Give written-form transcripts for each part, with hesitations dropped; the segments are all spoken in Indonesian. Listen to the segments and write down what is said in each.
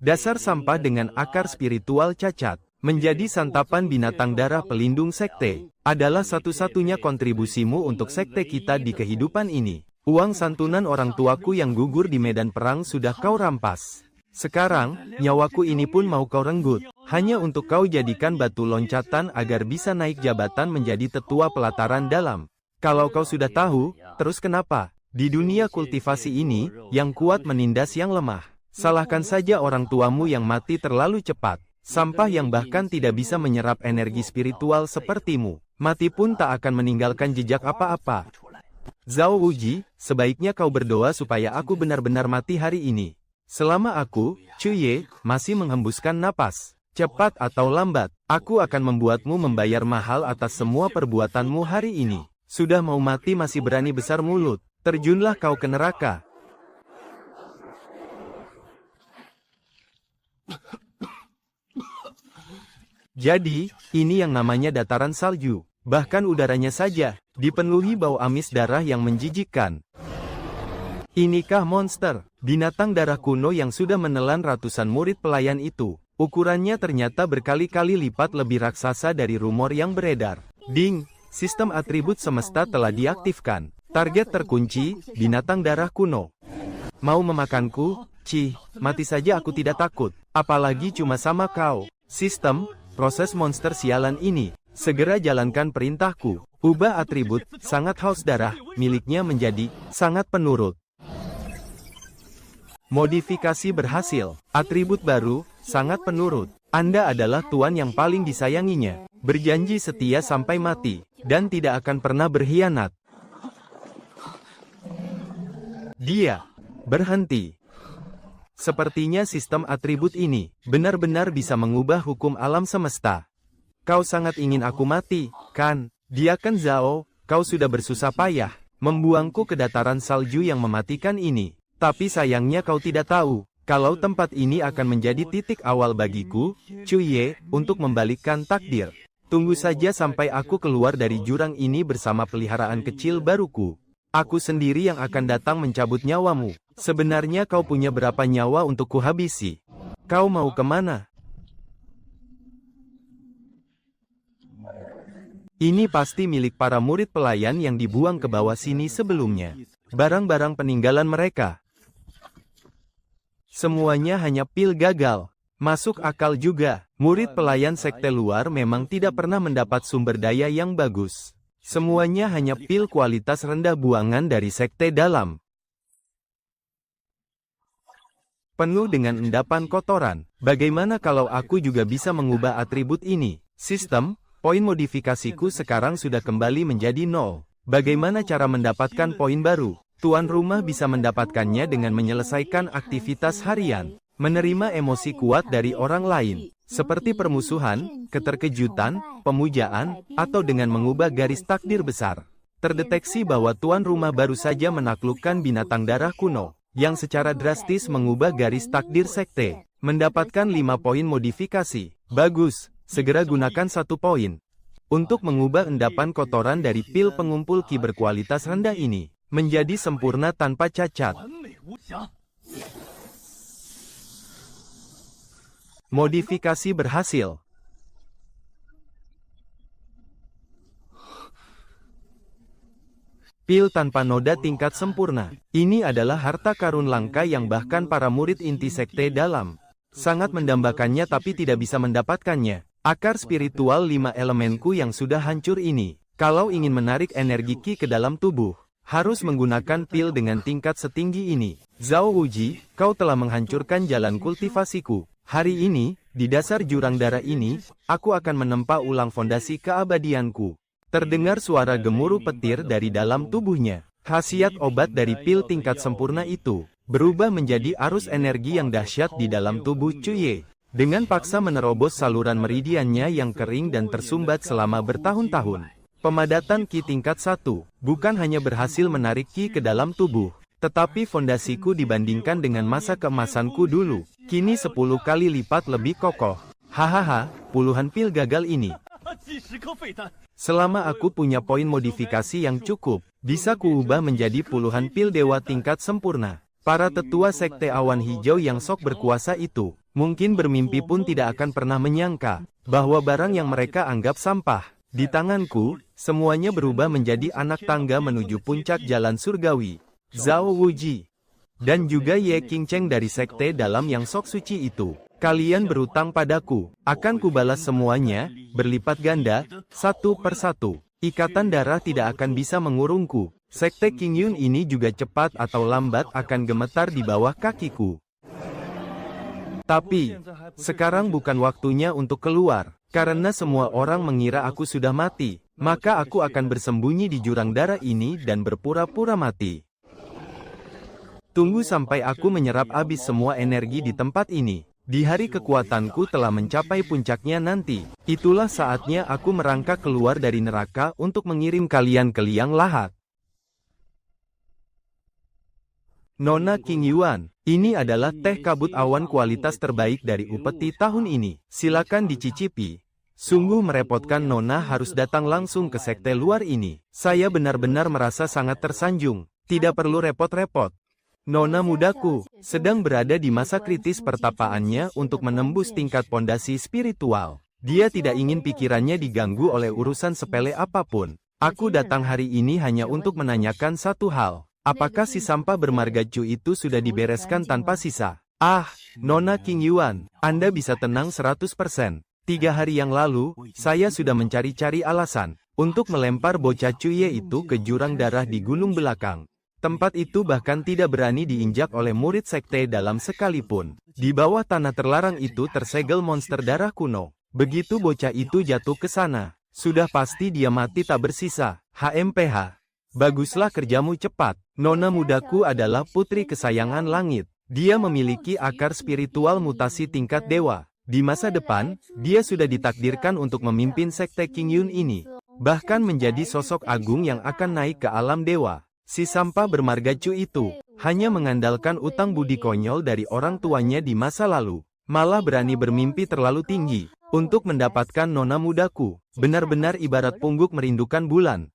Dasar sampah dengan akar spiritual cacat. Menjadi santapan binatang darah pelindung sekte, adalah satu-satunya kontribusimu untuk sekte kita di kehidupan ini. Uang santunan orang tuaku yang gugur di medan perang sudah kau rampas. Sekarang, nyawaku ini pun mau kau renggut, hanya untuk kau jadikan batu loncatan agar bisa naik jabatan menjadi tetua pelataran dalam. Kalau kau sudah tahu, terus kenapa? Di dunia kultivasi ini, yang kuat menindas yang lemah. Salahkan saja orang tuamu yang mati terlalu cepat. Sampah yang bahkan tidak bisa menyerap energi spiritual sepertimu, mati pun tak akan meninggalkan jejak apa-apa. Zhao Wuji, sebaiknya kau berdoa supaya aku benar-benar mati hari ini. Selama aku, Cuye, masih menghembuskan napas, cepat atau lambat, aku akan membuatmu membayar mahal atas semua perbuatanmu hari ini. Sudah mau mati masih berani besar mulut, terjunlah kau ke neraka. Jadi, ini yang namanya dataran salju. Bahkan udaranya saja, dipenuhi bau amis darah yang menjijikkan. Inikah monster, binatang darah kuno yang sudah menelan ratusan murid pelayan itu. Ukurannya ternyata berkali-kali lipat lebih raksasa dari rumor yang beredar. Ding, sistem atribut semesta telah diaktifkan. Target terkunci, binatang darah kuno. Mau memakanku? Cih, mati saja aku tidak takut. Apalagi cuma sama kau. Sistem, proses monster sialan ini, segera jalankan perintahku. Ubah atribut, sangat haus darah, miliknya menjadi, sangat penurut. Modifikasi berhasil. Atribut baru, sangat penurut. Anda adalah tuan yang paling disayanginya. Berjanji setia sampai mati, dan tidak akan pernah berkhianat. Dia berhenti. Sepertinya sistem atribut ini benar-benar bisa mengubah hukum alam semesta. Kau sangat ingin aku mati, kan? Diakan Zhao, kau sudah bersusah payah membuangku ke dataran salju yang mematikan ini. Tapi sayangnya kau tidak tahu, kalau tempat ini akan menjadi titik awal bagiku, Cuye, untuk membalikkan takdir. Tunggu saja sampai aku keluar dari jurang ini bersama peliharaan kecil baruku. Aku sendiri yang akan datang mencabut nyawamu. Sebenarnya kau punya berapa nyawa untuk kuhabisi? Kau mau kemana? Ini pasti milik para murid pelayan yang dibuang ke bawah sini sebelumnya. Barang-barang peninggalan mereka. Semuanya hanya pil gagal. Masuk akal juga, murid pelayan sekte luar memang tidak pernah mendapat sumber daya yang bagus. Semuanya hanya pil kualitas rendah buangan dari sekte dalam. Penuh dengan endapan kotoran. Bagaimana kalau aku juga bisa mengubah atribut ini? Sistem, poin modifikasiku sekarang sudah kembali menjadi 0. Bagaimana cara mendapatkan poin baru? Tuan rumah bisa mendapatkannya dengan menyelesaikan aktivitas harian. Menerima emosi kuat dari orang lain. Seperti permusuhan, keterkejutan, pemujaan, atau dengan mengubah garis takdir besar. Terdeteksi bahwa tuan rumah baru saja menaklukkan binatang darah kuno, yang secara drastis mengubah garis takdir sekte. Mendapatkan 5 poin modifikasi. Bagus, segera gunakan 1 poin. Untuk mengubah endapan kotoran dari pil pengumpul ki berkualitas rendah ini, menjadi sempurna tanpa cacat. Modifikasi berhasil. Pil tanpa noda tingkat sempurna. Ini adalah harta karun langka yang bahkan para murid inti sekte dalam sangat mendambakannya tapi tidak bisa mendapatkannya. Akar spiritual 5 elemenku yang sudah hancur ini. Kalau ingin menarik energi ki ke dalam tubuh, harus menggunakan pil dengan tingkat setinggi ini. Zhao Wuji, kau telah menghancurkan jalan kultivasiku. Hari ini, di dasar jurang darah ini, aku akan menempa ulang fondasi keabadianku. Terdengar suara gemuruh petir dari dalam tubuhnya. Khasiat obat dari pil tingkat sempurna itu berubah menjadi arus energi yang dahsyat di dalam tubuh Cuye. Dengan paksa menerobos saluran meridiannya yang kering dan tersumbat selama bertahun-tahun. Pemadatan ki tingkat 1 bukan hanya berhasil menarik ki ke dalam tubuh, tetapi fondasiku dibandingkan dengan masa keemasanku dulu, kini 10 kali lipat lebih kokoh. Hahaha, puluhan pil gagal ini. Selama aku punya poin modifikasi yang cukup, bisa kuubah menjadi puluhan pil dewa tingkat sempurna. Para tetua sekte awan hijau yang sok berkuasa itu, Mungkin bermimpi pun tidak akan pernah menyangka bahwa barang yang mereka anggap sampah di tanganku, semuanya berubah menjadi anak tangga menuju puncak jalan surgawi. Zhao Wuji dan juga Ye Qingcheng dari sekte dalam yang sok suci itu. Kalian berutang padaku, akan kubalas semuanya, berlipat ganda, satu persatu. Ikatan darah tidak akan bisa mengurungku. Sekte Qingyun ini juga cepat atau lambat akan gemetar di bawah kakiku. Tapi, sekarang bukan waktunya untuk keluar. Karena semua orang mengira aku sudah mati, maka aku akan bersembunyi di jurang darah ini dan berpura-pura mati. Tunggu sampai aku menyerap habis semua energi di tempat ini. Di hari kekuatanku telah mencapai puncaknya nanti. Itulah saatnya aku merangkak keluar dari neraka untuk mengirim kalian ke liang lahat. Nona Qingyuan, ini adalah teh kabut awan kualitas terbaik dari upeti tahun ini. Silakan dicicipi. Sungguh merepotkan Nona harus datang langsung ke sekte luar ini. Saya benar-benar merasa sangat tersanjung. Tidak perlu repot-repot. Nona mudaku sedang berada di masa kritis pertapaannya untuk menembus tingkat pondasi spiritual. Dia tidak ingin pikirannya diganggu oleh urusan sepele apapun. Aku datang hari ini hanya untuk menanyakan satu hal. Apakah si sampah bermarga Chu itu sudah dibereskan tanpa sisa? Ah, Nona Qingyuan, Anda bisa tenang 100%. 3 hari yang lalu, saya sudah mencari-cari alasan untuk melempar bocah Cuye itu ke jurang darah di gunung belakang. Tempat itu bahkan tidak berani diinjak oleh murid sekte dalam sekalipun. Di bawah tanah terlarang itu tersegel monster darah kuno. Begitu bocah itu jatuh ke sana, sudah pasti dia mati tak bersisa. HMPH. Baguslah kerjamu cepat. Nona mudaku adalah putri kesayangan langit. Dia memiliki akar spiritual mutasi tingkat dewa. Di masa depan, dia sudah ditakdirkan untuk memimpin sekte Qingyun ini. Bahkan menjadi sosok agung yang akan naik ke alam dewa. Si sampah bermarga Chu itu hanya mengandalkan utang budi konyol dari orang tuanya di masa lalu. Malah berani bermimpi terlalu tinggi untuk mendapatkan nona mudaku. Benar-benar ibarat pungguk merindukan bulan.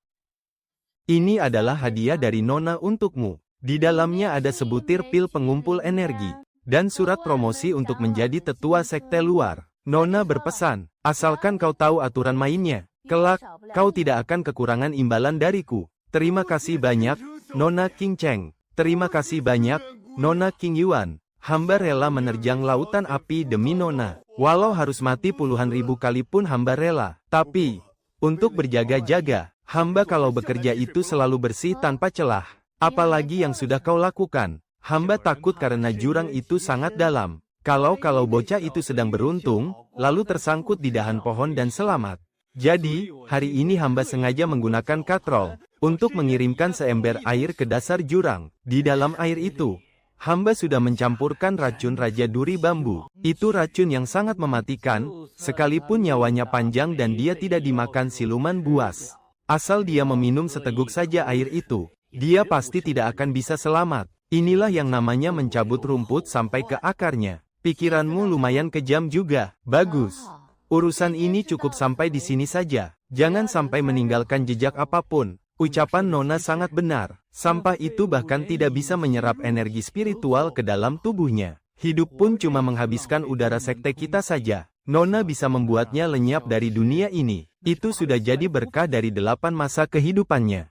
Ini adalah hadiah dari nona untukmu. Di dalamnya ada sebutir pil pengumpul energi dan surat promosi untuk menjadi tetua sekte luar. Nona berpesan, asalkan kau tahu aturan mainnya, kelak kau tidak akan kekurangan imbalan dariku. Terima kasih banyak, Nona Qingcheng. Terima kasih banyak, Nona Qingyuan. Hamba rela menerjang lautan api demi Nona. Walau harus mati puluhan ribu kali pun hamba rela. Tapi, untuk berjaga-jaga, hamba kalau bekerja itu selalu bersih tanpa celah. Apalagi yang sudah kau lakukan. Hamba takut karena jurang itu sangat dalam. Kalau bocah itu sedang beruntung, lalu tersangkut di dahan pohon dan selamat. Jadi, hari ini hamba sengaja menggunakan katrol untuk mengirimkan seember air ke dasar jurang. Di dalam air itu, hamba sudah mencampurkan racun Raja Duri Bambu. Itu racun yang sangat mematikan, sekalipun nyawanya panjang dan dia tidak dimakan siluman buas. Asal dia meminum seteguk saja air itu, dia pasti tidak akan bisa selamat. Inilah yang namanya mencabut rumput sampai ke akarnya. Pikiranmu lumayan kejam juga. Bagus. Urusan ini cukup sampai di sini saja. Jangan sampai meninggalkan jejak apapun. Ucapan Nona sangat benar. Sampah itu bahkan tidak bisa menyerap energi spiritual ke dalam tubuhnya. Hidup pun cuma menghabiskan udara sekte kita saja. Nona bisa membuatnya lenyap dari dunia ini. Itu sudah jadi berkah dari 8 masa kehidupannya.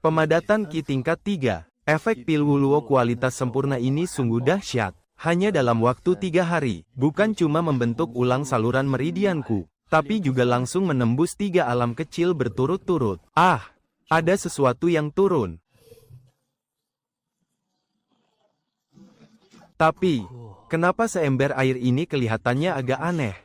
Pemadatan Qi tingkat 3. Efek pil Wuluo kualitas sempurna ini sungguh dahsyat. Hanya dalam waktu 3 hari, bukan cuma membentuk ulang saluran meridianku, tapi juga langsung menembus 3 alam kecil berturut-turut. Ah, ada sesuatu yang turun. Tapi, kenapa seember air ini kelihatannya agak aneh?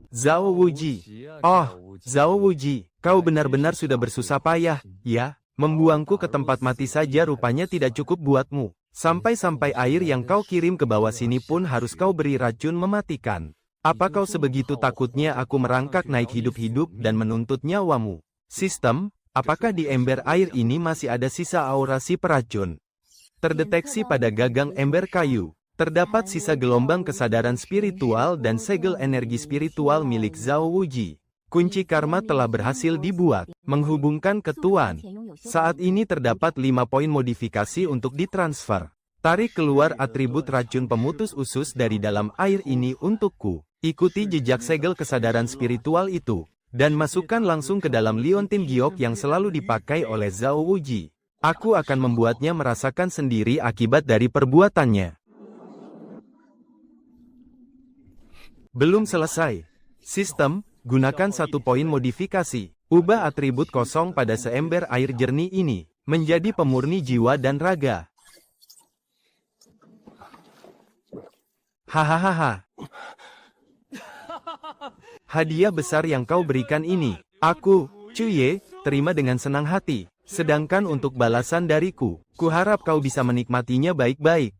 Zhao Wuji. Oh, Zhao Wuji, kau benar-benar sudah bersusah payah, ya? Membuangku ke tempat mati saja rupanya tidak cukup buatmu. Sampai-sampai air yang kau kirim ke bawah sini pun harus kau beri racun mematikan. Apa kau sebegitu takutnya aku merangkak naik hidup-hidup dan menuntut nyawamu? Sistem, apakah di ember air ini masih ada sisa aura si peracun? Terdeteksi pada gagang ember kayu. Terdapat sisa gelombang kesadaran spiritual dan segel energi spiritual milik Zhao Wuji. Kunci karma telah berhasil dibuat, menghubungkan ke Tuan. Saat ini terdapat 5 poin modifikasi untuk ditransfer. Tarik keluar atribut racun pemutus usus dari dalam air ini untukku. Ikuti jejak segel kesadaran spiritual itu, dan masukkan langsung ke dalam liontin giok yang selalu dipakai oleh Zhao Wuji. Aku akan membuatnya merasakan sendiri akibat dari perbuatannya. Belum selesai. Sistem, gunakan 1 poin modifikasi. Ubah atribut kosong pada seember air jernih ini, menjadi pemurni jiwa dan raga. Hahaha. Hadiah besar yang kau berikan ini, aku, Cuye, terima dengan senang hati. Sedangkan untuk balasan dariku, kuharap kau bisa menikmatinya baik-baik.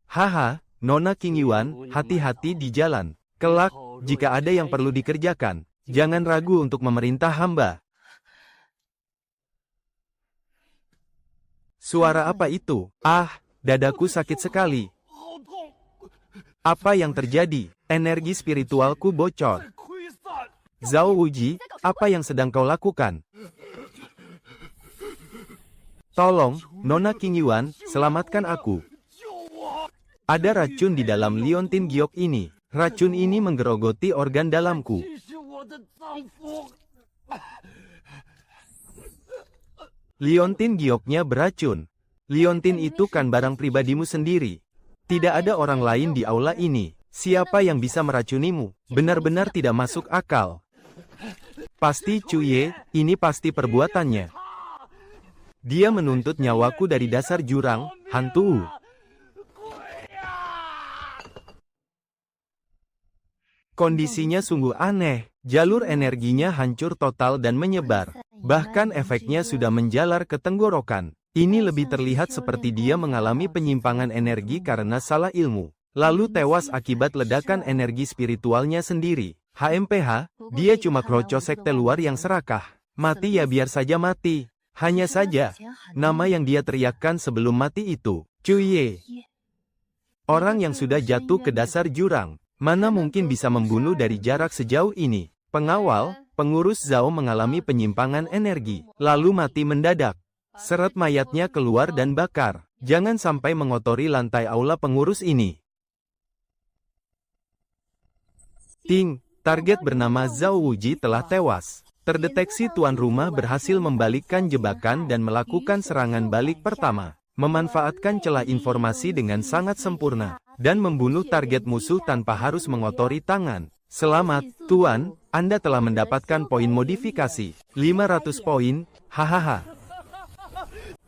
Haha. Nona King Yuan, hati-hati di jalan. Kelak, jika ada yang perlu dikerjakan, jangan ragu untuk memerintah hamba. Suara apa itu? Ah, dadaku sakit sekali. Apa yang terjadi? Energi spiritualku bocor. Zhao Wuji, apa yang sedang kau lakukan? Tolong, Nona King Yuan, selamatkan aku. Ada racun di dalam liontin giok ini. Racun ini menggerogoti organ dalamku. Liontin gioknya beracun. Liontin itu kan barang pribadimu sendiri. Tidak ada orang lain di aula ini. Siapa yang bisa meracunimu? Benar-benar tidak masuk akal. Pasti Cuye, ini pasti perbuatannya. Dia menuntut nyawaku dari dasar jurang, hantu. Kondisinya sungguh aneh, jalur energinya hancur total dan menyebar. Bahkan efeknya sudah menjalar ke tenggorokan. Ini lebih terlihat seperti dia mengalami penyimpangan energi karena salah ilmu. Lalu tewas akibat ledakan energi spiritualnya sendiri. HMPH, dia cuma kroco sekte luar yang serakah. Mati ya biar saja mati. Hanya saja, nama yang dia teriakkan sebelum mati itu, Cuye. Orang yang sudah jatuh ke dasar jurang. Mana mungkin bisa membunuh dari jarak sejauh ini? Pengawal, pengurus Zhao mengalami penyimpangan energi, lalu mati mendadak. Seret mayatnya keluar dan bakar. Jangan sampai mengotori lantai aula pengurus ini. Ting, target bernama Zhao Wuji telah tewas. Terdeteksi tuan rumah berhasil membalikkan jebakan dan melakukan serangan balik pertama. Memanfaatkan celah informasi dengan sangat sempurna. Dan membunuh target musuh tanpa harus mengotori tangan. Selamat, Tuan, Anda telah mendapatkan poin modifikasi. 500 poin, hahaha.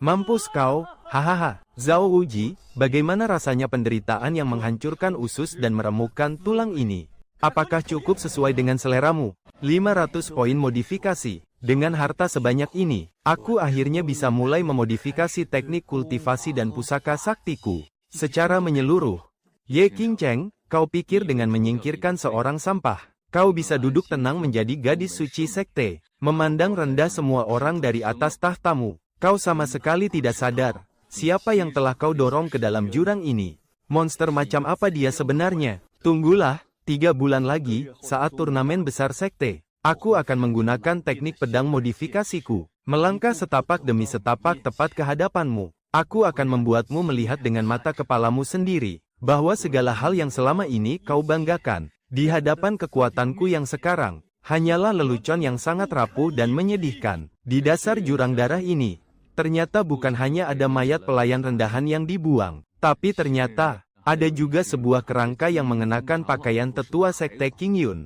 Mampus kau, hahaha. Zhao Wuji, bagaimana rasanya penderitaan yang menghancurkan usus dan meremukkan tulang ini? Apakah cukup sesuai dengan seleramu? 500 poin modifikasi. Dengan harta sebanyak ini, aku akhirnya bisa mulai memodifikasi teknik kultivasi dan pusaka saktiku. Secara menyeluruh. Ye King Cheng, kau pikir dengan menyingkirkan seorang sampah, kau bisa duduk tenang menjadi gadis suci sekte, memandang rendah semua orang dari atas tahtamu. Kau sama sekali tidak sadar, siapa yang telah kau dorong ke dalam jurang ini. Monster macam apa dia sebenarnya? Tunggulah, 3 bulan lagi, saat turnamen besar sekte, aku akan menggunakan teknik pedang modifikasiku. Melangkah setapak demi setapak tepat ke hadapanmu. Aku akan membuatmu melihat dengan mata kepalamu sendiri, bahwa segala hal yang selama ini kau banggakan, di hadapan kekuatanku yang sekarang, hanyalah lelucon yang sangat rapuh dan menyedihkan. Di dasar jurang darah ini, ternyata bukan hanya ada mayat pelayan rendahan yang dibuang, tapi ternyata, ada juga sebuah kerangka yang mengenakan pakaian tetua sekte King Yun.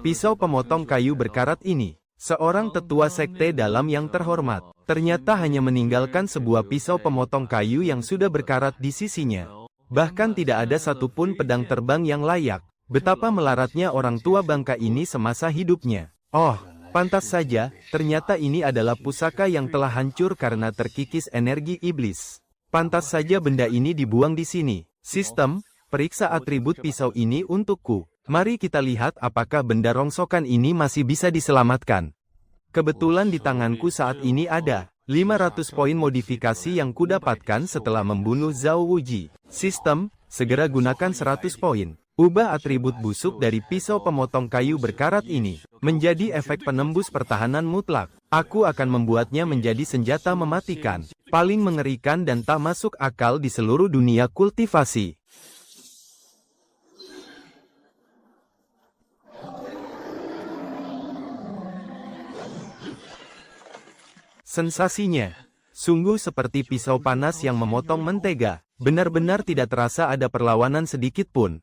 Pisau pemotong kayu berkarat ini, seorang tetua sekte dalam yang terhormat, ternyata hanya meninggalkan sebuah pisau pemotong kayu yang sudah berkarat di sisinya. Bahkan tidak ada satupun pedang terbang yang layak. Betapa melaratnya orang tua bangka ini semasa hidupnya. Oh, pantas saja, ternyata ini adalah pusaka yang telah hancur karena terkikis energi iblis. Pantas saja benda ini dibuang di sini. Sistem, periksa atribut pisau ini untukku. Mari kita lihat apakah benda rongsokan ini masih bisa diselamatkan. Kebetulan di tanganku saat ini ada 500 poin modifikasi yang kudapatkan setelah membunuh Zhao Wuji. Sistem, segera gunakan 100 poin. Ubah atribut busuk dari pisau pemotong kayu berkarat ini menjadi efek penembus pertahanan mutlak. Aku akan membuatnya menjadi senjata mematikan, paling mengerikan dan tak masuk akal di seluruh dunia kultivasi. Sensasinya, sungguh seperti pisau panas yang memotong mentega. Benar-benar tidak terasa ada perlawanan sedikit pun.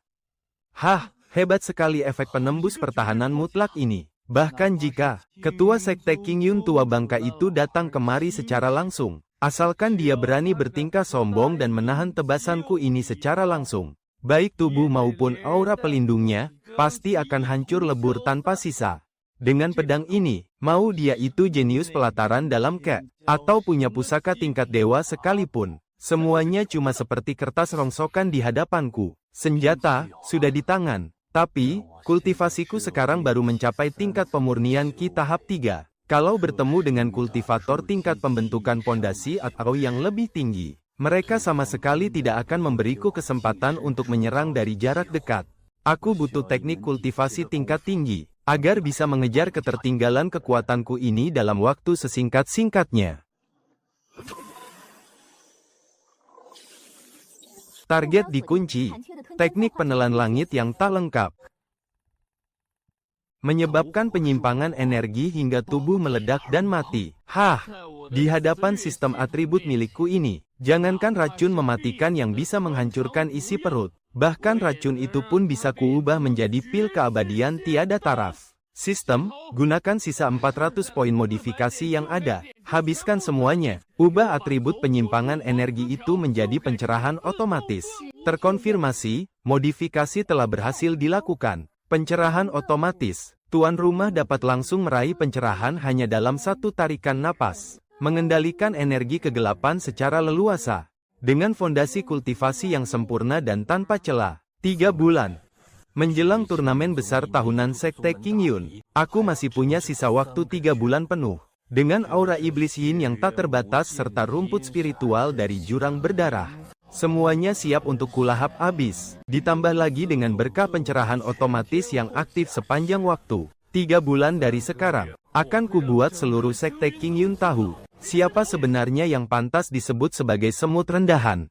Hah, hebat sekali efek penembus pertahanan mutlak ini. Bahkan jika ketua sekte King Yun tua bangka itu datang kemari secara langsung, asalkan dia berani bertingkah sombong dan menahan tebasanku ini secara langsung, baik tubuh maupun aura pelindungnya, pasti akan hancur lebur tanpa sisa. Dengan pedang ini, mau dia itu jenius pelataran dalam kek, atau punya pusaka tingkat dewa sekalipun, semuanya cuma seperti kertas rongsokan di hadapanku. Senjata, sudah di tangan, tapi, kultivasiku sekarang baru mencapai tingkat pemurnian Ki tahap 3. Kalau bertemu dengan kultivator tingkat pembentukan pondasi atau yang lebih tinggi, mereka sama sekali tidak akan memberiku kesempatan untuk menyerang dari jarak dekat. Aku butuh teknik kultivasi tingkat tinggi, agar bisa mengejar ketertinggalan kekuatanku ini dalam waktu sesingkat-singkatnya. Target dikunci. Teknik penelan langit yang tak lengkap menyebabkan penyimpangan energi hingga tubuh meledak dan mati. Hah! Di hadapan sistem atribut milikku ini, jangankan racun mematikan yang bisa menghancurkan isi perut, bahkan racun itu pun bisa kuubah menjadi pil keabadian tiada taraf. Sistem, gunakan sisa 400 poin modifikasi yang ada, habiskan semuanya, ubah atribut penyimpangan energi itu menjadi pencerahan otomatis. Terkonfirmasi, modifikasi telah berhasil dilakukan. Pencerahan otomatis, tuan rumah dapat langsung meraih pencerahan hanya dalam satu tarikan napas, mengendalikan energi kegelapan secara leluasa, dengan fondasi kultivasi yang sempurna dan tanpa celah. 3 bulan. Menjelang turnamen besar tahunan Sekte King Yun, aku masih punya sisa waktu 3 bulan penuh. Dengan aura iblis yin yang tak terbatas serta rumput spiritual dari jurang berdarah, semuanya siap untuk kulahap habis. Ditambah lagi dengan berkah pencerahan otomatis yang aktif sepanjang waktu. 3 bulan dari sekarang, akan kubuat seluruh Sekte King Yun tahu, siapa sebenarnya yang pantas disebut sebagai semut rendahan.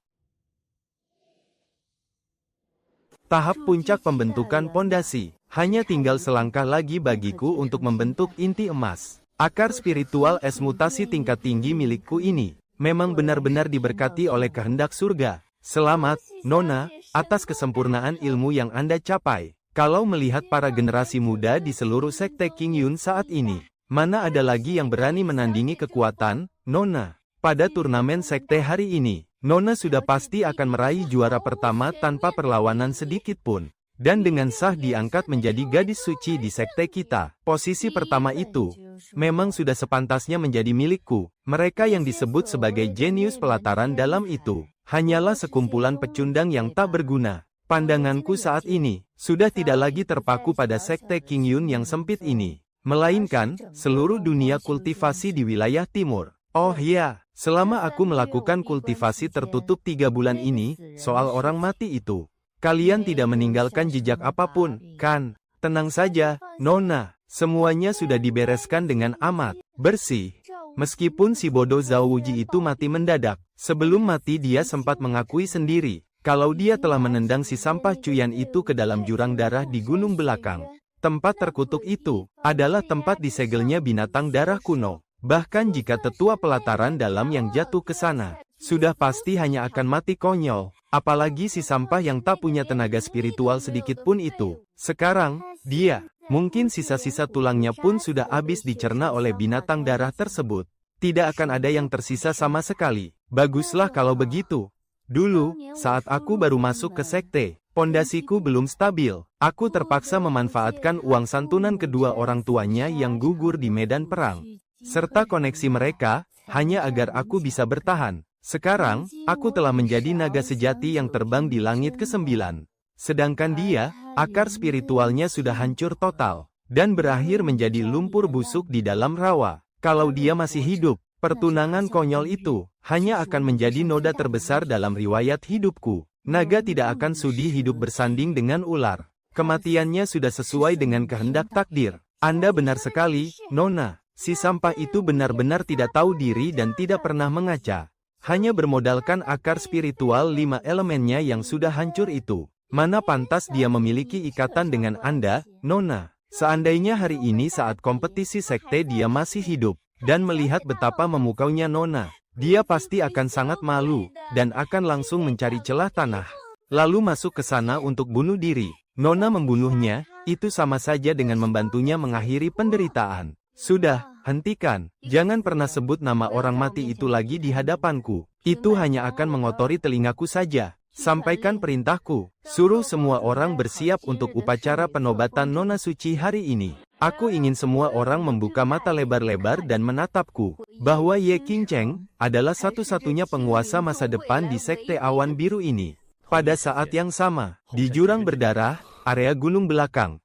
Tahap puncak pembentukan pondasi. Hanya tinggal selangkah lagi bagiku untuk membentuk inti emas. Akar spiritual es mutasi tingkat tinggi milikku ini memang benar-benar diberkati oleh kehendak surga. Selamat, Nona, atas kesempurnaan ilmu yang Anda capai. Kalau melihat para generasi muda di seluruh Sekte King Yun saat ini, mana ada lagi yang berani menandingi kekuatan, Nona? Pada turnamen Sekte hari ini, Nona sudah pasti akan meraih juara pertama tanpa perlawanan sedikit pun. Dan dengan sah diangkat menjadi gadis suci di sekte kita. Posisi pertama itu memang sudah sepantasnya menjadi milikku. Mereka yang disebut sebagai jenius pelataran dalam itu hanyalah sekumpulan pecundang yang tak berguna. Pandanganku saat ini sudah tidak lagi terpaku pada sekte King Yun yang sempit ini, melainkan seluruh dunia kultivasi di wilayah timur. Oh ya, selama aku melakukan kultivasi tertutup 3 bulan ini, soal orang mati itu, kalian tidak meninggalkan jejak apapun, kan? Tenang saja, Nona. Semuanya sudah dibereskan dengan amat bersih. Meskipun si bodoh Zhao Wuji itu mati mendadak, sebelum mati dia sempat mengakui sendiri, kalau dia telah menendang si sampah cuyan itu ke dalam jurang darah di gunung belakang. Tempat terkutuk itu adalah tempat disegelnya binatang darah kuno. Bahkan jika tetua pelataran dalam yang jatuh ke sana, sudah pasti hanya akan mati konyol. Apalagi si sampah yang tak punya tenaga spiritual sedikit pun itu. Sekarang, dia, mungkin sisa-sisa tulangnya pun sudah habis dicerna oleh binatang darah tersebut. Tidak akan ada yang tersisa sama sekali. Baguslah kalau begitu. Dulu, saat aku baru masuk ke sekte, pondasiku belum stabil. Aku terpaksa memanfaatkan uang santunan kedua orang tuanya yang gugur di medan perang, serta koneksi mereka, hanya agar aku bisa bertahan. Sekarang, aku telah menjadi naga sejati yang terbang di langit ke-9. Sedangkan dia, akar spiritualnya sudah hancur total, dan berakhir menjadi lumpur busuk di dalam rawa. Kalau dia masih hidup, Pertunangan konyol itu hanya akan menjadi noda terbesar dalam riwayat hidupku. Naga tidak akan sudi hidup bersanding dengan ular. Kematiannya sudah sesuai dengan kehendak takdir. Anda benar sekali, Nona. Si sampah itu benar-benar tidak tahu diri dan tidak pernah mengaca. Hanya bermodalkan akar spiritual 5 elemennya yang sudah hancur itu. Mana pantas dia memiliki ikatan dengan Anda, Nona. Seandainya hari ini saat kompetisi sekte dia masih hidup, dan melihat betapa memukaunya Nona, dia pasti akan sangat malu, dan akan langsung mencari celah tanah. Lalu masuk ke sana untuk bunuh diri. Nona membunuhnya, itu sama saja dengan membantunya mengakhiri penderitaan. Sudah, hentikan. Jangan pernah sebut nama orang mati itu lagi di hadapanku. Itu hanya akan mengotori telingaku saja. Sampaikan perintahku. Suruh semua orang bersiap untuk upacara penobatan Nona Suci hari ini. Aku ingin semua orang membuka mata lebar-lebar dan menatapku. Bahwa Ye Qingcheng adalah satu-satunya penguasa masa depan di Sekte Awan Biru ini. Pada saat yang sama, di Jurang Berdarah, area gunung belakang.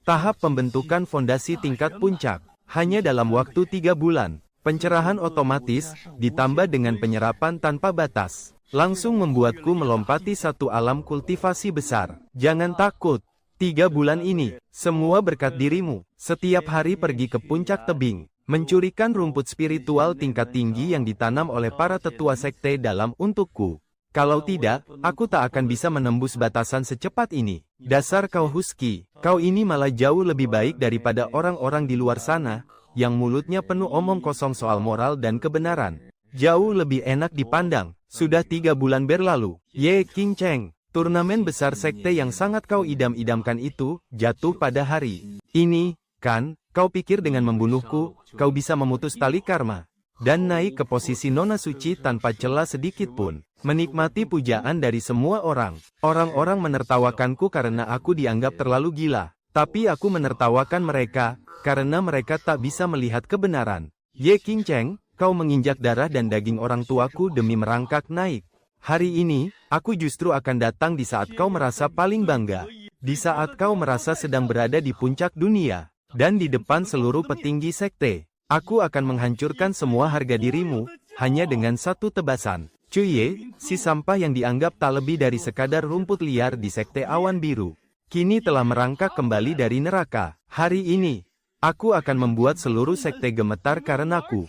Tahap pembentukan fondasi tingkat puncak. Hanya dalam waktu 3 bulan. Pencerahan otomatis, ditambah dengan penyerapan tanpa batas. Langsung membuatku melompati satu alam kultivasi besar. Jangan takut. 3 bulan ini, semua berkat dirimu. Setiap hari pergi ke puncak tebing, mencurikan rumput spiritual tingkat tinggi yang ditanam oleh para tetua sekte dalam untukku. Kalau tidak, aku tak akan bisa menembus batasan secepat ini. Dasar kau Husky, kau ini malah jauh lebih baik daripada orang-orang di luar sana, yang mulutnya penuh omong kosong soal moral dan kebenaran. Jauh lebih enak dipandang. Sudah 3 bulan berlalu, Ye Qingcheng. Turnamen besar sekte yang sangat kau idam-idamkan itu, jatuh pada hari ini, kan? Kau pikir dengan membunuhku, kau bisa memutus tali karma, dan naik ke posisi Nona Suci tanpa celah sedikit pun. Menikmati pujaan dari semua orang. Orang-orang menertawakanku karena aku dianggap terlalu gila. Tapi aku menertawakan mereka, karena mereka tak bisa melihat kebenaran. Ye Qingcheng, kau menginjak darah dan daging orang tuaku demi merangkak naik. Hari ini, aku justru akan datang di saat kau merasa paling bangga. Di saat kau merasa sedang berada di puncak dunia. Dan di depan seluruh petinggi sekte. Aku akan menghancurkan semua harga dirimu, hanya dengan satu tebasan. Cuye, si sampah yang dianggap tak lebih dari sekadar rumput liar di Sekte Awan Biru, kini telah merangkak kembali dari neraka. Hari ini, aku akan membuat seluruh sekte gemetar karenaku.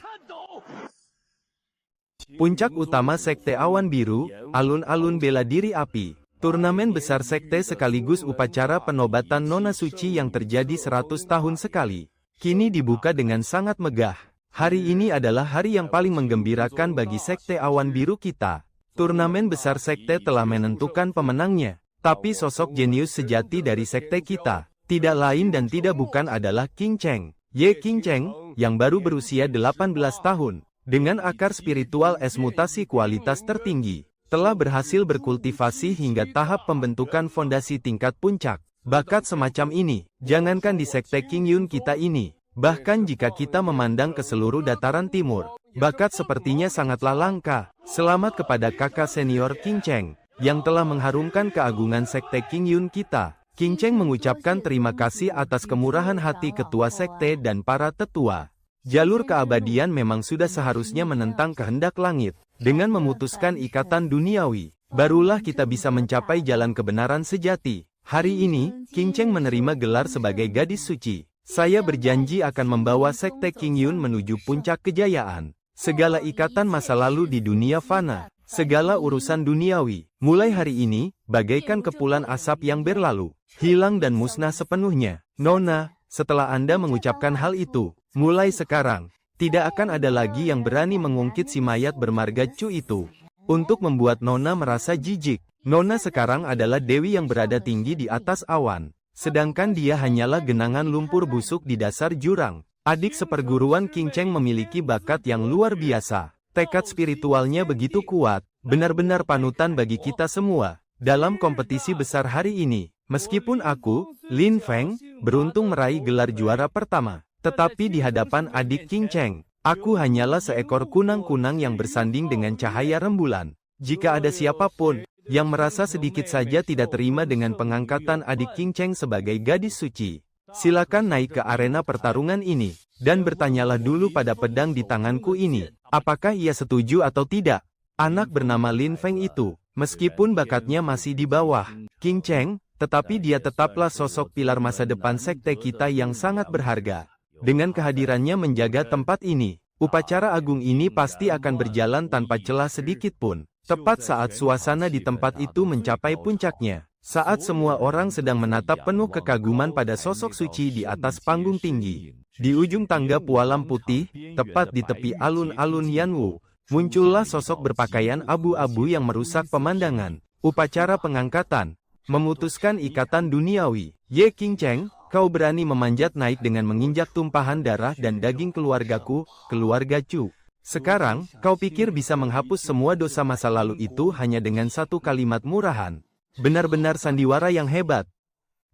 Puncak utama Sekte Awan Biru, alun-alun bela diri api. Turnamen besar sekte sekaligus upacara penobatan Nona Suci yang terjadi 100 tahun sekali. Kini dibuka dengan sangat megah. Hari ini adalah hari yang paling menggembirakan bagi Sekte Awan Biru kita. Turnamen besar sekte telah menentukan pemenangnya. Tapi sosok jenius sejati dari sekte kita, tidak lain dan tidak bukan adalah Qingcheng. Ye Qingcheng, yang baru berusia 18 tahun. Dengan akar spiritual es mutasi kualitas tertinggi, telah berhasil berkultivasi hingga tahap pembentukan fondasi tingkat puncak. Bakat semacam ini, jangankan di sekte Qingyun kita ini, bahkan jika kita memandang ke seluruh dataran timur, bakat sepertinya sangatlah langka. Selamat kepada kakak senior Qingcheng, yang telah mengharumkan keagungan sekte Qingyun kita. Qingcheng mengucapkan terima kasih atas kemurahan hati ketua sekte dan para tetua. Jalur keabadian memang sudah seharusnya menentang kehendak langit. Dengan memutuskan ikatan duniawi, barulah kita bisa mencapai jalan kebenaran sejati. Hari ini, Qingcheng menerima gelar sebagai gadis suci. Saya berjanji akan membawa sekte Qingyun menuju puncak kejayaan. Segala ikatan masa lalu di dunia fana, segala urusan duniawi, mulai hari ini, bagaikan kepulan asap yang berlalu, hilang dan musnah sepenuhnya. Nona, setelah Anda mengucapkan hal itu, mulai sekarang, tidak akan ada lagi yang berani mengungkit si mayat bermarga Chu itu. Untuk membuat Nona merasa jijik, Nona sekarang adalah dewi yang berada tinggi di atas awan. Sedangkan dia hanyalah genangan lumpur busuk di dasar jurang. Adik seperguruan Qingcheng memiliki bakat yang luar biasa. Tekad spiritualnya begitu kuat, benar-benar panutan bagi kita semua. Dalam kompetisi besar hari ini, meskipun aku, Lin Feng, beruntung meraih gelar juara pertama. Tetapi di hadapan adik Qingcheng, aku hanyalah seekor kunang-kunang yang bersanding dengan cahaya rembulan. Jika ada siapapun yang merasa sedikit saja tidak terima dengan pengangkatan adik Qingcheng sebagai gadis suci, Silakan naik ke arena pertarungan ini, dan bertanyalah dulu pada pedang di tanganku ini, apakah ia setuju atau tidak. Anak bernama Lin Feng itu, meskipun bakatnya masih di bawah King Cheng, tetapi dia tetaplah sosok pilar masa depan sekte kita yang sangat berharga. Dengan kehadirannya menjaga tempat ini, upacara agung ini pasti akan berjalan tanpa celah sedikit pun. Tepat saat suasana di tempat itu mencapai puncaknya, saat semua orang sedang menatap penuh kekaguman pada sosok suci di atas panggung tinggi. Di ujung tangga pualam putih, tepat di tepi alun-alun Yanwu, muncullah sosok berpakaian abu-abu yang merusak pemandangan. Upacara pengangkatan, memutuskan ikatan duniawi. Ye King Cheng, kau berani memanjat naik dengan menginjak tumpahan darah dan daging keluargaku, keluarga Chu. Sekarang, kau pikir bisa menghapus semua dosa masa lalu itu hanya dengan satu kalimat murahan. Benar-benar sandiwara yang hebat.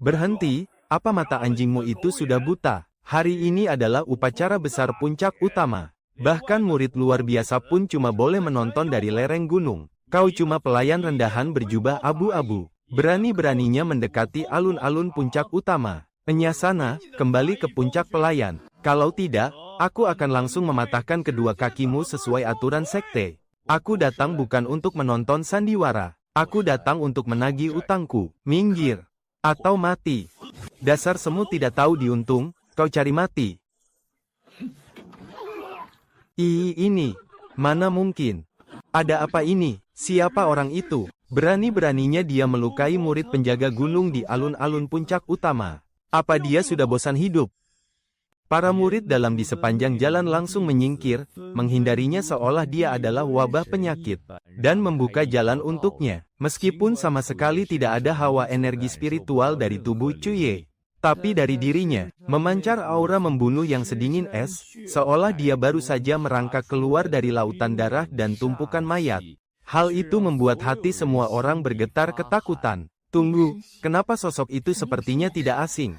Berhenti, apa mata anjingmu itu sudah buta? Hari ini adalah upacara besar puncak utama. Bahkan murid luar biasa pun cuma boleh menonton dari lereng gunung. Kau cuma pelayan rendahan berjubah abu-abu. Berani-beraninya mendekati alun-alun puncak utama. Enyasana, kembali ke puncak pelayan. Kalau tidak, aku akan langsung mematahkan kedua kakimu sesuai aturan sekte. Aku datang bukan untuk menonton sandiwara. Aku datang untuk menagih utangku. Minggir. Atau mati. Dasar semut tidak tahu diuntung, kau cari mati. Ini. Mana mungkin. Ada apa ini? Siapa orang itu? Berani-beraninya dia melukai murid penjaga gunung di alun-alun puncak utama. Apa dia sudah bosan hidup? Para murid dalam di sepanjang jalan langsung menyingkir, menghindarinya seolah dia adalah wabah penyakit, dan membuka jalan untuknya. Meskipun sama sekali tidak ada hawa energi spiritual dari tubuh Cuye, tapi dari dirinya, memancar aura membunuh yang sedingin es, seolah dia baru saja merangkak keluar dari lautan darah dan tumpukan mayat. Hal itu membuat hati semua orang bergetar ketakutan. Tunggu, kenapa sosok itu sepertinya tidak asing?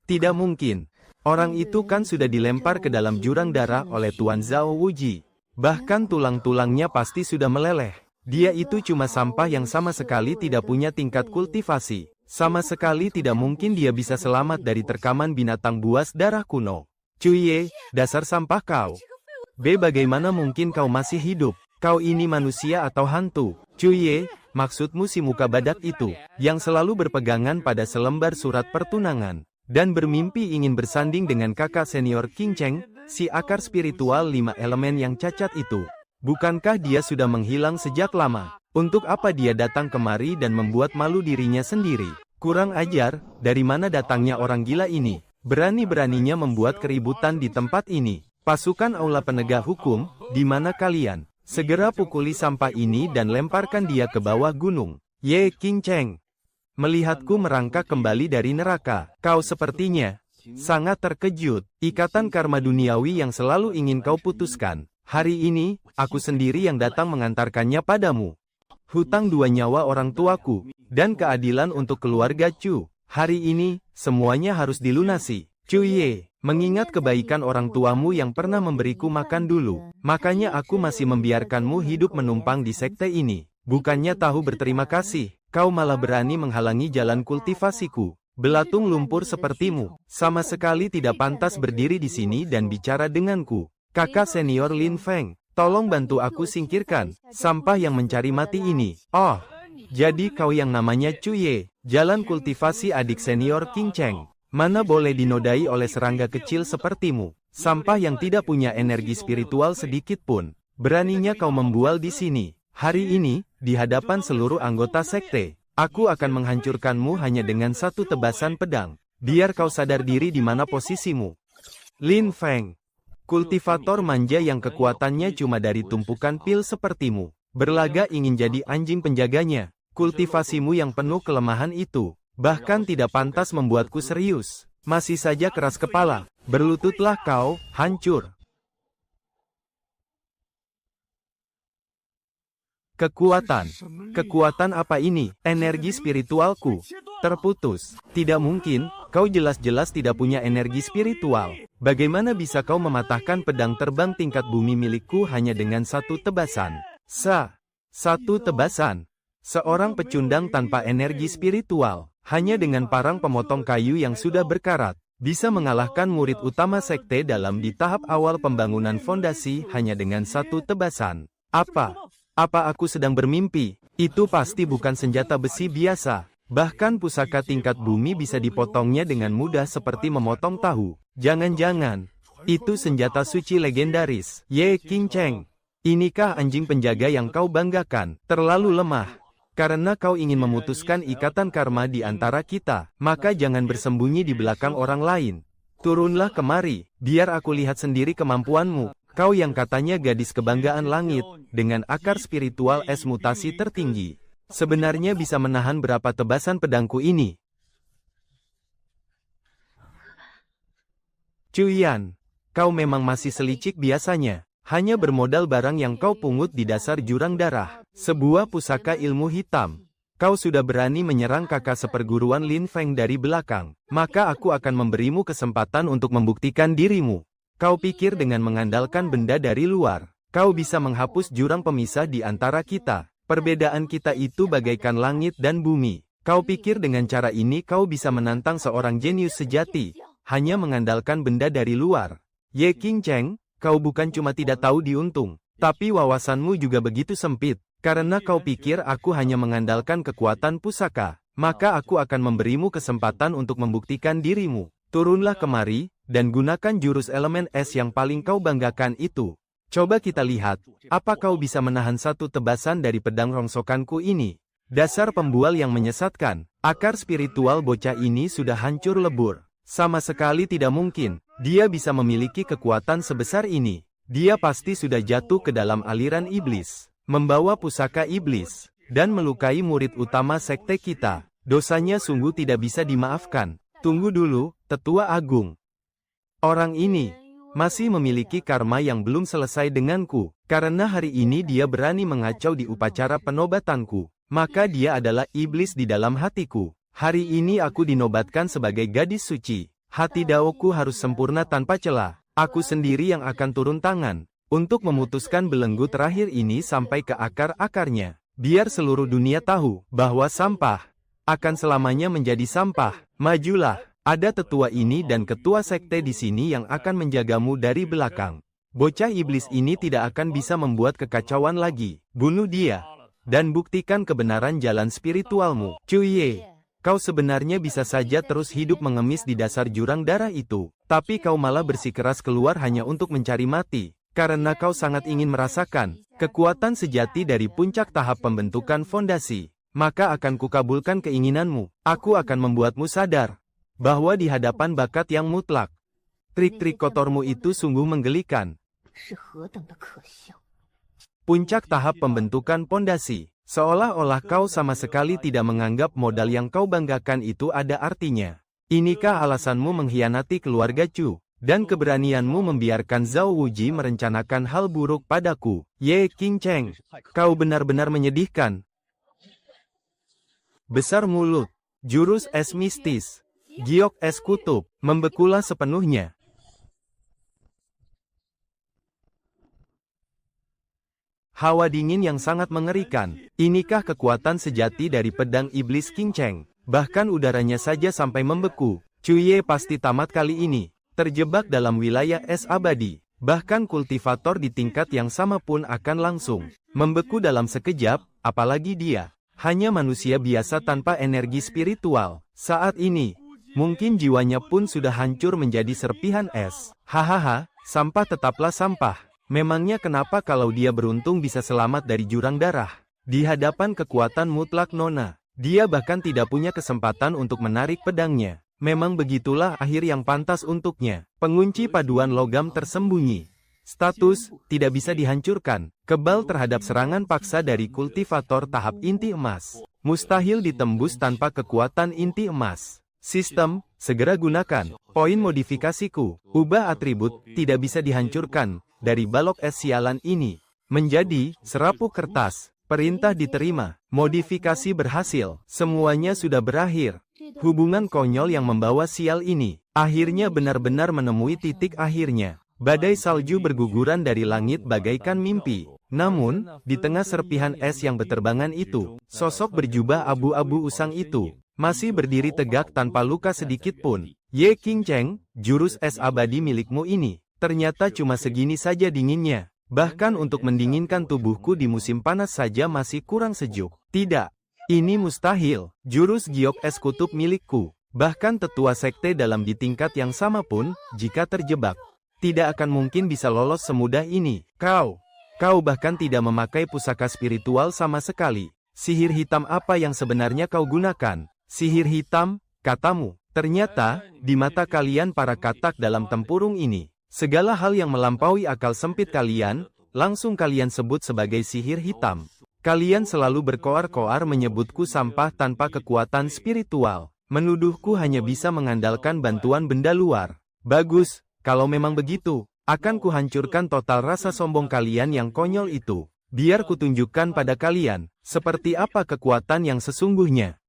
Tidak mungkin. Orang itu kan sudah dilempar ke dalam jurang darah oleh Tuan Zhao Wuji. Bahkan tulang-tulangnya pasti sudah meleleh. Dia itu cuma sampah yang sama sekali tidak punya tingkat kultivasi. Sama sekali tidak mungkin dia bisa selamat dari terkaman binatang buas darah kuno. Cuye, dasar sampah kau. B. Bagaimana mungkin kau masih hidup? Kau ini manusia atau hantu? Cuye, maksudmu si muka badak itu, yang selalu berpegangan pada selembar surat pertunangan, dan bermimpi ingin bersanding dengan kakak senior King Cheng, si akar spiritual 5 elemen yang cacat itu. Bukankah dia sudah menghilang sejak lama? Untuk apa dia datang kemari dan membuat malu dirinya sendiri? Kurang ajar, dari mana datangnya orang gila ini? Berani-beraninya membuat keributan di tempat ini. Pasukan aula penegak hukum, di mana kalian? Segera pukuli sampah ini dan lemparkan dia ke bawah gunung. Ye King Cheng, melihatku merangkak kembali dari neraka, kau sepertinya sangat terkejut. Ikatan karma duniawi yang selalu ingin kau putuskan. Hari ini, aku sendiri yang datang mengantarkannya padamu. Hutang 2 nyawa orang tuaku, dan keadilan untuk keluarga Chu. Hari ini, semuanya harus dilunasi. Cuye, mengingat kebaikan orang tuamu yang pernah memberiku makan dulu, makanya aku masih membiarkanmu hidup menumpang di sekte ini. Bukannya tahu berterima kasih, kau malah berani menghalangi jalan kultivasiku. Belatung lumpur sepertimu, sama sekali tidak pantas berdiri di sini dan bicara denganku. Kakak senior Lin Feng, tolong bantu aku singkirkan sampah yang mencari mati ini. Oh, jadi kau yang namanya Cuye, jalan kultivasi adik senior King Cheng. Mana boleh dinodai oleh serangga kecil sepertimu, sampah yang tidak punya energi spiritual sedikit pun. Beraninya kau membual di sini. Hari ini, di hadapan seluruh anggota sekte, aku akan menghancurkanmu hanya dengan satu tebasan pedang. Biar kau sadar diri di mana posisimu. Lin Feng, kultivator manja yang kekuatannya cuma dari tumpukan pil sepertimu. Berlaga ingin jadi anjing penjaganya. Kultivasimu yang penuh kelemahan itu bahkan tidak pantas membuatku serius. Masih saja keras kepala. Berlututlah kau, hancur. Kekuatan. Kekuatan apa ini? Energi spiritualku terputus. Tidak mungkin, kau jelas-jelas tidak punya energi spiritual. Bagaimana bisa kau mematahkan pedang terbang tingkat bumi milikku hanya dengan satu tebasan? Satu tebasan. Seorang pecundang tanpa energi spiritual. Hanya dengan parang pemotong kayu yang sudah berkarat. bisa mengalahkan murid utama sekte dalam di tahap awal pembangunan fondasi hanya dengan satu tebasan. Apa aku sedang bermimpi? Itu pasti bukan senjata besi biasa. Bahkan pusaka tingkat bumi bisa dipotongnya dengan mudah seperti memotong tahu. Jangan-jangan, itu senjata suci legendaris. Ye Qingcheng, inikah anjing penjaga yang kau banggakan? Terlalu lemah. Karena kau ingin memutuskan ikatan karma di antara kita, maka jangan bersembunyi di belakang orang lain. Turunlah kemari, biar aku lihat sendiri kemampuanmu. Kau yang katanya gadis kebanggaan langit, dengan akar spiritual es mutasi tertinggi. Sebenarnya bisa menahan berapa tebasan pedangku ini? Cuyan, kau memang masih selicik biasanya. Hanya bermodal barang yang kau pungut di dasar jurang darah. Sebuah pusaka ilmu hitam. Kau sudah berani menyerang kakak seperguruan Lin Feng dari belakang. Maka aku akan memberimu kesempatan untuk membuktikan dirimu. Kau pikir dengan mengandalkan benda dari luar, kau bisa menghapus jurang pemisah di antara kita. Perbedaan kita itu bagaikan langit dan bumi. Kau pikir dengan cara ini kau bisa menantang seorang jenius sejati, hanya mengandalkan benda dari luar. Ye Qingcheng, kau bukan cuma tidak tahu diuntung, tapi wawasanmu juga begitu sempit. Karena kau pikir aku hanya mengandalkan kekuatan pusaka, maka aku akan memberimu kesempatan untuk membuktikan dirimu. Turunlah kemari, dan gunakan jurus elemen es yang paling kau banggakan itu. Coba kita lihat, apa kau bisa menahan satu tebasan dari pedang rongsokanku ini? Dasar pembual yang menyesatkan, akar spiritual bocah ini sudah hancur lebur. Sama sekali tidak mungkin, dia bisa memiliki kekuatan sebesar ini. Dia pasti sudah jatuh ke dalam aliran iblis, membawa pusaka iblis, dan melukai murid utama sekte kita. Dosanya sungguh tidak bisa dimaafkan. Tunggu dulu, Tetua Agung. Orang ini masih memiliki karma yang belum selesai denganku. Karena hari ini dia berani mengacau di upacara penobatanku, maka dia adalah iblis di dalam hatiku. Hari ini aku dinobatkan sebagai gadis suci. Hati Daoku harus sempurna tanpa celah. Aku sendiri yang akan turun tangan untuk memutuskan belenggu terakhir ini sampai ke akar-akarnya. Biar seluruh dunia tahu bahwa sampah akan selamanya menjadi sampah. Majulah, ada tetua ini dan ketua sekte di sini yang akan menjagamu dari belakang. Bocah iblis ini tidak akan bisa membuat kekacauan lagi. Bunuh dia, dan buktikan kebenaran jalan spiritualmu. Cuye, kau sebenarnya bisa saja terus hidup mengemis di dasar jurang darah itu. Tapi kau malah bersikeras keluar hanya untuk mencari mati. Karena kau sangat ingin merasakan kekuatan sejati dari puncak tahap pembentukan fondasi. Maka akan kukabulkan keinginanmu. Aku akan membuatmu sadar bahwa di hadapan bakat yang mutlak, trik-trik kotormu itu sungguh menggelikan. Puncak tahap pembentukan fondasi. Seolah-olah kau sama sekali tidak menganggap modal yang kau banggakan itu ada artinya. Inikah alasanmu mengkhianati keluarga Chu, dan keberanianmu membiarkan Zhao Wuji merencanakan hal buruk padaku? Ye Qingcheng, kau benar-benar menyedihkan. Besar mulut, jurus es mistis, giok es kutub, membekulah sepenuhnya. Hawa dingin yang sangat mengerikan. Inikah kekuatan sejati dari pedang iblis Qingcheng? Bahkan udaranya saja sampai membeku. Cuye pasti tamat kali ini, terjebak dalam wilayah es abadi. Bahkan kultivator di tingkat yang sama pun akan langsung membeku dalam sekejap, apalagi dia. Hanya manusia biasa tanpa energi spiritual. Saat ini, mungkin jiwanya pun sudah hancur menjadi serpihan es. Hahaha, sampah tetaplah sampah. Memangnya kenapa kalau dia beruntung bisa selamat dari jurang darah? Di hadapan kekuatan mutlak Nona, dia bahkan tidak punya kesempatan untuk menarik pedangnya. Memang begitulah akhir yang pantas untuknya. Pengunci paduan logam tersembunyi. Status, tidak bisa dihancurkan. Kebal terhadap serangan paksa dari kultivator tahap inti emas. Mustahil ditembus tanpa kekuatan inti emas. Sistem, segera gunakan. Poin modifikasiku, ubah atribut, tidak bisa dihancurkan. Dari balok es sialan ini, menjadi serapuk kertas. Perintah diterima, modifikasi berhasil. Semuanya sudah berakhir. Hubungan konyol yang membawa sial ini, akhirnya benar-benar menemui titik akhirnya. Badai salju berguguran dari langit bagaikan mimpi. Namun, di tengah serpihan es yang beterbangan itu, sosok berjubah abu-abu usang itu masih berdiri tegak tanpa luka sedikit pun. Ye Qingcheng, jurus es abadi milikmu ini, ternyata cuma segini saja dinginnya. Bahkan untuk mendinginkan tubuhku di musim panas saja masih kurang sejuk. Tidak, ini mustahil. Jurus giok es kutub milikku. Bahkan tetua sekte dalam di tingkat yang sama pun, jika terjebak, tidak akan mungkin bisa lolos semudah ini. Kau bahkan tidak memakai pusaka spiritual sama sekali. Sihir hitam apa yang sebenarnya kau gunakan? Sihir hitam, katamu. Ternyata, di mata kalian para katak dalam tempurung ini, segala hal yang melampaui akal sempit kalian, langsung kalian sebut sebagai sihir hitam. Kalian selalu berkoar-koar menyebutku sampah tanpa kekuatan spiritual. Menuduhku hanya bisa mengandalkan bantuan benda luar. Bagus, kalau memang begitu, akan kuhancurkan total rasa sombong kalian yang konyol itu. Biar kutunjukkan pada kalian, seperti apa kekuatan yang sesungguhnya.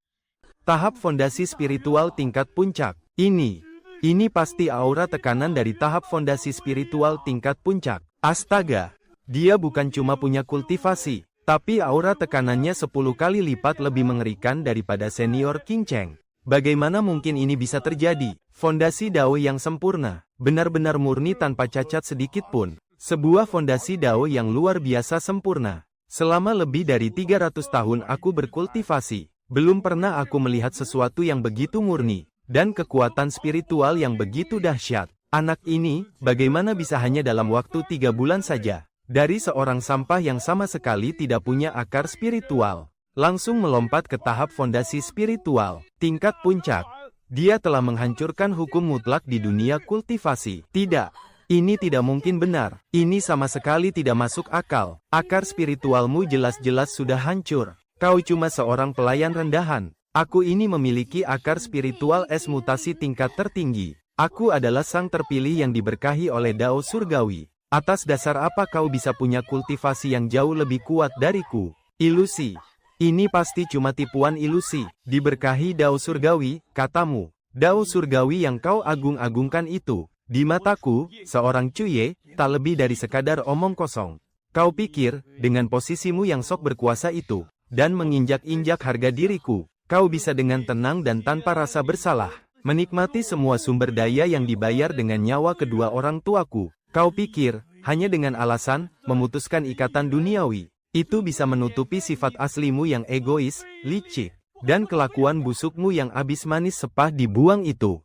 Tahap fondasi spiritual tingkat puncak. Ini pasti aura tekanan dari tahap fondasi spiritual tingkat puncak. Astaga, dia bukan cuma punya kultivasi, tapi aura tekanannya 10 kali lipat lebih mengerikan daripada senior Qingcheng. Bagaimana mungkin ini bisa terjadi? Fondasi Dao yang sempurna, benar-benar murni tanpa cacat sedikit pun. Sebuah fondasi Dao yang luar biasa sempurna. Selama lebih dari 300 tahun aku berkultivasi. Belum pernah aku melihat sesuatu yang begitu murni, dan kekuatan spiritual yang begitu dahsyat. Anak ini, bagaimana bisa hanya dalam waktu 3 bulan saja, dari seorang sampah yang sama sekali tidak punya akar spiritual, langsung melompat ke tahap fondasi spiritual, tingkat puncak. Dia telah menghancurkan hukum mutlak di dunia kultivasi. Tidak, ini tidak mungkin benar. Ini sama sekali tidak masuk akal. Akar spiritualmu jelas-jelas sudah hancur. Kau cuma seorang pelayan rendahan. Aku ini memiliki akar spiritual es mutasi tingkat tertinggi. Aku adalah sang terpilih yang diberkahi oleh Dao Surgawi. Atas dasar apa kau bisa punya kultivasi yang jauh lebih kuat dariku? Ilusi. Ini pasti cuma tipuan ilusi. Diberkahi Dao Surgawi, katamu. Dao Surgawi yang kau agung-agungkan itu, di mataku, seorang cuye, tak lebih dari sekadar omong kosong. Kau pikir, dengan posisimu yang sok berkuasa itu, dan menginjak-injak harga diriku, kau bisa dengan tenang dan tanpa rasa bersalah menikmati semua sumber daya yang dibayar dengan nyawa kedua orang tuaku. Kau pikir, hanya dengan alasan memutuskan ikatan duniawi, itu bisa menutupi sifat aslimu yang egois, licik, dan kelakuan busukmu yang abis manis sepah dibuang itu.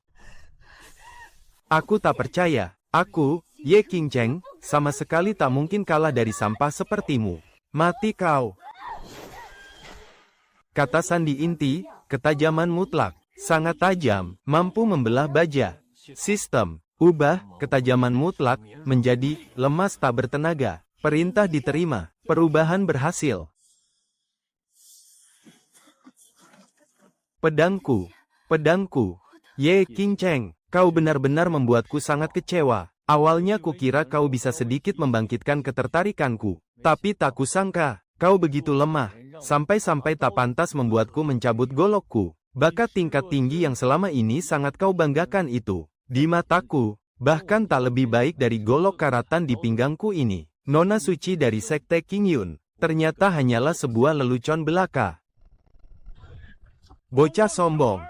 Aku tak percaya. Aku, Ye Qingcheng, sama sekali tak mungkin kalah dari sampah sepertimu. Mati kau. Kata sandi inti, ketajaman mutlak, sangat tajam, mampu membelah baja. Sistem, ubah, ketajaman mutlak, menjadi, lemas tak bertenaga. Perintah diterima, perubahan berhasil. Pedangku, Ye Qingcheng, kau benar-benar membuatku sangat kecewa. Awalnya kukira kau bisa sedikit membangkitkan ketertarikanku, tapi tak kusangka. Kau begitu lemah, sampai-sampai tak pantas membuatku mencabut golokku. Bakat tingkat tinggi yang selama ini sangat kau banggakan itu, di mataku, bahkan tak lebih baik dari golok karatan di pinggangku ini. Nona suci dari Sekte Qingyun, ternyata hanyalah sebuah lelucon belaka. Bocah sombong.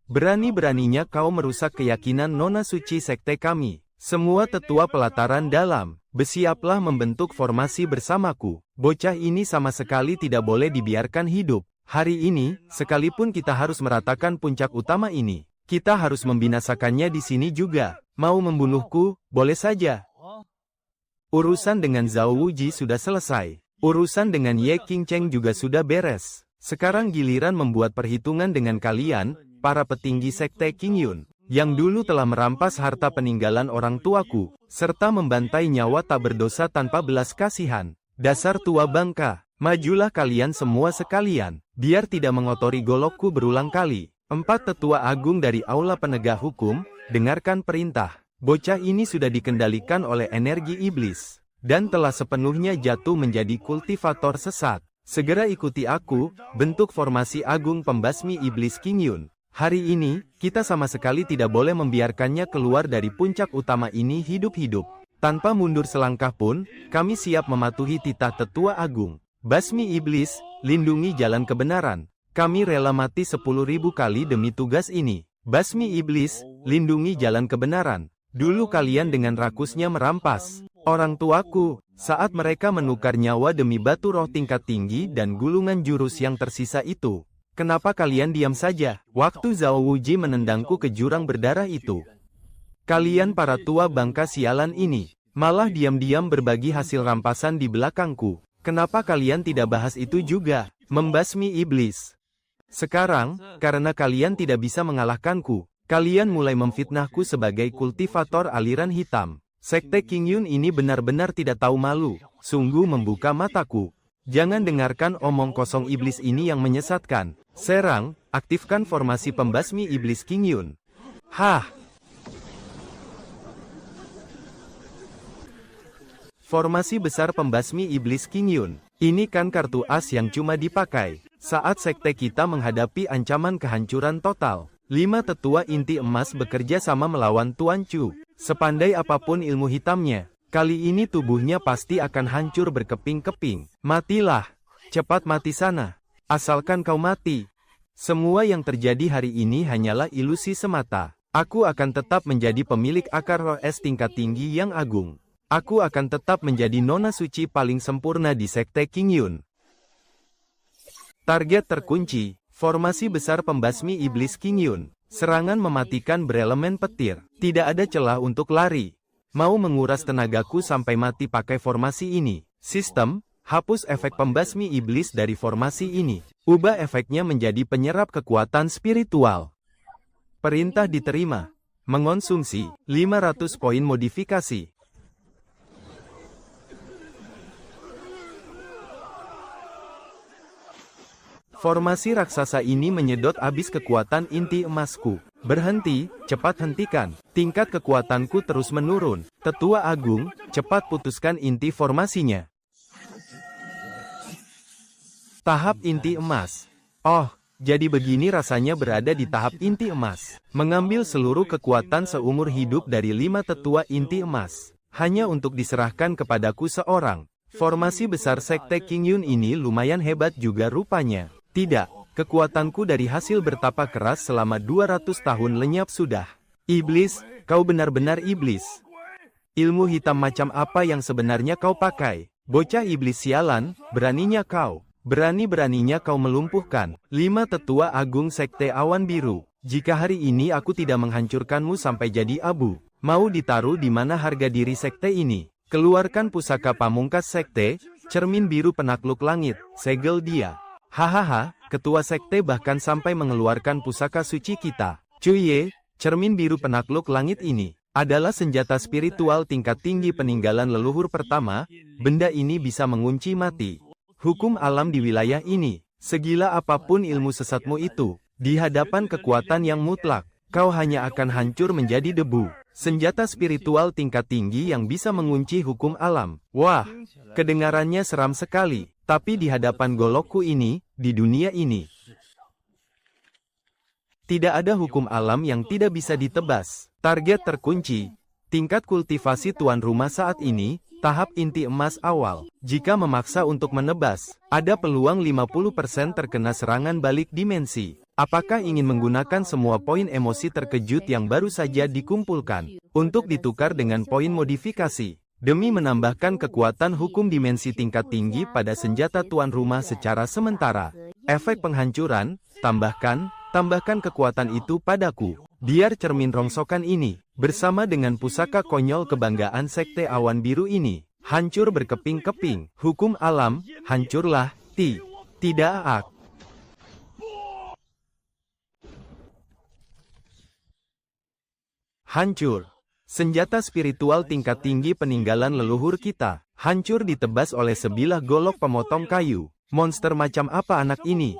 Berani-beraninya kau merusak keyakinan Nona suci Sekte kami. Semua tetua pelataran dalam, bersiaplah membentuk formasi bersamaku. Bocah ini sama sekali tidak boleh dibiarkan hidup. Hari ini, sekalipun kita harus meratakan puncak utama ini, kita harus membinasakannya di sini juga. Mau membunuhku, boleh saja. Urusan dengan Zhao Wuji sudah selesai. Urusan dengan Ye Qingcheng juga sudah beres. Sekarang giliran membuat perhitungan dengan kalian, para petinggi Sekte Qingyun, yang dulu telah merampas harta peninggalan orang tuaku, serta membantai nyawa tak berdosa tanpa belas kasihan. Dasar tua bangka, majulah kalian semua sekalian, biar tidak mengotori golokku berulang kali. 4 tetua agung dari Aula Penegak Hukum, dengarkan perintah. Bocah ini sudah dikendalikan oleh energi iblis, dan telah sepenuhnya jatuh menjadi kultivator sesat. Segera ikuti aku, bentuk formasi agung pembasmi iblis Qingyun. Hari ini, kita sama sekali tidak boleh membiarkannya keluar dari puncak utama ini hidup-hidup. Tanpa mundur selangkah pun, kami siap mematuhi titah tetua agung. Basmi iblis, lindungi jalan kebenaran. Kami rela mati 10.000 kali demi tugas ini. Basmi iblis, lindungi jalan kebenaran. Dulu kalian dengan rakusnya merampas orang tuaku, saat mereka menukar nyawa demi batu roh tingkat tinggi dan gulungan jurus yang tersisa itu. Kenapa kalian diam saja? Waktu Zhao Wuji menendangku ke jurang berdarah itu. Kalian para tua bangka sialan ini, malah diam-diam berbagi hasil rampasan di belakangku. Kenapa kalian tidak bahas itu juga? Membasmi iblis. Sekarang, karena kalian tidak bisa mengalahkanku, kalian mulai memfitnahku sebagai kultivator aliran hitam. Sekte Qingyun ini benar-benar tidak tahu malu, sungguh membuka mataku. Jangan dengarkan omong kosong iblis ini yang menyesatkan. Serang, aktifkan formasi pembasmi iblis Qingyun. Hah! Formasi besar pembasmi iblis Qingyun. Ini kan kartu as yang cuma dipakai saat sekte kita menghadapi ancaman kehancuran total. 5 tetua inti emas bekerja sama melawan Tuan Chu. Sepandai apapun ilmu hitamnya, kali ini tubuhnya pasti akan hancur berkeping-keping. Matilah. Cepat mati sana. Asalkan kau mati. Semua yang terjadi hari ini hanyalah ilusi semata. Aku akan tetap menjadi pemilik akar roh es tingkat tinggi yang agung. Aku akan tetap menjadi nona suci paling sempurna di sekte Qingyun. Target terkunci, formasi besar pembasmi iblis Qingyun. Serangan mematikan berelemen petir. Tidak ada celah untuk lari. Mau menguras tenagaku sampai mati pakai formasi ini. Sistem, hapus efek pembasmi iblis dari formasi ini. Ubah efeknya menjadi penyerap kekuatan spiritual. Perintah diterima. Mengonsumsi 500 poin modifikasi. Formasi raksasa ini menyedot habis kekuatan inti emasku. Berhenti, cepat hentikan. Tingkat kekuatanku terus menurun. Tetua Agung, cepat putuskan inti formasinya. Tahap inti emas. Oh, jadi begini rasanya berada di tahap inti emas. Mengambil seluruh kekuatan seumur hidup dari 5 tetua inti emas. Hanya untuk diserahkan kepadaku seorang. Formasi besar sekte Qingyun ini lumayan hebat juga rupanya. Tidak, kekuatanku dari hasil bertapa keras selama 200 tahun lenyap sudah. Iblis, kau benar-benar iblis. Ilmu hitam macam apa yang sebenarnya kau pakai? Bocah iblis sialan, beraninya kau. Berani-beraninya kau melumpuhkan 5 tetua agung sekte awan biru. Jika hari ini aku tidak menghancurkanmu sampai jadi abu, mau ditaruh di mana harga diri sekte ini? Keluarkan pusaka pamungkas sekte, cermin biru penakluk langit, segel dia. Hahaha, ketua sekte bahkan sampai mengeluarkan pusaka suci kita. Cuye, cermin biru penakluk langit ini adalah senjata spiritual tingkat tinggi peninggalan leluhur pertama. Benda ini bisa mengunci mati hukum alam di wilayah ini. Segila apapun ilmu sesatmu itu, di hadapan kekuatan yang mutlak, kau hanya akan hancur menjadi debu. Senjata spiritual tingkat tinggi yang bisa mengunci hukum alam. Wah, kedengarannya seram sekali. Tapi di hadapan golokku ini, di dunia ini, tidak ada hukum alam yang tidak bisa ditebas. Target terkunci. Tingkat kultivasi tuan rumah saat ini, tahap inti emas awal. Jika memaksa untuk menebas, ada peluang 50% terkena serangan balik dimensi. Apakah ingin menggunakan semua poin emosi terkejut yang baru saja dikumpulkan, untuk ditukar dengan poin modifikasi? Demi menambahkan kekuatan hukum dimensi tingkat tinggi pada senjata tuan rumah secara sementara. Efek penghancuran, tambahkan kekuatan itu padaku. Biar cermin rongsokan ini, bersama dengan pusaka konyol kebanggaan sekte awan biru ini, hancur berkeping-keping. Hukum alam, hancurlah, tidak ak. Hancur. Senjata spiritual tingkat tinggi peninggalan leluhur kita, hancur ditebas oleh sebilah golok pemotong kayu. Monster macam apa anak ini?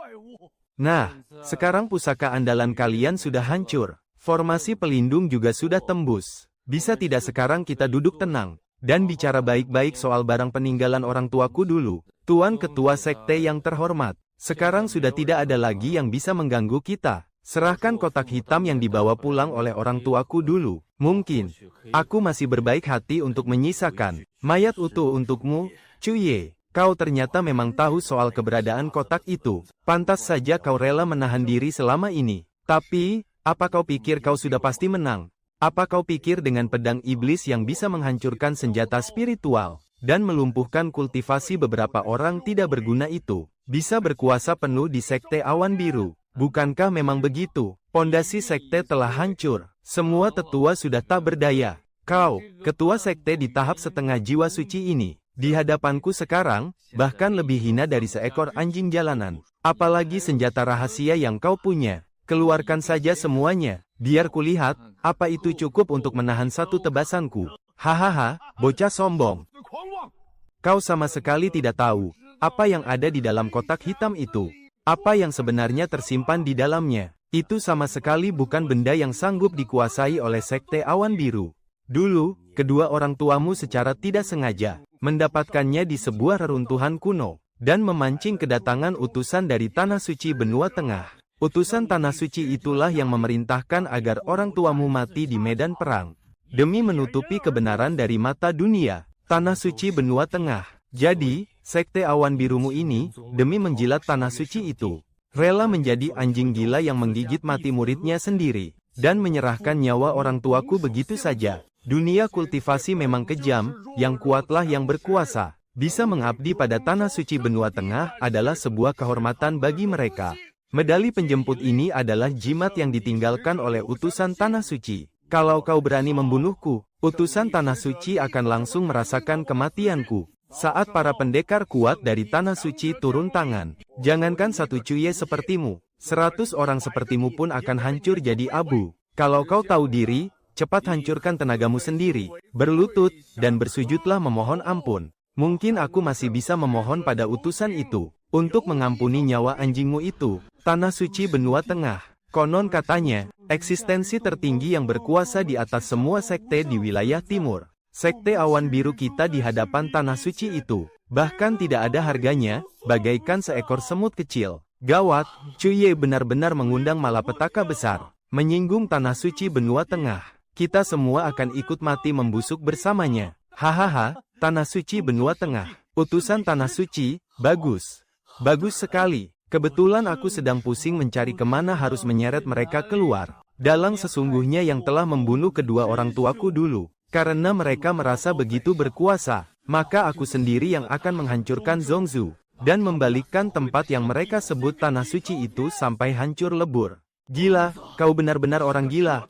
Nah, sekarang pusaka andalan kalian sudah hancur. Formasi pelindung juga sudah tembus. Bisa tidak sekarang kita duduk tenang, dan bicara baik-baik soal barang peninggalan orang tuaku dulu. Tuan Ketua Sekte yang terhormat, sekarang sudah tidak ada lagi yang bisa mengganggu kita. Serahkan kotak hitam yang dibawa pulang oleh orang tuaku dulu. Mungkin, aku masih berbaik hati untuk menyisakan mayat utuh untukmu, Cuye. Kau ternyata memang tahu soal keberadaan kotak itu. Pantas saja kau rela menahan diri selama ini. Tapi, Apa kau pikir kau sudah pasti menang? Apa kau pikir dengan pedang iblis yang bisa menghancurkan senjata spiritual dan melumpuhkan kultivasi beberapa orang tidak berguna itu, bisa berkuasa penuh di Sekte Awan Biru? Bukankah memang begitu? Pondasi sekte telah hancur. Semua tetua sudah tak berdaya. Kau, ketua sekte di tahap setengah jiwa suci ini, di hadapanku sekarang, bahkan lebih hina dari seekor anjing jalanan. Apalagi senjata rahasia yang kau punya. Keluarkan saja semuanya, biar kulihat, apa itu cukup untuk menahan satu tebasanku. Hahaha, bocah sombong. Kau sama sekali tidak tahu, apa yang ada di dalam kotak hitam itu. Apa yang sebenarnya tersimpan di dalamnya, itu sama sekali bukan benda yang sanggup dikuasai oleh Sekte Awan Biru. Dulu, kedua orang tuamu secara tidak sengaja, mendapatkannya di sebuah reruntuhan kuno, dan memancing kedatangan utusan dari Tanah Suci Benua Tengah. Utusan Tanah Suci itulah yang memerintahkan agar orang tuamu mati di medan perang. Demi menutupi kebenaran dari mata dunia, Tanah Suci Benua Tengah. Jadi, Sekte Awan Birumu ini, demi menjilat Tanah Suci itu, rela menjadi anjing gila yang menggigit mati muridnya sendiri, dan menyerahkan nyawa orang tuaku begitu saja. Dunia kultivasi memang kejam, yang kuatlah yang berkuasa. Bisa mengabdi pada Tanah Suci Benua Tengah adalah sebuah kehormatan bagi mereka. Medali penjemput ini adalah jimat yang ditinggalkan oleh utusan Tanah Suci. Kalau kau berani membunuhku, utusan Tanah Suci akan langsung merasakan kematianku. Saat para pendekar kuat dari Tanah Suci turun tangan, jangankan satu cuye sepertimu, 100 orang sepertimu pun akan hancur jadi abu. Kalau kau tahu diri, cepat hancurkan tenagamu sendiri, berlutut, dan bersujudlah memohon ampun. Mungkin aku masih bisa memohon pada utusan itu, untuk mengampuni nyawa anjingmu itu. Tanah Suci Benua Tengah, konon katanya, eksistensi tertinggi yang berkuasa di atas semua sekte di wilayah timur. Sekte Awan Biru kita di hadapan Tanah Suci itu, bahkan tidak ada harganya, bagaikan seekor semut kecil. Gawat, Cuye benar-benar mengundang malapetaka besar, menyinggung Tanah Suci Benua Tengah. Kita semua akan ikut mati membusuk bersamanya. Hahaha, Tanah Suci Benua Tengah, utusan Tanah Suci, bagus. Bagus sekali, kebetulan aku sedang pusing mencari kemana harus menyeret mereka keluar. Dalang sesungguhnya yang telah membunuh kedua orang tuaku dulu. Karena mereka merasa begitu berkuasa, maka aku sendiri yang akan menghancurkan Zongzu, dan membalikkan tempat yang mereka sebut Tanah Suci itu sampai hancur lebur. Gila, kau benar-benar orang gila.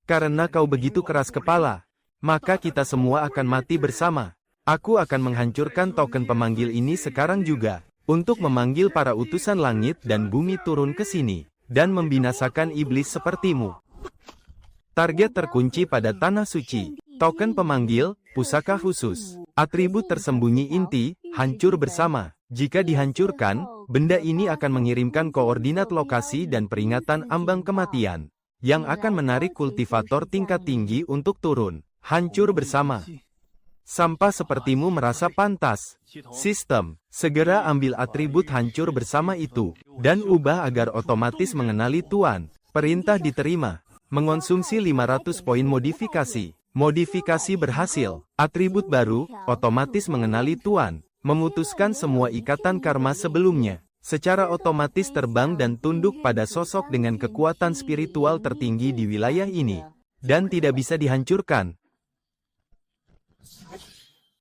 Karena kau begitu keras kepala, maka kita semua akan mati bersama. Aku akan menghancurkan token pemanggil ini sekarang juga, untuk memanggil para utusan langit dan bumi turun ke sini, dan membinasakan iblis sepertimu. Target terkunci pada Tanah Suci. Token pemanggil, pusaka khusus. Atribut tersembunyi inti, hancur bersama. Jika dihancurkan, benda ini akan mengirimkan koordinat lokasi dan peringatan ambang kematian, yang akan menarik kultivator tingkat tinggi untuk turun. Hancur bersama. Sampah sepertimu merasa pantas. Sistem, segera ambil atribut hancur bersama itu, dan ubah agar otomatis mengenali Tuan. Perintah diterima. Mengonsumsi 500 poin modifikasi. Modifikasi berhasil. Atribut baru, otomatis mengenali Tuan. Memutuskan semua ikatan karma sebelumnya. Secara otomatis terbang dan tunduk pada sosok dengan kekuatan spiritual tertinggi di wilayah ini. Dan tidak bisa dihancurkan.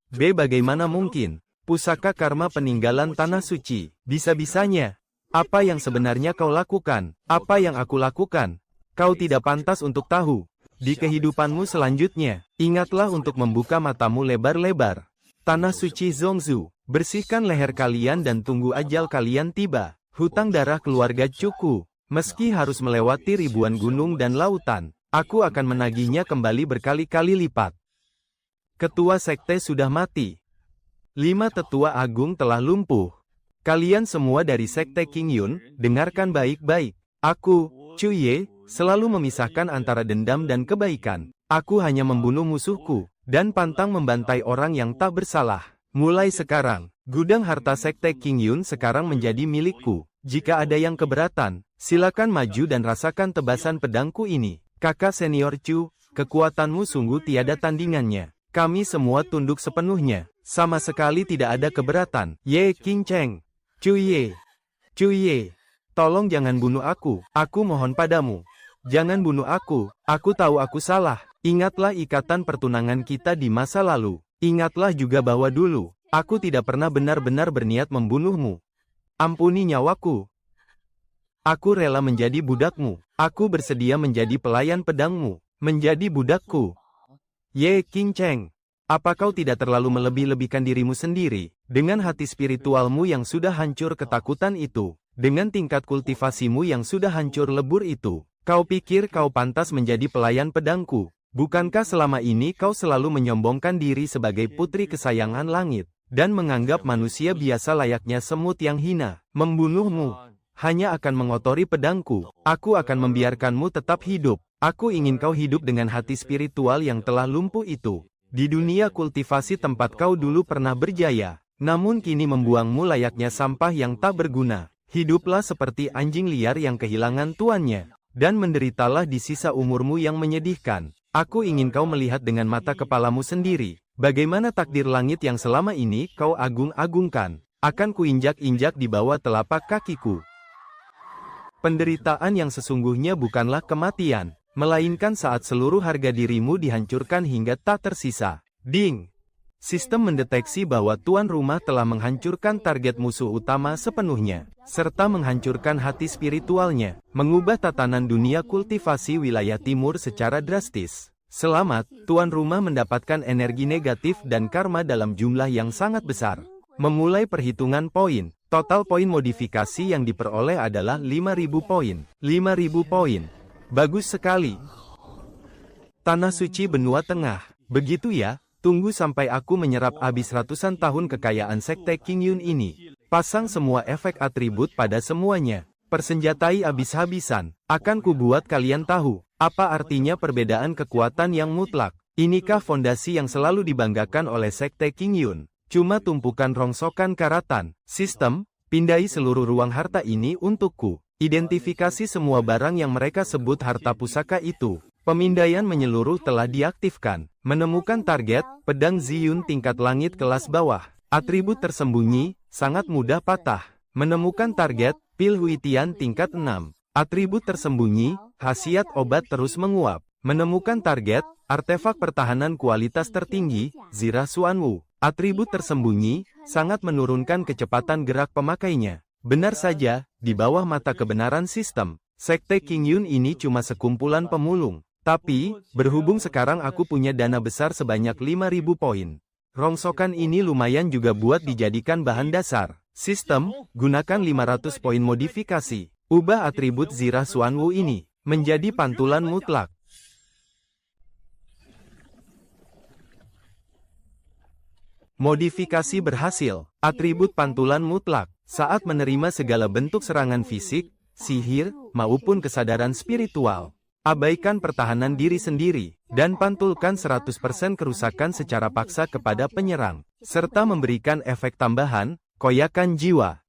B. Bagaimana mungkin? Pusaka karma peninggalan Tanah Suci. Bisa-bisanya. Apa yang sebenarnya kau lakukan? Apa yang aku lakukan? Kau tidak pantas untuk tahu. Di kehidupanmu selanjutnya, ingatlah untuk membuka matamu lebar-lebar. Tanah Suci Zongzu, bersihkan leher kalian dan tunggu ajal kalian tiba. Hutang darah keluarga Cuku, meski harus melewati ribuan gunung dan lautan, aku akan menagihnya kembali berkali-kali lipat. Ketua sekte sudah mati. 5 tetua agung telah lumpuh. Kalian semua dari sekte King Yun, dengarkan baik-baik. Aku, Cuye, selalu memisahkan antara dendam dan kebaikan. Aku hanya membunuh musuhku, dan pantang membantai orang yang tak bersalah. Mulai sekarang, gudang harta sekte King Yun sekarang menjadi milikku. Jika ada yang keberatan, silakan maju dan rasakan tebasan pedangku ini. Kakak senior Chu, kekuatanmu sungguh tiada tandingannya. Kami semua tunduk sepenuhnya. Sama sekali tidak ada keberatan. Ye King Cheng. Cuye. Cuye. Tolong jangan bunuh aku mohon padamu. Jangan bunuh aku tahu aku salah. Ingatlah ikatan pertunangan kita di masa lalu. Ingatlah juga bahwa dulu, aku tidak pernah benar-benar berniat membunuhmu. Ampuni nyawaku. Aku rela menjadi budakmu. Aku bersedia menjadi pelayan pedangmu. Menjadi budakku. Ye King Cheng. Apa kau tidak terlalu melebih-lebihkan dirimu sendiri? Dengan hati spiritualmu yang sudah hancur ketakutan itu. Dengan tingkat kultivasimu yang sudah hancur lebur itu. Kau pikir kau pantas menjadi pelayan pedangku? Bukankah selama ini kau selalu menyombongkan diri sebagai putri kesayangan langit, dan menganggap manusia biasa layaknya semut yang hina? Membunuhmu hanya akan mengotori pedangku. Aku akan membiarkanmu tetap hidup. Aku ingin kau hidup dengan hati spiritual yang telah lumpuh itu. Di dunia kultivasi tempat kau dulu pernah berjaya, namun kini membuangmu layaknya sampah yang tak berguna. Hiduplah seperti anjing liar yang kehilangan tuannya, dan menderitalah di sisa umurmu yang menyedihkan. Aku ingin kau melihat dengan mata kepalamu sendiri, bagaimana takdir langit yang selama ini kau agung-agungkan, akan kuinjak-injak di bawah telapak kakiku. Penderitaan yang sesungguhnya bukanlah kematian, melainkan saat seluruh harga dirimu dihancurkan hingga tak tersisa. Ding! Sistem mendeteksi bahwa tuan rumah telah menghancurkan target musuh utama sepenuhnya, serta menghancurkan hati spiritualnya, mengubah tatanan dunia kultivasi wilayah timur secara drastis. Selamat, tuan rumah mendapatkan energi negatif dan karma dalam jumlah yang sangat besar. Memulai perhitungan poin, total poin modifikasi yang diperoleh adalah 5.000 poin. 5.000 poin. Bagus sekali. Tanah suci benua tengah. Begitu ya? Tunggu sampai aku menyerap habis ratusan tahun kekayaan sekte King Yun ini. Pasang semua efek atribut pada semuanya. Persenjatai habis-habisan. Akan kubuat kalian tahu, apa artinya perbedaan kekuatan yang mutlak. Inikah fondasi yang selalu dibanggakan oleh sekte King Yun? Cuma tumpukan rongsokan karatan. Sistem, pindai seluruh ruang harta ini untukku. Identifikasi semua barang yang mereka sebut harta pusaka itu. Pemindaian menyeluruh telah diaktifkan. Menemukan target, pedang Ziyun tingkat langit kelas bawah. Atribut tersembunyi, sangat mudah patah. Menemukan target, pil Huitian tingkat 6. Atribut tersembunyi, khasiat obat terus menguap. Menemukan target, artefak pertahanan kualitas tertinggi, Zirah Xuanwu. Atribut tersembunyi, sangat menurunkan kecepatan gerak pemakainya. Benar saja, di bawah mata kebenaran sistem, sekte King Yun ini cuma sekumpulan pemulung. Tapi, berhubung sekarang aku punya dana besar sebanyak 5.000 poin. Rongsokan ini lumayan juga buat dijadikan bahan dasar. Sistem, gunakan 500 poin modifikasi. Ubah atribut Zirah Xuanwu ini menjadi pantulan mutlak. Modifikasi berhasil. Atribut pantulan mutlak. Saat menerima segala bentuk serangan fisik, sihir, maupun kesadaran spiritual. Abaikan pertahanan diri sendiri, dan pantulkan 100% kerusakan secara paksa kepada penyerang, serta memberikan efek tambahan, koyakan jiwa.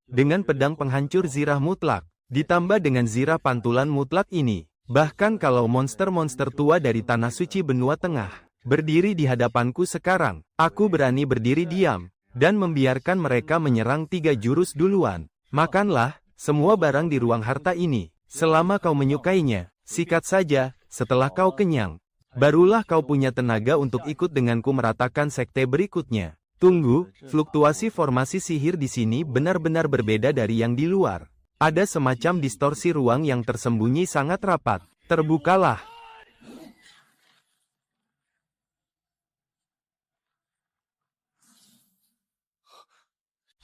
Dengan pedang penghancur zirah mutlak, ditambah dengan zirah pantulan mutlak ini, bahkan kalau monster-monster tua dari tanah suci benua tengah, berdiri di hadapanku sekarang, aku berani berdiri diam, dan membiarkan mereka menyerang 3 jurus duluan. Makanlah, semua barang di ruang harta ini. Selama kau menyukainya, sikat saja, setelah kau kenyang. Barulah kau punya tenaga untuk ikut denganku meratakan sekte berikutnya. Tunggu, fluktuasi formasi sihir di sini benar-benar berbeda dari yang di luar. Ada semacam distorsi ruang yang tersembunyi sangat rapat. Terbukalah.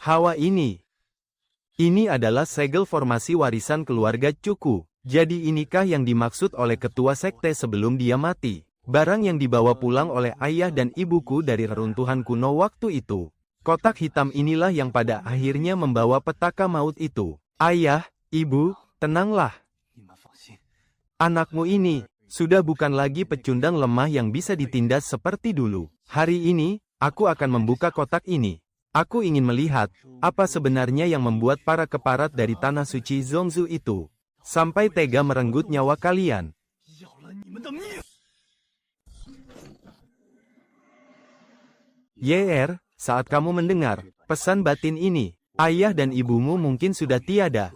Hawa ini. Ini adalah segel formasi warisan keluarga Cuku. Jadi inikah yang dimaksud oleh ketua sekte sebelum dia mati? Barang yang dibawa pulang oleh ayah dan ibuku dari reruntuhan kuno waktu itu. Kotak hitam inilah yang pada akhirnya membawa petaka maut itu. Ayah, ibu, tenanglah. Anakmu ini, sudah bukan lagi pecundang lemah yang bisa ditindas seperti dulu. Hari ini, aku akan membuka kotak ini. Aku ingin melihat, apa sebenarnya yang membuat para keparat dari tanah suci Zongzu itu, sampai tega merenggut nyawa kalian. Yer, saat kamu mendengar pesan batin ini, Ayah dan ibumu mungkin sudah tiada.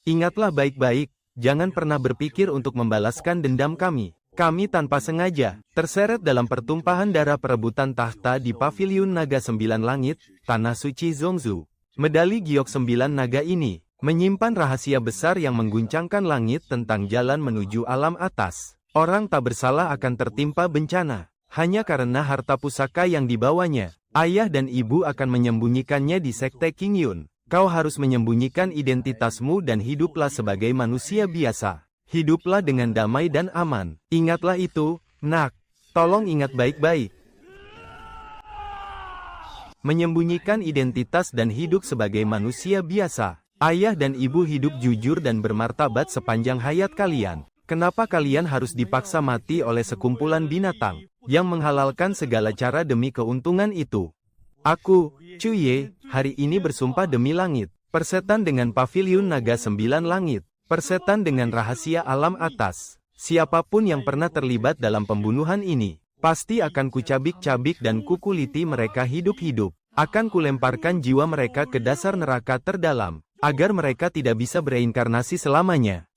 Ingatlah baik-baik, jangan pernah berpikir untuk membalaskan dendam kami. Kami tanpa sengaja terseret dalam pertumpahan darah perebutan tahta di Paviliun Naga Sembilan Langit, Tanah Suci Zongzu. Medali giok 9 naga ini menyimpan rahasia besar yang mengguncangkan langit tentang jalan menuju alam atas. Orang tak bersalah akan tertimpa bencana hanya karena harta pusaka yang dibawanya. Ayah dan ibu akan menyembunyikannya di Sekte Qingyun. Kau harus menyembunyikan identitasmu dan hiduplah sebagai manusia biasa. Hiduplah dengan damai dan aman. Ingatlah itu, nak. Tolong ingat baik-baik. Menyembunyikan identitas dan hidup sebagai manusia biasa. Ayah dan ibu hidup jujur dan bermartabat sepanjang hayat kalian. Kenapa kalian harus dipaksa mati oleh sekumpulan binatang yang menghalalkan segala cara demi keuntungan itu? Aku, Cuye, hari ini bersumpah demi langit, persetan dengan Paviliun Naga Sembilan Langit, persetan dengan rahasia alam atas. Siapapun yang pernah terlibat dalam pembunuhan ini, pasti akan kucabik-cabik dan kukuliti mereka hidup-hidup. Akan kulemparkan jiwa mereka ke dasar neraka terdalam, agar mereka tidak bisa bereinkarnasi selamanya.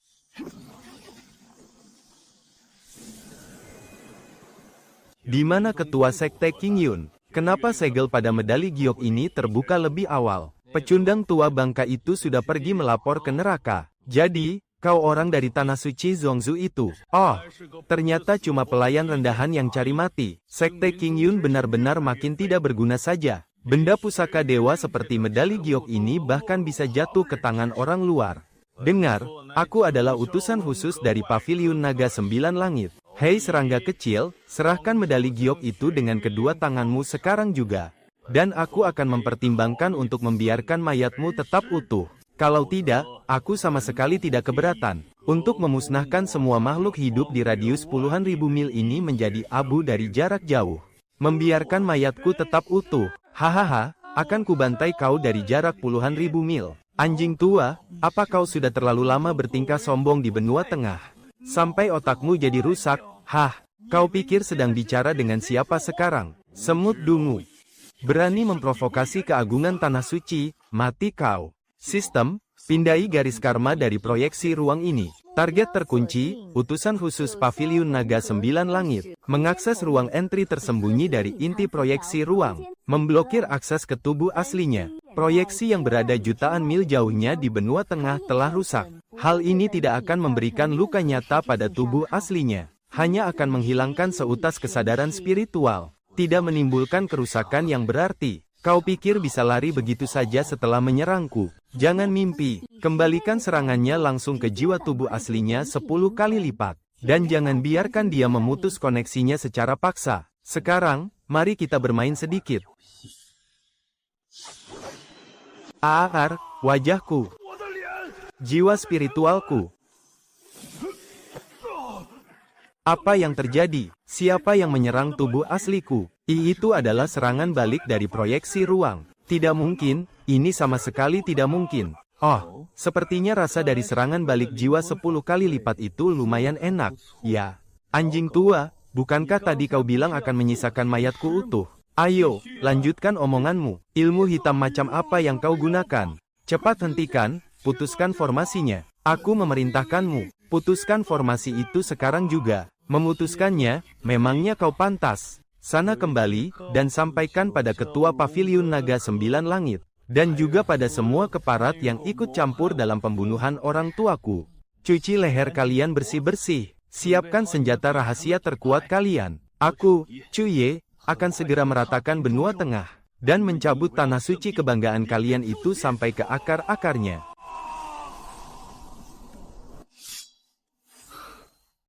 Di mana ketua Sekte Qingyun? Kenapa segel pada medali giok ini terbuka lebih awal? Pecundang tua bangka itu sudah pergi melapor ke neraka. Jadi, kau orang dari Tanah Suci Zongzu itu. Oh, ternyata cuma pelayan rendahan yang cari mati. Sekte Qingyun benar-benar makin tidak berguna saja. Benda pusaka dewa seperti medali giok ini bahkan bisa jatuh ke tangan orang luar. Dengar, aku adalah utusan khusus dari Paviliun Naga Sembilan Langit. Hei serangga kecil, serahkan medali giok itu dengan kedua tanganmu sekarang juga. Dan aku akan mempertimbangkan untuk membiarkan mayatmu tetap utuh. Kalau tidak, aku sama sekali tidak keberatan untuk memusnahkan semua makhluk hidup di radius puluhan ribu mil ini menjadi abu dari jarak jauh. Membiarkan mayatku tetap utuh. Hahaha, akan kubantai kau dari jarak puluhan ribu mil. Anjing tua, apa kau sudah terlalu lama bertingkah sombong di benua tengah? Sampai otakmu jadi rusak. Hah, kau pikir sedang bicara dengan siapa sekarang? Semut dungu. Berani memprovokasi keagungan Tanah Suci, mati kau. Sistem, pindai garis karma dari proyeksi ruang ini. Target terkunci, utusan khusus Paviliun Naga Sembilan Langit. Mengakses ruang entry tersembunyi dari inti proyeksi ruang. Memblokir akses ke tubuh aslinya. Proyeksi yang berada jutaan mil jauhnya di benua tengah telah rusak. Hal ini tidak akan memberikan luka nyata pada tubuh aslinya. Hanya akan menghilangkan seutas kesadaran spiritual. Tidak menimbulkan kerusakan yang berarti. Kau pikir bisa lari begitu saja setelah menyerangku? Jangan mimpi. Kembalikan serangannya langsung ke jiwa tubuh aslinya 10 kali lipat. Dan jangan biarkan dia memutus koneksinya secara paksa. Sekarang, mari kita bermain sedikit. Wajahku. Jiwa spiritualku. Apa yang terjadi? Siapa yang menyerang tubuh asliku? Itu adalah serangan balik dari proyeksi ruang. Tidak mungkin, ini sama sekali tidak mungkin. Oh, sepertinya rasa dari serangan balik jiwa 10 kali lipat itu lumayan enak. Ya, anjing tua, bukankah tadi kau bilang akan menyisakan mayatku utuh? Ayo, lanjutkan omonganmu. Ilmu hitam macam apa yang kau gunakan? Cepat hentikan, putuskan formasinya. Aku memerintahkanmu, putuskan formasi itu sekarang juga. Memutuskannya, memangnya kau pantas. Sana kembali, dan sampaikan pada ketua Paviliun Naga Sembilan Langit. Dan juga pada semua keparat yang ikut campur dalam pembunuhan orang tuaku. Cuci leher kalian bersih-bersih. Siapkan senjata rahasia terkuat kalian. Aku, Cuye, akan segera meratakan benua tengah. Dan mencabut tanah suci kebanggaan kalian itu sampai ke akar-akarnya.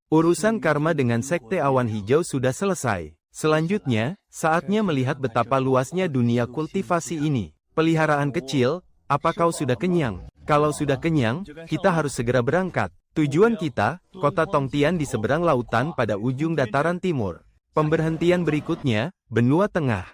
Urusan karma dengan Sekte Awan Hijau sudah selesai. Selanjutnya, saatnya melihat betapa luasnya dunia kultivasi ini. Peliharaan kecil, apa kau sudah kenyang? Kalau sudah kenyang, kita harus segera berangkat. Tujuan kita, kota Tongtian di seberang lautan pada ujung dataran timur. Pemberhentian berikutnya, benua tengah.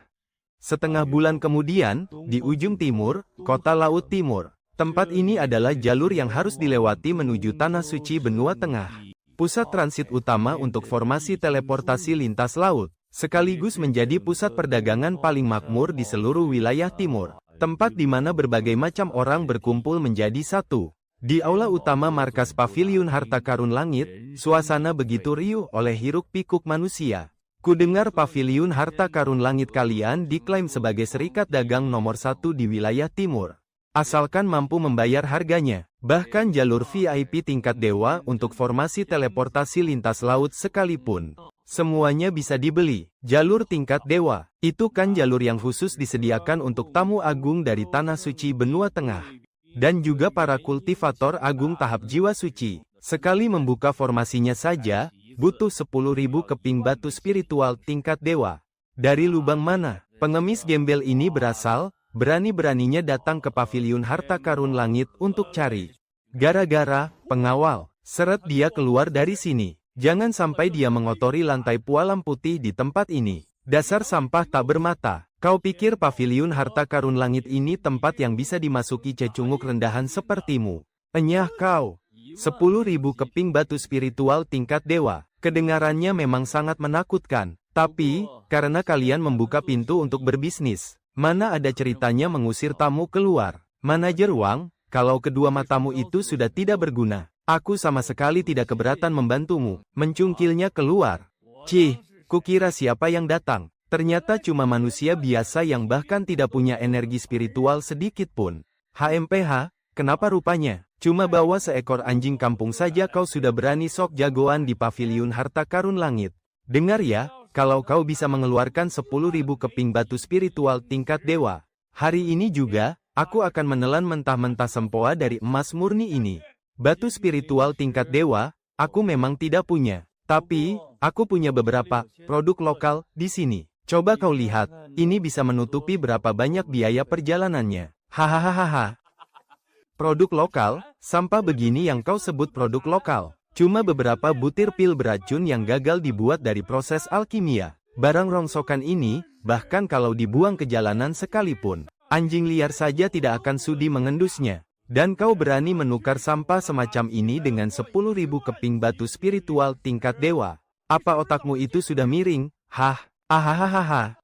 Setengah bulan kemudian, di ujung timur, kota Laut Timur. Tempat ini adalah jalur yang harus dilewati menuju Tanah Suci benua tengah. Pusat transit utama untuk formasi teleportasi lintas laut. Sekaligus menjadi pusat perdagangan paling makmur di seluruh wilayah timur. tempat di mana berbagai macam orang berkumpul menjadi satu. Di aula utama markas Paviliun Harta Karun Langit, suasana begitu riuh oleh hiruk-pikuk manusia. Kudengar Paviliun Harta Karun Langit kalian diklaim sebagai serikat dagang nomor 1 di wilayah timur. Asalkan mampu membayar harganya. Bahkan jalur VIP tingkat dewa untuk formasi teleportasi lintas laut sekalipun. Semuanya bisa dibeli. Jalur tingkat dewa, itu kan jalur yang khusus disediakan untuk tamu agung dari Tanah Suci Benua Tengah. Dan juga para kultivator agung tahap jiwa suci. Sekali membuka formasinya saja, butuh 10.000 keping batu spiritual tingkat dewa. Dari lubang mana pengemis gembel ini berasal? Berani-beraninya datang ke Paviliun Harta Karun Langit untuk cari. Gara-gara pengawal, seret dia keluar dari sini. Jangan sampai dia mengotori lantai pualam putih di tempat ini. Dasar sampah tak bermata. Kau pikir Paviliun Harta Karun Langit ini tempat yang bisa dimasuki cecunguk rendahan sepertimu? Enyah kau. 10.000 keping batu spiritual tingkat dewa. Kedengarannya memang sangat menakutkan. Tapi, karena kalian membuka pintu untuk berbisnis, mana ada ceritanya mengusir tamu keluar. Manajer Wang, kalau kedua matamu itu sudah tidak berguna, aku sama sekali tidak keberatan membantumu. Mencungkilnya keluar. Cih, kukira siapa yang datang. Ternyata cuma manusia biasa yang bahkan tidak punya energi spiritual sedikit pun. HMPH, kenapa rupanya? Cuma bawa seekor anjing kampung saja kau sudah berani sok jagoan di Paviliun Harta Karun Langit. Dengar ya, kalau kau bisa mengeluarkan 10.000 keping batu spiritual tingkat dewa, hari ini juga, aku akan menelan mentah-mentah sempoa dari emas murni ini. Batu spiritual tingkat dewa, aku memang tidak punya. Tapi, aku punya beberapa produk lokal di sini. Coba kau lihat, ini bisa menutupi berapa banyak biaya perjalanannya. Hahaha. Produk lokal, sampah begini yang kau sebut produk lokal. Cuma beberapa butir pil beracun yang gagal dibuat dari proses alkimia. Barang rongsokan ini, bahkan kalau dibuang ke jalanan sekalipun, anjing liar saja tidak akan sudi mengendusnya. Dan kau berani menukar sampah semacam ini dengan 10.000 keping batu spiritual tingkat dewa. Apa otakmu itu sudah miring? Ahahaha.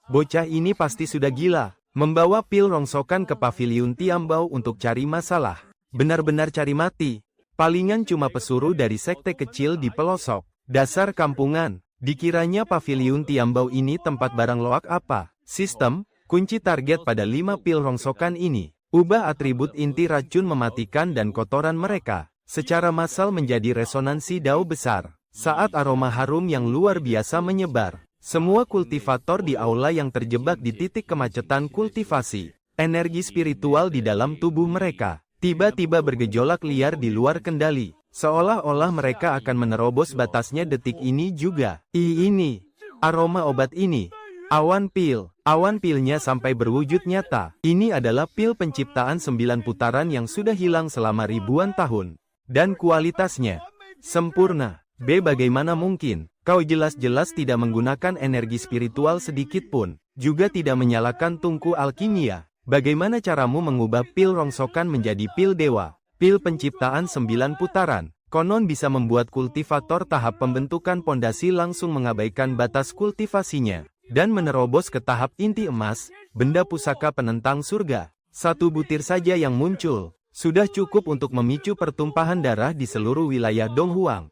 Bocah ini pasti sudah gila. Membawa pil rongsokan ke Paviliun Tiambau untuk cari masalah. Benar-benar cari mati. Palingan cuma pesuruh dari sekte kecil di pelosok. Dasar kampungan. Dikiranya Paviliun Tiambau ini tempat barang loak apa? Sistem, kunci target pada 5 pil rongsokan ini. Ubah atribut inti racun mematikan dan kotoran mereka. Secara massal menjadi resonansi dao besar. Saat aroma harum yang luar biasa menyebar. Semua kultivator di aula yang terjebak di titik kemacetan kultivasi. Energi spiritual di dalam tubuh mereka tiba-tiba bergejolak liar di luar kendali. Seolah-olah mereka akan menerobos batasnya detik ini juga. Ini. Aroma obat ini. Awan pil. Awan pilnya sampai berwujud nyata. Ini adalah pil penciptaan 9 putaran yang sudah hilang selama ribuan tahun. Dan kualitasnya sempurna. Bagaimana mungkin? Kau jelas-jelas tidak menggunakan energi spiritual sedikit pun. Juga tidak menyalakan tungku alkimia. Bagaimana caramu mengubah pil rongsokan menjadi pil dewa? Pil penciptaan 9 putaran. Konon bisa membuat kultivator tahap pembentukan pondasi langsung mengabaikan batas kultivasinya. Dan menerobos ke tahap inti emas, benda pusaka penentang surga. 1 butir saja yang muncul. Sudah cukup untuk memicu pertumpahan darah di seluruh wilayah Donghuang.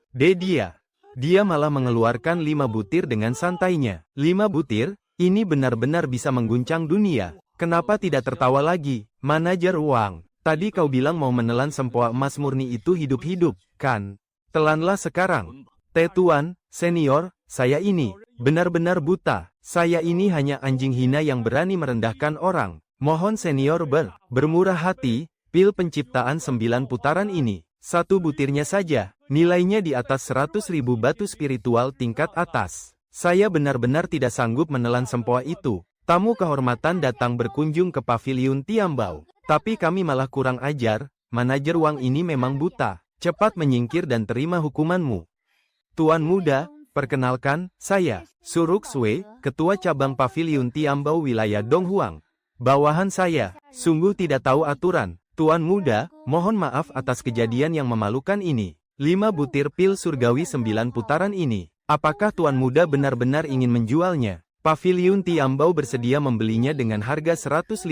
Dia malah mengeluarkan 5 butir dengan santainya. 5 butir? Ini benar-benar bisa mengguncang dunia. Kenapa tidak tertawa lagi? Manajer Wang, tadi kau bilang mau menelan sempoa emas murni itu hidup-hidup, kan? Telanlah sekarang. Tuan, senior, saya ini benar-benar buta. Saya ini hanya anjing hina yang berani merendahkan orang. Mohon senior bermurah hati, pil penciptaan 9 putaran ini. 1 butirnya saja, nilainya di atas 100.000 batu spiritual tingkat atas. Saya benar-benar tidak sanggup menelan sempoa itu. Tamu kehormatan datang berkunjung ke Paviliun Tiambau. Tapi kami malah kurang ajar, manajer Wang ini memang buta. Cepat menyingkir dan terima hukumanmu. Tuan muda, perkenalkan, saya, Suruk Sui, Ketua Cabang Paviliun Tiambau wilayah Donghuang. Bawahan saya, sungguh tidak tahu aturan. Tuan muda, mohon maaf atas kejadian yang memalukan ini. 5 butir pil surgawi 9 putaran ini. Apakah tuan muda benar-benar ingin menjualnya? Paviliun Tiambao bersedia membelinya dengan harga 150.000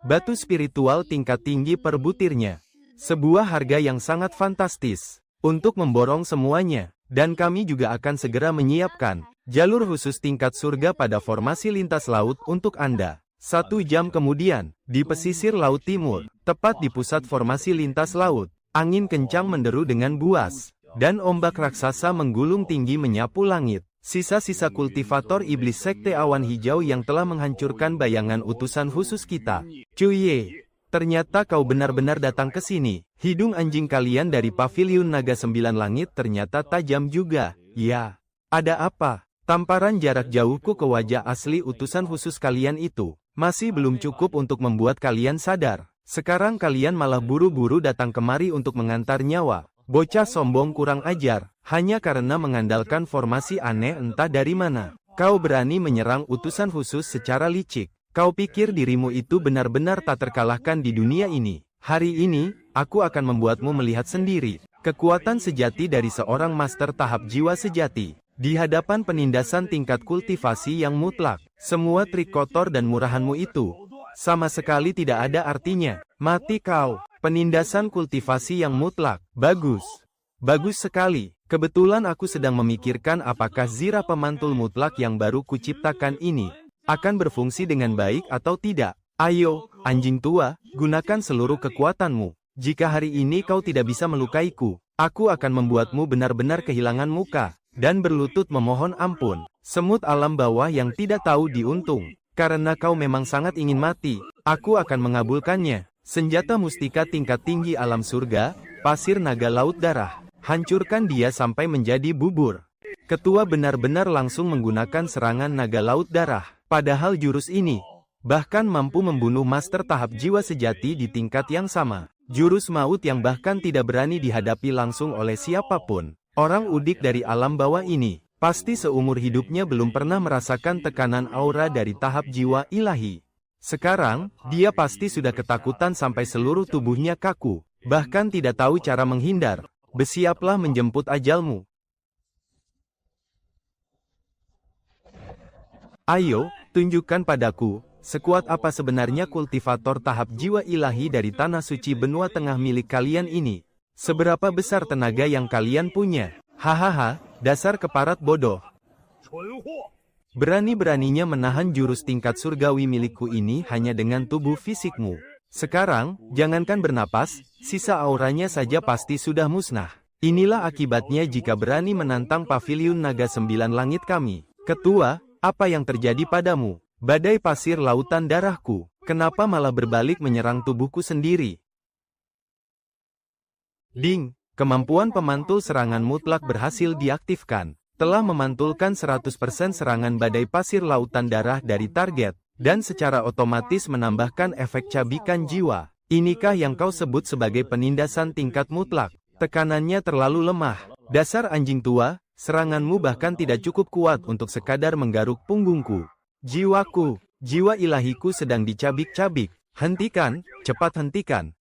batu spiritual tingkat tinggi per butirnya. Sebuah harga yang sangat fantastis untuk memborong semuanya. Dan kami juga akan segera menyiapkan jalur khusus tingkat surga pada formasi lintas laut untuk Anda. 1 jam kemudian, di pesisir Laut Timur, tepat di pusat formasi lintas laut, angin kencang menderu dengan buas, dan ombak raksasa menggulung tinggi menyapu langit. Sisa-sisa kultivator iblis sekte awan hijau yang telah menghancurkan bayangan utusan khusus kita. Cuye, ternyata kau benar-benar datang ke sini. Hidung anjing kalian dari Paviliun Naga 9 Langit ternyata tajam juga. Ya, ada apa? Tamparan jarak jauhku ke wajah asli utusan khusus kalian itu masih belum cukup untuk membuat kalian sadar. Sekarang kalian malah buru-buru datang kemari untuk mengantar nyawa. Bocah sombong kurang ajar, hanya karena mengandalkan formasi aneh entah dari mana. Kau berani menyerang utusan khusus secara licik. Kau pikir dirimu itu benar-benar tak terkalahkan di dunia ini. Hari ini, aku akan membuatmu melihat sendiri kekuatan sejati dari seorang master tahap jiwa sejati. Di hadapan penindasan tingkat kultivasi yang mutlak, semua trik kotor dan murahanmu itu sama sekali tidak ada artinya. Mati kau. Penindasan kultivasi yang mutlak. Bagus. Bagus sekali. Kebetulan aku sedang memikirkan apakah zirah pemantul mutlak yang baru kuciptakan ini akan berfungsi dengan baik atau tidak. Ayo, anjing tua, gunakan seluruh kekuatanmu. Jika hari ini kau tidak bisa melukaiku, aku akan membuatmu benar-benar kehilangan muka dan berlutut memohon ampun. Semut alam bawah yang tidak tahu diuntung. Karena kau memang sangat ingin mati, aku akan mengabulkannya. Senjata mustika tingkat tinggi alam surga, pasir naga laut darah. Hancurkan dia sampai menjadi bubur. Ketua benar-benar langsung menggunakan serangan naga laut darah. Padahal jurus ini bahkan mampu membunuh master tahap jiwa sejati di tingkat yang sama. Jurus maut yang bahkan tidak berani dihadapi langsung oleh siapapun. Orang udik dari alam bawah ini pasti seumur hidupnya belum pernah merasakan tekanan aura dari tahap jiwa ilahi. Sekarang, dia pasti sudah ketakutan sampai seluruh tubuhnya kaku, bahkan tidak tahu cara menghindar. Bersiaplah menjemput ajalmu. Ayo, tunjukkan padaku, sekuat apa sebenarnya kultivator tahap jiwa ilahi dari tanah suci benua tengah milik kalian ini. Seberapa besar tenaga yang kalian punya? Hahaha, dasar keparat bodoh. Berani-beraninya menahan jurus tingkat surgawi milikku ini hanya dengan tubuh fisikmu. Sekarang, jangankan bernapas, sisa auranya saja pasti sudah musnah. Inilah akibatnya jika berani menantang Paviliun Naga 9 Langit kami. Ketua, apa yang terjadi padamu? Badai pasir lautan darahku, kenapa malah berbalik menyerang tubuhku sendiri? Ding, kemampuan pemantul serangan mutlak berhasil diaktifkan. Telah memantulkan 100% serangan badai pasir lautan darah dari target, dan secara otomatis menambahkan efek cabikan jiwa. Inikah yang kau sebut sebagai penindasan tingkat mutlak? Tekanannya terlalu lemah. Dasar anjing tua, seranganmu bahkan tidak cukup kuat untuk sekadar menggaruk punggungku. Jiwaku, jiwa ilahiku sedang dicabik-cabik. Hentikan, cepat hentikan.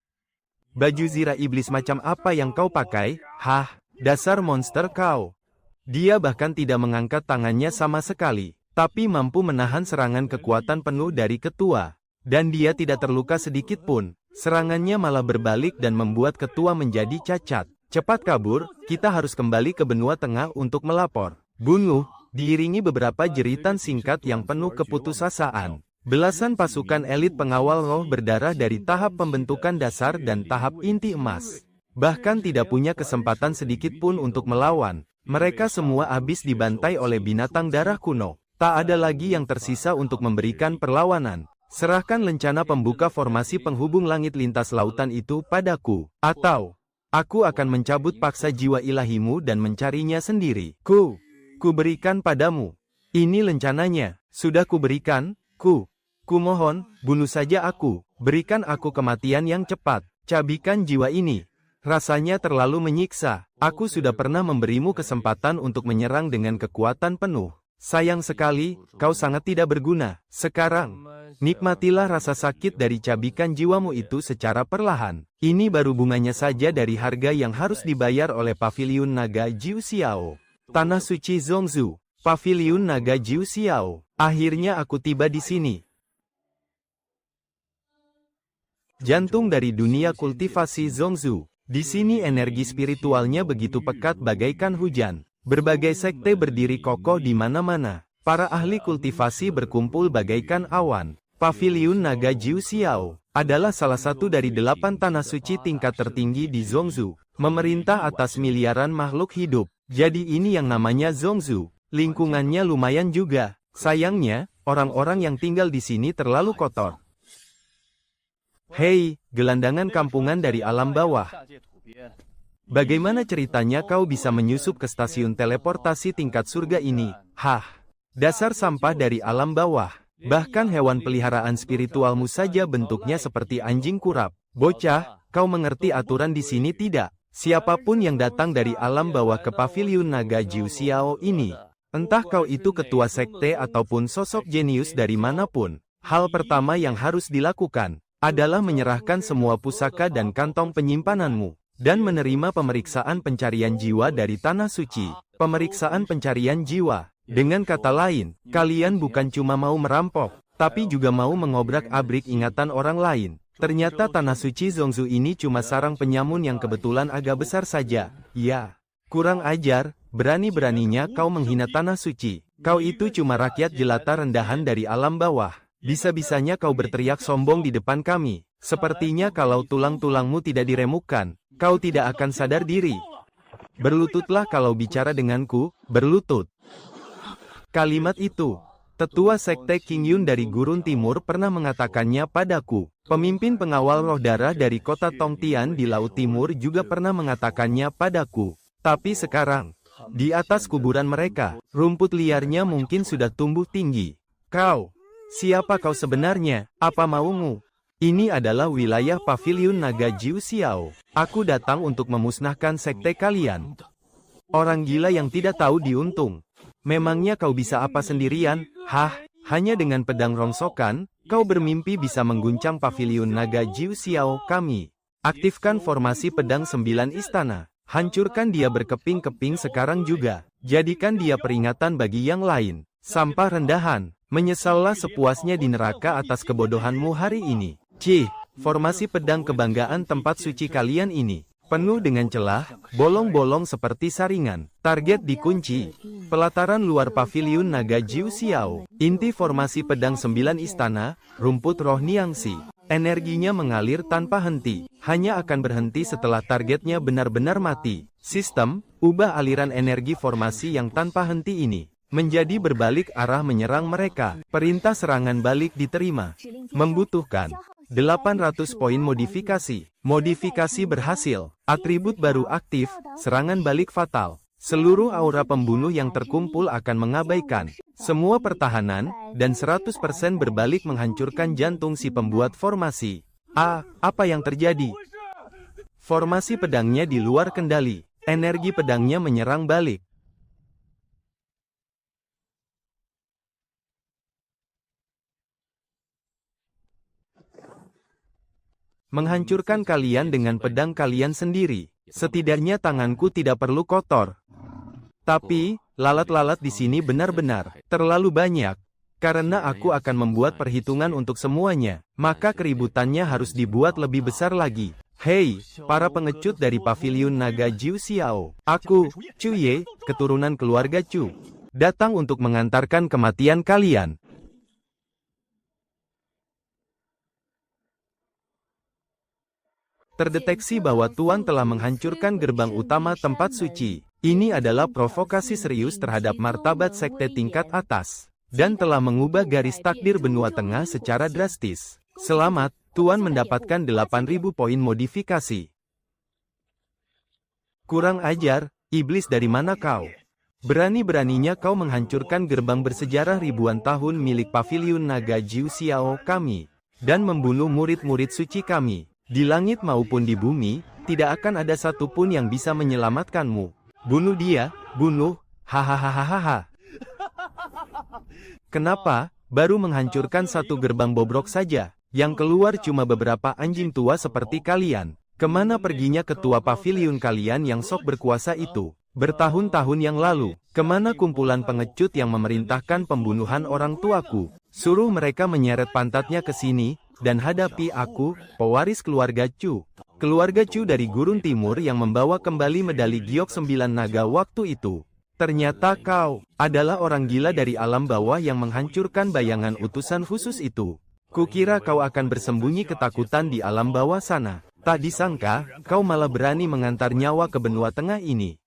Baju zirah iblis macam apa yang kau pakai? Hah, dasar monster kau. Dia bahkan tidak mengangkat tangannya sama sekali, tapi mampu menahan serangan kekuatan penuh dari ketua. Dan dia tidak terluka sedikit pun. Serangannya malah berbalik dan membuat ketua menjadi cacat. Cepat kabur, kita harus kembali ke benua tengah untuk melapor. Bunuh, diiringi beberapa jeritan singkat yang penuh keputusasaan. Belasan pasukan elit pengawal roh berdarah dari tahap pembentukan dasar dan tahap inti emas. Bahkan tidak punya kesempatan sedikit pun untuk melawan. Mereka semua habis dibantai oleh binatang darah kuno. Tak ada lagi yang tersisa untuk memberikan perlawanan. Serahkan lencana pembuka formasi penghubung langit lintas lautan itu padaku. Atau, aku akan mencabut paksa jiwa ilahimu dan mencarinya sendiri. Ku berikan padamu. Ini lencananya. Sudah kuberikan, mohon, bunuh saja aku. Berikan aku kematian yang cepat. Cabikan jiwa ini. Rasanya terlalu menyiksa. Aku sudah pernah memberimu kesempatan untuk menyerang dengan kekuatan penuh. Sayang sekali, kau sangat tidak berguna. Sekarang, nikmatilah rasa sakit dari cabikan jiwamu itu secara perlahan. Ini baru bunganya saja dari harga yang harus dibayar oleh Paviliun Naga Jiu Xiao. Tanah Suci Zhongzhou. Paviliun Naga Jiu Xiao. Akhirnya aku tiba di sini. Jantung dari dunia kultivasi Zongzu. Di sini energi spiritualnya begitu pekat bagaikan hujan. Berbagai sekte berdiri kokoh di mana-mana. Para ahli kultivasi berkumpul bagaikan awan. Paviliun Naga Jiu Xiao adalah salah satu dari 8 tanah suci tingkat tertinggi di Zongzu. Memerintah atas miliaran makhluk hidup. Jadi ini yang namanya Zongzu. Lingkungannya lumayan juga. Sayangnya, orang-orang yang tinggal di sini terlalu kotor. Hei, gelandangan kampungan dari alam bawah. Bagaimana ceritanya kau bisa menyusup ke stasiun teleportasi tingkat surga ini? Hah, dasar sampah dari alam bawah. Bahkan hewan peliharaan spiritualmu saja bentuknya seperti anjing kurap. Bocah, kau mengerti aturan di sini tidak? Siapapun yang datang dari alam bawah ke Paviliun Naga Jiu Xiao ini, entah kau itu ketua sekte ataupun sosok jenius dari manapun, hal pertama yang harus dilakukan adalah menyerahkan semua pusaka dan kantong penyimpananmu, dan menerima pemeriksaan pencarian jiwa dari tanah suci. Pemeriksaan pencarian jiwa. Dengan kata lain, kalian bukan cuma mau merampok, tapi juga mau mengobrak-abrik ingatan orang lain. Ternyata tanah suci Zongzu ini cuma sarang penyamun yang kebetulan agak besar saja. Ya, kurang ajar, berani-beraninya kau menghina tanah suci. Kau itu cuma rakyat jelata rendahan dari alam bawah. Bisa-bisanya kau berteriak sombong di depan kami. Sepertinya kalau tulang-tulangmu tidak diremukkan, kau tidak akan sadar diri. Berlututlah kalau bicara denganku, berlutut. Kalimat itu, tetua sekte Qingyun dari Gurun Timur pernah mengatakannya padaku. Pemimpin pengawal roh darah dari kota Tongtian di Laut Timur juga pernah mengatakannya padaku. Tapi sekarang, di atas kuburan mereka, rumput liarnya mungkin sudah tumbuh tinggi. Kau, siapa kau sebenarnya? Apa maumu? Ini adalah wilayah Paviliun Naga Jiu Xiao. Aku datang untuk memusnahkan sekte kalian. Orang gila yang tidak tahu diuntung. Memangnya kau bisa apa sendirian? Hah, hanya dengan pedang rongsokan, kau bermimpi bisa mengguncang Paviliun Naga Jiu Xiao kami. Aktifkan formasi pedang 9 istana. Hancurkan dia berkeping-keping sekarang juga. Jadikan dia peringatan bagi yang lain. Sampah rendahan. Menyesallah sepuasnya di neraka atas kebodohanmu hari ini. Cih, formasi pedang kebanggaan tempat suci kalian ini penuh dengan celah, bolong-bolong seperti saringan. Target dikunci. Pelataran luar Paviliun Naga Jiu Xiao. Inti formasi pedang 9 istana, rumput roh Niangxi. Energinya mengalir tanpa henti. Hanya akan berhenti setelah targetnya benar-benar mati. Sistem, ubah aliran energi formasi yang tanpa henti ini menjadi berbalik arah menyerang mereka. Perintah serangan balik diterima. Membutuhkan 800 poin modifikasi. Modifikasi berhasil. Atribut baru aktif, serangan balik fatal. Seluruh aura pembunuh yang terkumpul akan mengabaikan semua pertahanan, dan 100% berbalik menghancurkan jantung si pembuat formasi. Apa yang terjadi? Formasi pedangnya di luar kendali. Energi pedangnya menyerang balik. Menghancurkan kalian dengan pedang kalian sendiri. Setidaknya tanganku tidak perlu kotor. Tapi, lalat-lalat di sini benar-benar terlalu banyak. Karena aku akan membuat perhitungan untuk semuanya, maka keributannya harus dibuat lebih besar lagi. Hei, para pengecut dari Paviliun Naga Jiu Xiao. Aku, Chu Ye, keturunan keluarga Chu, datang untuk mengantarkan kematian kalian. Terdeteksi bahwa Tuan telah menghancurkan gerbang utama tempat suci. Ini adalah provokasi serius terhadap martabat sekte tingkat atas, dan telah mengubah garis takdir benua tengah secara drastis. Selamat, Tuan mendapatkan 8.000 poin modifikasi. Kurang ajar, iblis dari mana kau? Berani-beraninya kau menghancurkan gerbang bersejarah ribuan tahun milik Paviliun Naga Jiu Xiao kami, dan membunuh murid-murid suci kami. Di langit maupun di bumi, tidak akan ada satupun yang bisa menyelamatkanmu. Bunuh dia, bunuh, hahaha. Kenapa, baru menghancurkan satu gerbang bobrok saja, yang keluar cuma beberapa anjing tua seperti kalian? Kemana perginya ketua paviliun kalian yang sok berkuasa itu? Bertahun-tahun yang lalu, kemana kumpulan pengecut yang memerintahkan pembunuhan orang tuaku? Suruh mereka menyeret pantatnya ke sini, dan hadapi aku, pewaris keluarga Chu. Keluarga Chu dari Gurun Timur yang membawa kembali medali giok 9 naga waktu itu. Ternyata kau adalah orang gila dari alam bawah yang menghancurkan bayangan utusan khusus itu. Kukira kau akan bersembunyi ketakutan di alam bawah sana. Tak disangka, kau malah berani mengantar nyawa ke benua tengah ini.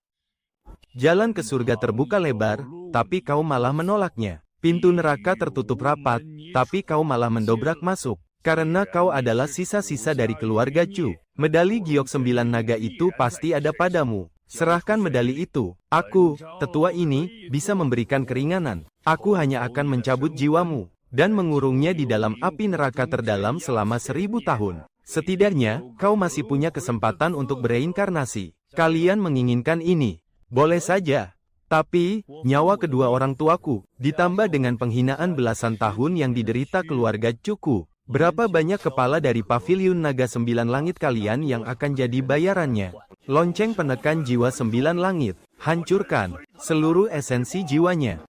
Jalan ke surga terbuka lebar, tapi kau malah menolaknya. Pintu neraka tertutup rapat, tapi kau malah mendobrak masuk. Karena kau adalah sisa-sisa dari keluarga Chu. Medali giok 9 naga itu pasti ada padamu. Serahkan medali itu. Aku, tetua ini, bisa memberikan keringanan. Aku hanya akan mencabut jiwamu, dan mengurungnya di dalam api neraka terdalam selama 1000 tahun. Setidaknya, kau masih punya kesempatan untuk bereinkarnasi. Kalian menginginkan ini. Boleh saja. Tapi, nyawa kedua orang tuaku, ditambah dengan penghinaan belasan tahun yang diderita keluarga Cuku. Berapa banyak kepala dari paviliun naga 9 langit kalian yang akan jadi bayarannya? Lonceng penekan jiwa 9 langit. Hancurkan seluruh esensi jiwanya.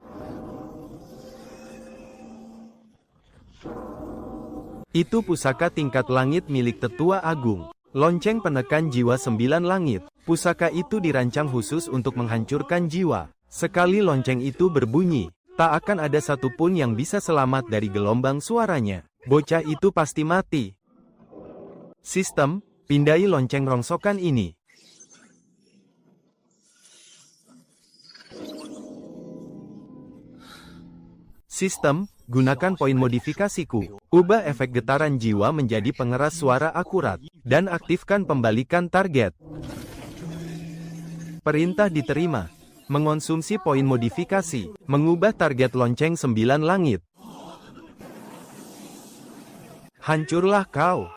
Itu pusaka tingkat langit milik tetua agung. Lonceng penekan jiwa 9 langit. Pusaka itu dirancang khusus untuk menghancurkan jiwa. Sekali lonceng itu berbunyi, tak akan ada satupun yang bisa selamat dari gelombang suaranya. Bocah itu pasti mati. Sistem, pindai lonceng rongsokan ini. Sistem, gunakan poin modifikasiku. Ubah efek getaran jiwa menjadi pengeras suara akurat. Dan aktifkan pembalikan target. Perintah diterima. Mengonsumsi poin modifikasi. Mengubah target lonceng 9 langit. Hancurlah kau.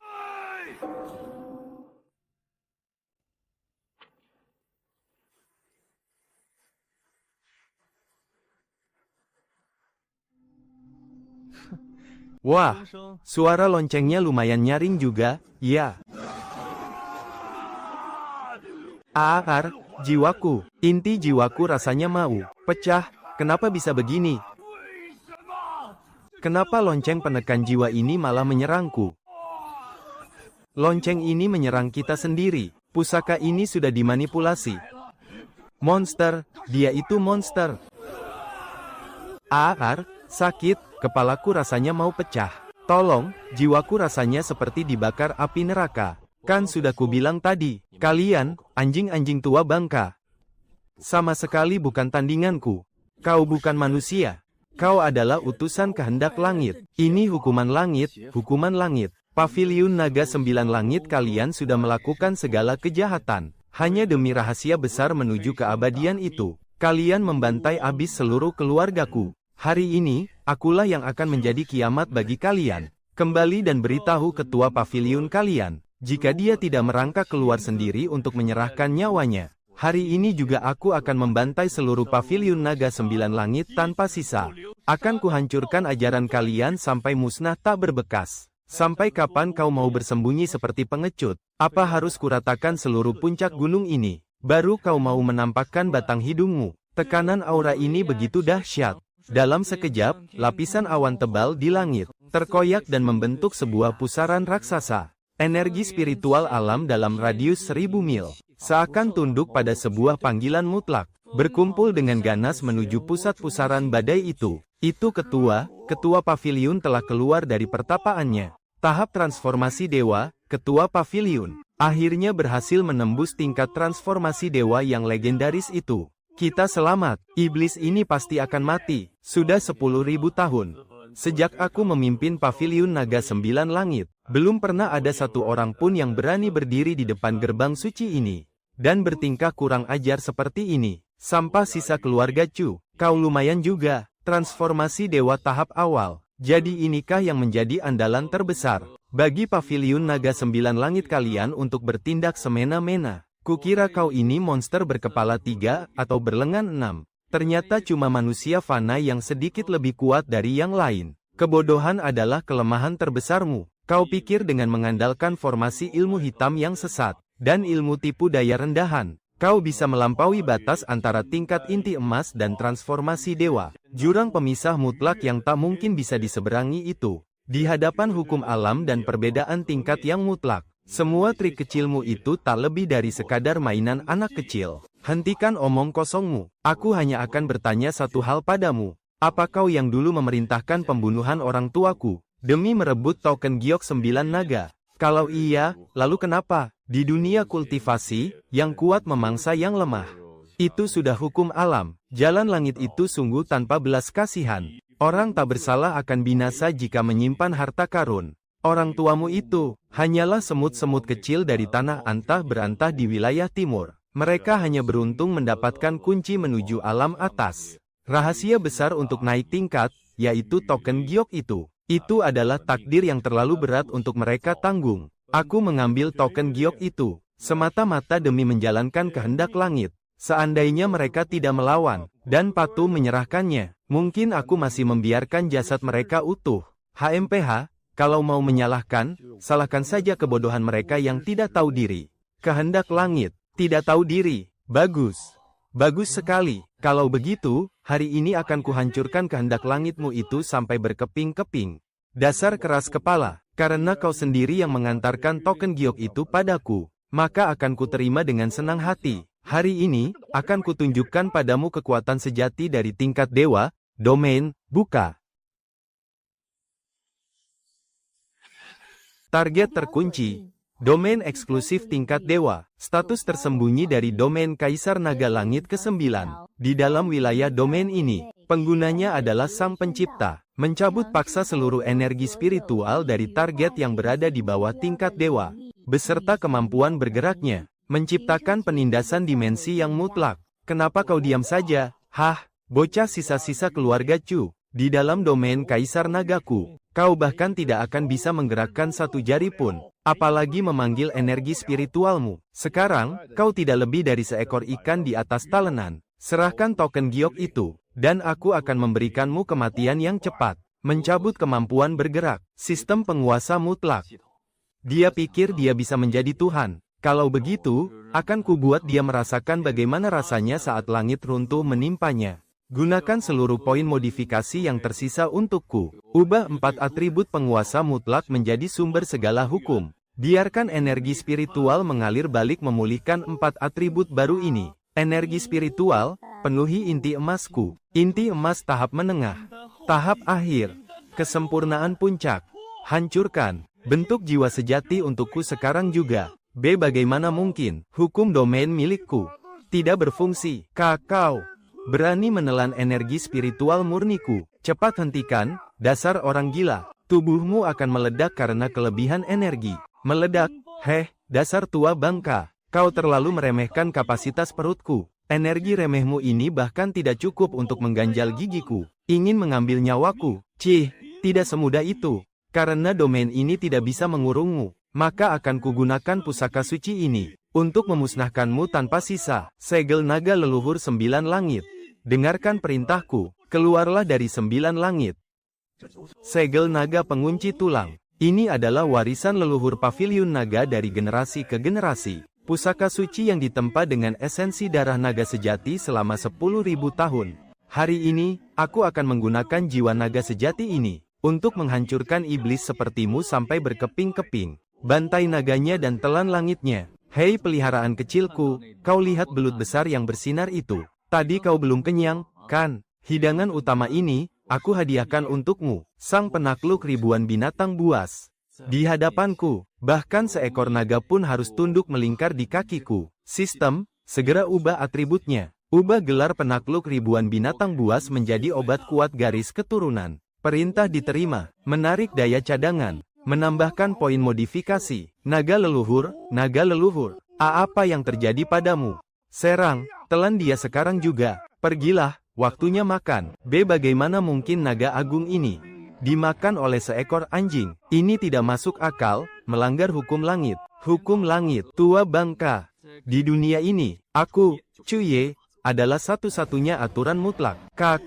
Wah, suara loncengnya lumayan nyaring juga, ya. Aar, jiwaku, inti jiwaku rasanya mau pecah. Kenapa bisa begini? Kenapa lonceng penekan jiwa ini malah menyerangku? Lonceng ini menyerang kita sendiri. Pusaka ini sudah dimanipulasi. Monster, dia itu monster. Aar, sakit, kepalaku rasanya mau pecah. Tolong, jiwaku rasanya seperti dibakar api neraka. Kan sudah kubilang tadi, kalian, anjing-anjing tua bangka. Sama sekali bukan tandinganku. Kau bukan manusia. Kau adalah utusan kehendak langit. Ini hukuman langit, hukuman langit. Paviliun naga 9 langit kalian sudah melakukan segala kejahatan. Hanya demi rahasia besar menuju keabadian itu. Kalian membantai habis seluruh keluargaku. Hari ini, akulah yang akan menjadi kiamat bagi kalian. Kembali dan beritahu ketua paviliun kalian. Jika dia tidak merangkak keluar sendiri untuk menyerahkan nyawanya. Hari ini juga aku akan membantai seluruh paviliun naga 9 langit tanpa sisa. Akan kuhancurkan ajaran kalian sampai musnah tak berbekas. Sampai kapan kau mau bersembunyi seperti pengecut? Apa harus kuratakan seluruh puncak gunung ini? Baru kau mau menampakkan batang hidungmu. Tekanan aura ini begitu dahsyat. Dalam sekejap, lapisan awan tebal di langit terkoyak dan membentuk sebuah pusaran raksasa. Energi spiritual alam dalam radius 1000 mil. Seakan tunduk pada sebuah panggilan mutlak, berkumpul dengan ganas menuju pusat pusaran badai itu. Itu ketua paviliun telah keluar dari pertapaannya. Tahap transformasi dewa, ketua paviliun, akhirnya berhasil menembus tingkat transformasi dewa yang legendaris itu. Kita selamat, iblis ini pasti akan mati. Sudah 10.000 tahun. Sejak aku memimpin paviliun naga 9 langit, belum pernah ada satu orang pun yang berani berdiri di depan gerbang suci ini. Dan bertingkah kurang ajar seperti ini. Sampah sisa keluarga Chu, kau lumayan juga. Transformasi dewa tahap awal. Jadi inikah yang menjadi andalan terbesar bagi paviliun naga 9 langit kalian untuk bertindak semena-mena? Kukira kau ini monster berkepala 3 atau berlengan 6. Ternyata cuma manusia fana yang sedikit lebih kuat dari yang lain. Kebodohan adalah kelemahan terbesarmu. Kau pikir dengan mengandalkan formasi ilmu hitam yang sesat dan ilmu tipu daya rendahan, Kau bisa melampaui batas antara tingkat inti emas dan transformasi dewa. Jurang pemisah mutlak yang tak mungkin bisa diseberangi itu. Di hadapan hukum alam dan perbedaan tingkat yang mutlak, semua trik kecilmu itu tak lebih dari sekadar mainan anak kecil. Hentikan omong kosongmu. Aku hanya akan bertanya satu hal padamu. Apa kau yang dulu memerintahkan pembunuhan orang tuaku demi merebut token giok 9 naga? Kalau iya, lalu kenapa? Di dunia kultivasi, yang kuat memangsa yang lemah. Itu sudah hukum alam. Jalan langit itu sungguh tanpa belas kasihan. Orang tak bersalah akan binasa jika menyimpan harta karun. Orang tuamu itu hanyalah semut-semut kecil dari tanah antah berantah di wilayah timur. Mereka hanya beruntung mendapatkan kunci menuju alam atas. Rahasia besar untuk naik tingkat, yaitu token giok itu. Itu adalah takdir yang terlalu berat untuk mereka tanggung. Aku mengambil token giok itu, semata-mata demi menjalankan kehendak langit. Seandainya mereka tidak melawan, dan patuh menyerahkannya, mungkin aku masih membiarkan jasad mereka utuh. HMPH, kalau mau menyalahkan, salahkan saja kebodohan mereka yang tidak tahu diri. Kehendak langit, tidak tahu diri. Bagus. Bagus sekali. Kalau begitu, hari ini akan kuhancurkan kehendak langitmu itu sampai berkeping-keping. Dasar keras kepala. Karena kau sendiri yang mengantarkan token giok itu padaku, maka akan kuterima dengan senang hati. Hari ini, akan kutunjukkan padamu kekuatan sejati dari tingkat dewa. Domain, buka. Target terkunci. Domain eksklusif tingkat dewa. Status tersembunyi dari domain Kaisar Naga Langit ke-9. Di dalam wilayah domain ini, penggunanya adalah Sang Pencipta. Mencabut paksa seluruh energi spiritual dari target yang berada di bawah tingkat dewa, beserta kemampuan bergeraknya, menciptakan penindasan dimensi yang mutlak. Kenapa kau diam saja? Hah, bocah sisa-sisa keluarga Chu. Di dalam domain Kaisar Nagaku, kau bahkan tidak akan bisa menggerakkan satu jari pun, apalagi memanggil energi spiritualmu. Sekarang, kau tidak lebih dari seekor ikan di atas talenan. Serahkan token giok itu, dan aku akan memberikanmu kematian yang cepat. Mencabut kemampuan bergerak, sistem penguasa mutlak. Dia pikir dia bisa menjadi Tuhan. Kalau begitu, akan kubuat dia merasakan bagaimana rasanya saat langit runtuh menimpanya. Gunakan seluruh poin modifikasi yang tersisa untukku. Ubah 4 atribut penguasa mutlak menjadi sumber segala hukum. Biarkan energi spiritual mengalir balik memulihkan 4 atribut baru ini. Energi spiritual, penuhi inti emasku. Inti emas tahap menengah. Tahap akhir. Kesempurnaan puncak. Hancurkan. Bentuk jiwa sejati untukku sekarang juga. B. Bagaimana mungkin, hukum domain milikku tidak berfungsi. Kau berani menelan energi spiritual murniku. Cepat hentikan, dasar orang gila. Tubuhmu akan meledak karena kelebihan energi. Meledak, dasar tua bangka. Kau terlalu meremehkan kapasitas perutku. Energi remehmu ini bahkan tidak cukup untuk mengganjal gigiku. Ingin mengambil nyawaku. Cih, tidak semudah itu. Karena domain ini tidak bisa mengurungmu, maka akan kugunakan pusaka suci ini untuk memusnahkanmu tanpa sisa. Segel naga leluhur 9 langit. Dengarkan perintahku, keluarlah dari 9 langit. Segel naga pengunci tulang. Ini adalah warisan leluhur pavilion naga dari generasi ke generasi. Pusaka suci yang ditempa dengan esensi darah naga sejati selama 10.000 tahun. Hari ini, aku akan menggunakan jiwa naga sejati ini untuk menghancurkan iblis sepertimu sampai berkeping-keping. Bantai naganya dan telan langitnya. Hei peliharaan kecilku, kau lihat belut besar yang bersinar itu. Tadi kau belum kenyang, kan? Hidangan utama ini, aku hadiahkan untukmu, sang penakluk ribuan binatang buas. Di hadapanku, bahkan seekor naga pun harus tunduk melingkar di kakiku. Sistem, segera ubah atributnya. Ubah gelar penakluk ribuan binatang buas menjadi obat kuat garis keturunan. Perintah diterima. Menarik daya cadangan. Menambahkan poin modifikasi. Naga leluhur, naga leluhur. Apa yang terjadi padamu? Serang, telan dia sekarang juga. Pergilah, waktunya makan. B. Bagaimana mungkin naga agung ini dimakan oleh seekor anjing? Ini tidak masuk akal, melanggar hukum langit. Hukum langit, tua bangka. Di dunia ini, aku, Cuye, adalah satu-satunya aturan mutlak.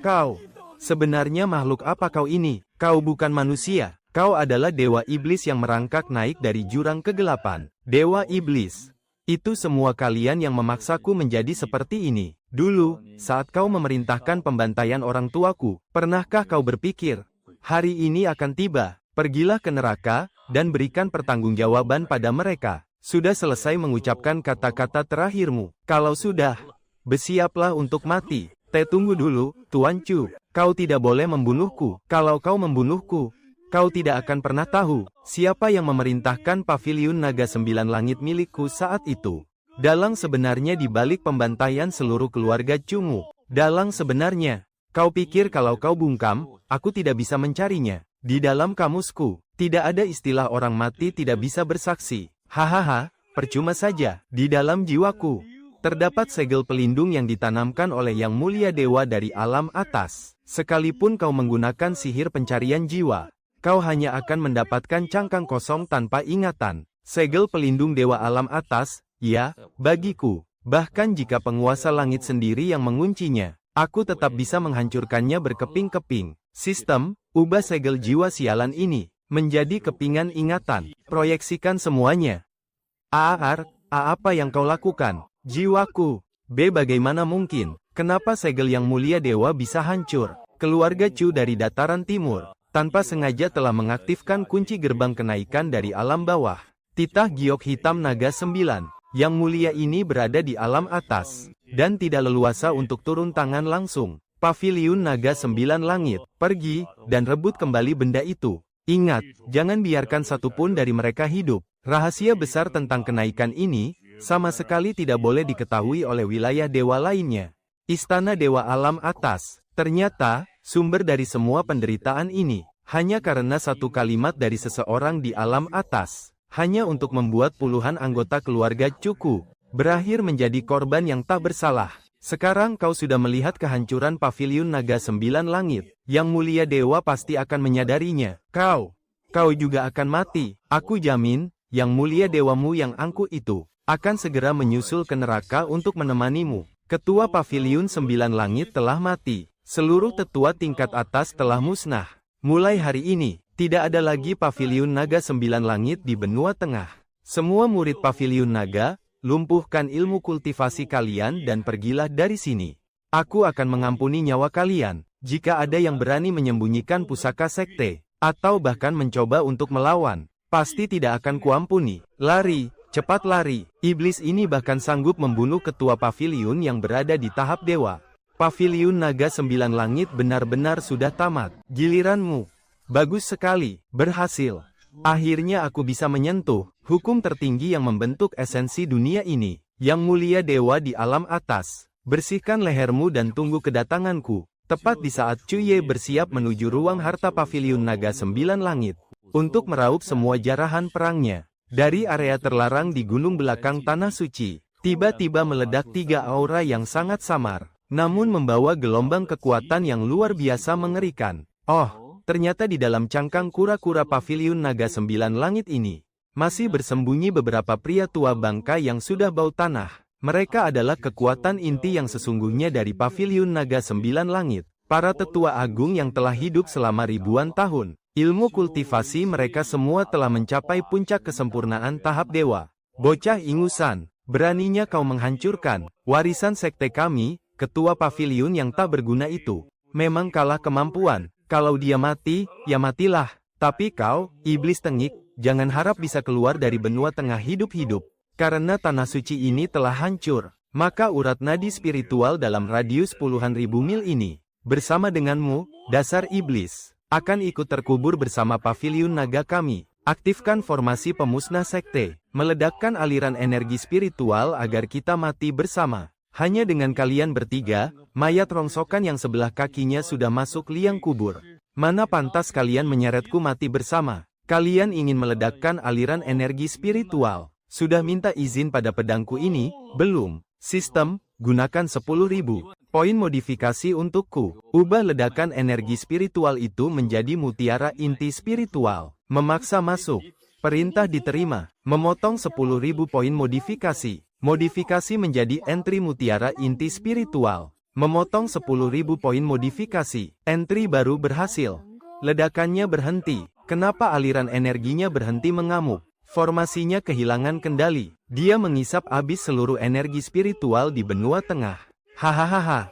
Kau, sebenarnya makhluk apa kau ini? Kau bukan manusia. Kau adalah dewa iblis yang merangkak naik dari jurang kegelapan. Dewa iblis. Itu semua kalian yang memaksaku menjadi seperti ini. Dulu, saat kau memerintahkan pembantaian orang tuaku, pernahkah kau berpikir, hari ini akan tiba, pergilah ke neraka, dan berikan pertanggungjawaban pada mereka. Sudah selesai mengucapkan kata-kata terakhirmu. Kalau sudah, bersiaplah untuk mati. Tunggu dulu, Tuan Chu. Kau tidak boleh membunuhku. Kalau kau membunuhku, kau tidak akan pernah tahu siapa yang memerintahkan paviliun naga 9 langit milikku saat itu. Dalang sebenarnya di balik pembantaian seluruh keluarga Chungu. Dalang sebenarnya. Kau pikir kalau kau bungkam, aku tidak bisa mencarinya. Di dalam kamusku, tidak ada istilah orang mati tidak bisa bersaksi. Hahaha, percuma saja. Di dalam jiwaku, terdapat segel pelindung yang ditanamkan oleh Yang Mulia Dewa dari alam atas. Sekalipun kau menggunakan sihir pencarian jiwa, kau hanya akan mendapatkan cangkang kosong tanpa ingatan. Segel pelindung Dewa alam atas, ya, bagiku. Bahkan jika penguasa langit sendiri yang menguncinya, aku tetap bisa menghancurkannya berkeping-keping. Sistem, ubah segel jiwa sialan ini menjadi kepingan ingatan. Proyeksikan semuanya. Apa yang kau lakukan? Jiwaku. B. Bagaimana mungkin? Kenapa segel Yang Mulia Dewa bisa hancur? Keluarga Chu dari dataran timur tanpa sengaja telah mengaktifkan kunci gerbang kenaikan dari alam bawah. Titah giok hitam naga 9. Yang mulia ini berada di alam atas, dan tidak leluasa untuk turun tangan langsung. Paviliun naga 9 langit, pergi, dan rebut kembali benda itu. Ingat, jangan biarkan satupun dari mereka hidup. Rahasia besar tentang kenaikan ini, sama sekali tidak boleh diketahui oleh wilayah dewa lainnya. Istana Dewa Alam Atas, ternyata, sumber dari semua penderitaan ini, hanya karena satu kalimat dari seseorang di alam atas, hanya untuk membuat puluhan anggota keluarga Cuku berakhir menjadi korban yang tak bersalah. Sekarang kau sudah melihat kehancuran paviliun naga 9 langit, Yang Mulia Dewa pasti akan menyadarinya. Kau juga akan mati. Aku jamin, Yang Mulia Dewamu yang angkuh itu akan segera menyusul ke neraka untuk menemanimu. Ketua Paviliun 9 Langit telah mati. Seluruh tetua tingkat atas telah musnah. Mulai hari ini, tidak ada lagi Paviliun Naga 9 Langit di benua tengah. Semua murid Paviliun Naga, lumpuhkan ilmu kultivasi kalian dan pergilah dari sini. Aku akan mengampuni nyawa kalian, jika ada yang berani menyembunyikan pusaka sekte, atau bahkan mencoba untuk melawan. Pasti tidak akan kuampuni. Lari, cepat lari. Iblis ini bahkan sanggup membunuh ketua paviliun yang berada di tahap dewa. Paviliun Naga 9 Langit benar-benar sudah tamat. Giliranmu. Bagus sekali, berhasil. Akhirnya aku bisa menyentuh hukum tertinggi yang membentuk esensi dunia ini. Yang Mulia Dewa di alam atas, bersihkan lehermu dan tunggu kedatanganku. Tepat di saat Cuye bersiap menuju ruang harta Paviliun Naga 9 Langit untuk meraup semua jarahan perangnya. Dari area terlarang di gunung belakang Tanah Suci, tiba-tiba meledak 3 aura yang sangat samar, namun membawa gelombang kekuatan yang luar biasa mengerikan. Oh, ternyata di dalam cangkang kura-kura Paviliun Naga 9 Langit ini, masih bersembunyi beberapa pria tua bangka yang sudah bau tanah. Mereka adalah kekuatan inti yang sesungguhnya dari Paviliun Naga 9 Langit. Para tetua agung yang telah hidup selama ribuan tahun. Ilmu kultivasi mereka semua telah mencapai puncak kesempurnaan tahap dewa. Bocah ingusan, beraninya kau menghancurkan warisan sekte kami, ketua paviliun yang tak berguna itu. Memang kalah kemampuan, kalau dia mati, ya matilah. Tapi kau, iblis tengik, jangan harap bisa keluar dari benua tengah hidup-hidup. Karena tanah suci ini telah hancur, maka urat nadi spiritual dalam radius puluhan ribu mil ini, bersama denganmu, dasar iblis, akan ikut terkubur bersama paviliun naga kami. Aktifkan formasi pemusnah sekte, meledakkan aliran energi spiritual agar kita mati bersama. Hanya dengan kalian bertiga, mayat rongsokan yang sebelah kakinya sudah masuk liang kubur. Mana pantas kalian menyeretku mati bersama. Kalian ingin meledakkan aliran energi spiritual. Sudah minta izin pada pedangku ini? Belum. Sistem, gunakan 10.000 poin modifikasi untukku. Ubah ledakan energi spiritual itu menjadi mutiara inti spiritual. Memaksa masuk. Perintah diterima. Memotong 10.000 poin modifikasi. Modifikasi menjadi entry mutiara inti spiritual. Memotong 10.000 poin modifikasi. Entry baru berhasil. Ledakannya berhenti. Kenapa aliran energinya berhenti mengamuk? Formasinya kehilangan kendali. Dia mengisap habis seluruh energi spiritual di benua tengah. Hahaha.